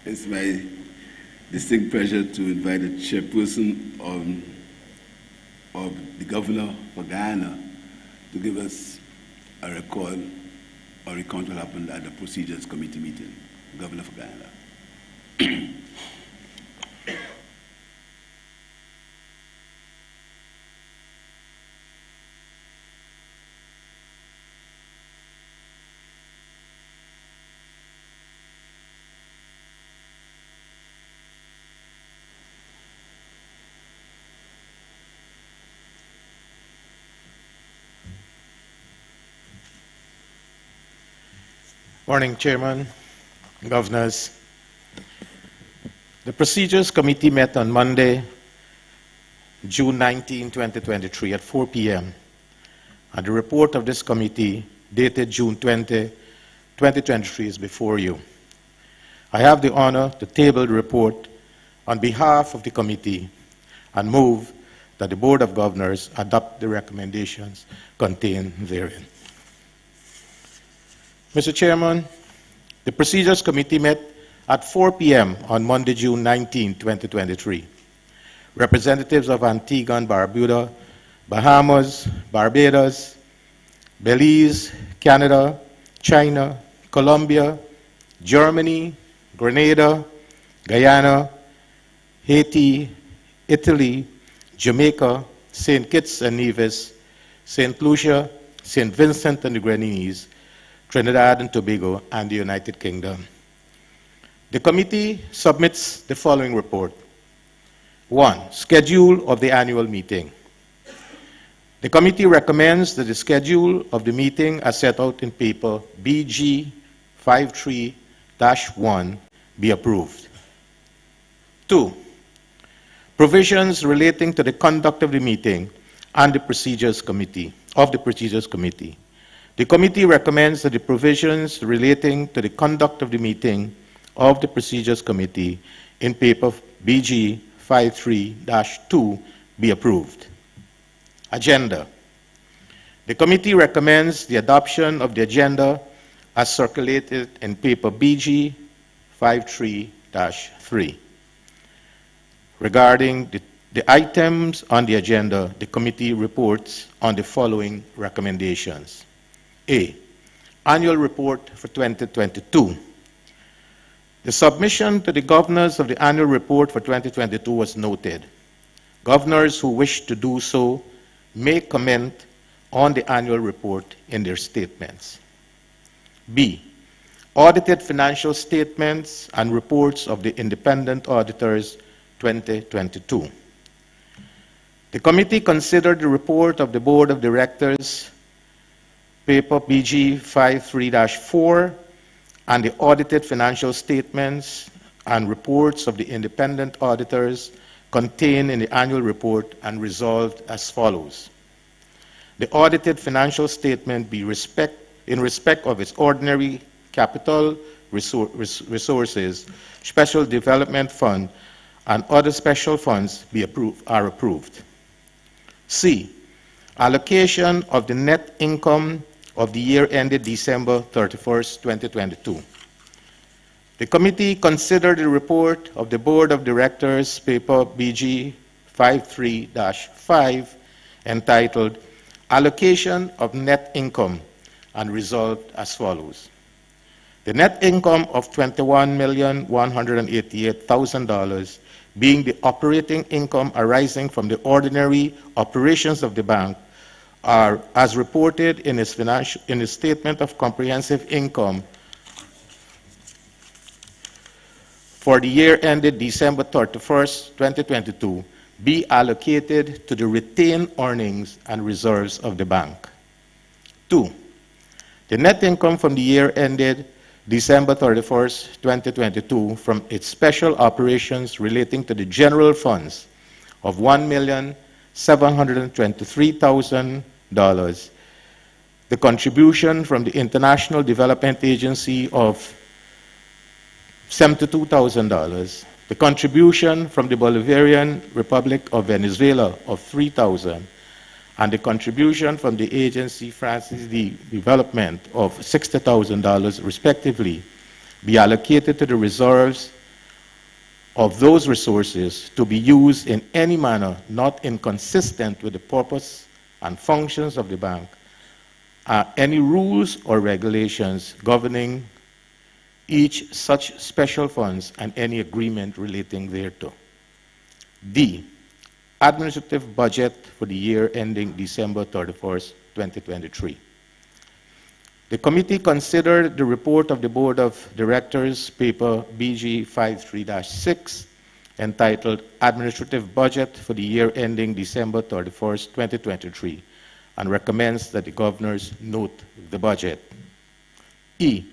It's my distinct pleasure to invite the chairperson of the governor of Guyana to give us a recount what happened at the procedures committee meeting. Governor of Guyana. Morning, Chairman, Governors. The Procedures Committee met on Monday, June 19, 2023 at 4 p.m. And the report of this committee, dated June 20, 2023, is before you. I have the honor to table the report on behalf of the committee and move that the Board of Governors adopt the recommendations contained therein. Mr. Chairman, the Procedures Committee met at 4 p.m. on Monday, June 19, 2023. Representatives of Antigua and Barbuda, Bahamas, Barbados, Belize, Canada, China, Colombia, Germany, Grenada, Guyana, Haiti, Italy, Jamaica, St. Kitts and Nevis, Saint Lucia, St. Vincent and the Grenadines, Trinidad and Tobago, and the United Kingdom. The committee submits the following report. 1. Schedule of the annual meeting. The committee recommends that the schedule of the meeting as set out in paper BG 53-1 be approved. 2. Provisions relating to the conduct of the meeting and the Procedures Committee, The committee recommends that the provisions relating to the conduct of the meeting of the Procedures Committee in paper BG 53-2 be approved. Agenda. The committee recommends the adoption of the agenda as circulated in paper BG 53-3. Regarding the items on the agenda, the committee reports on the following recommendations. A. Annual Report for 2022. The submission to the governors of the annual report for 2022 was noted. Governors who wish to do so may comment on the annual report in their statements. B. Audited financial statements and reports of the independent auditors 2022. The committee considered the report of the Board of Directors, paper BG 53-4, and the audited financial statements and reports of the independent auditors contained in the annual report and resolved as follows. The audited financial statement be in respect of its ordinary capital resources, special development fund, and other special funds are approved. C. Allocation of the net income of the year ended December 31st, 2022. The committee considered the report of the Board of Directors, paper BG 53-5, entitled Allocation of Net Income, and resolved as follows. The net income of $21,188,000, being the operating income arising from the ordinary operations of the bank, are as reported in its statement of comprehensive income for the year ended December 31st, 2022, be allocated to the retained earnings and reserves of the bank. 2. The net income from the year ended December 31st, 2022, from its special operations relating to the general funds of $1,723,000, the contribution from the International Development Agency of $72,000, the contribution from the Bolivarian Republic of Venezuela of $3,000, and the contribution from the Agency Francis D. Development of $60,000 respectively, be allocated to the reserves of those resources to be used in any manner not inconsistent with the purpose and functions of the bank, any rules or regulations governing each such special funds and any agreement relating thereto. D. Administrative budget for the year ending December 31st, 2023. The committee considered the report of the Board of Directors, paper BG 53-6, entitled Administrative Budget for the year ending December 31st, 2023, and recommends that the governors note the budget. E.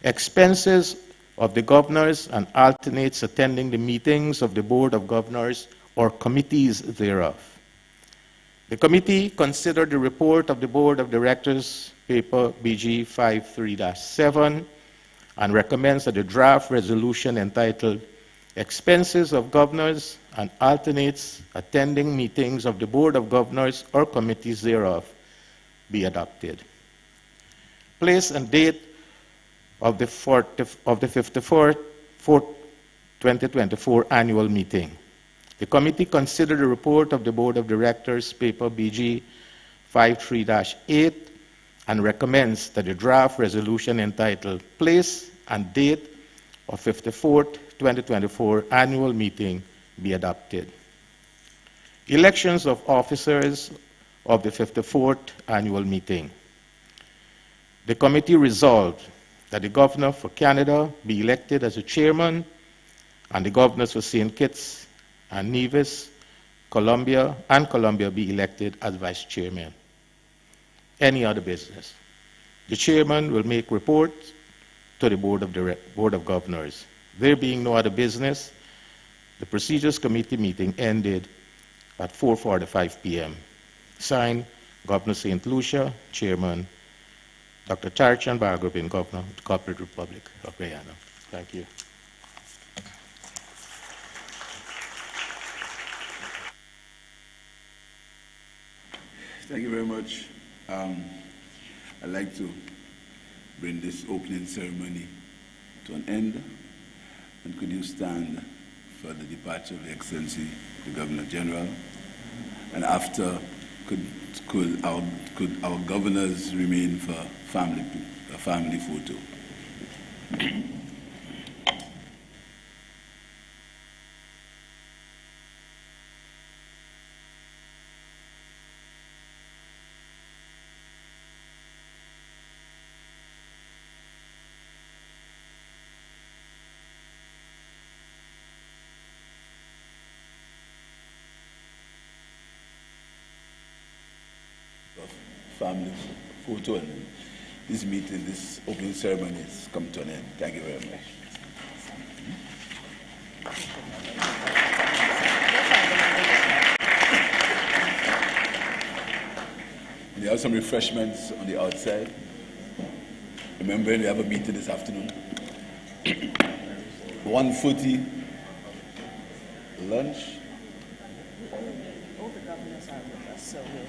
Expenses of the governors and alternates attending the meetings of the Board of Governors or committees thereof. The committee considered the report of the Board of Directors, paper BG 53-7, and recommends that the draft resolution entitled Expenses of Governors and Alternates Attending Meetings of the Board of Governors or Committees thereof be adopted. Place and date of the 54th 2024 annual meeting. The committee considered the report of the Board of Directors, paper BG 53-8, and recommends that the draft resolution entitled Place and Date of 54th 2024 annual meeting be adopted. Elections of officers of the 54th annual meeting. The committee resolved that the governor for Canada be elected as the chairman and the governors for St. Kitts and Nevis, Columbia be elected as vice chairman. Any other business? The chairman will make reports to the Board of Governors. There being no other business, the Procedures Committee meeting ended at 4:45 p.m. Signed, Governor Saint Lucia, Chairman, Dr. Charchan Bargobin, Governor of the Corporate Republic of Guyana. Thank you. Thank you very much. I'd like to bring this opening ceremony to an end. And could you stand for the departure of the Excellency, the Governor General? And after, could our governors remain for a family photo? Family photo, and this meeting, this opening ceremony has come to an end. Thank you very much. There are some refreshments on the outside. Remember, we have a meeting this afternoon. 1:40 lunch. All the governors are with us, so we'll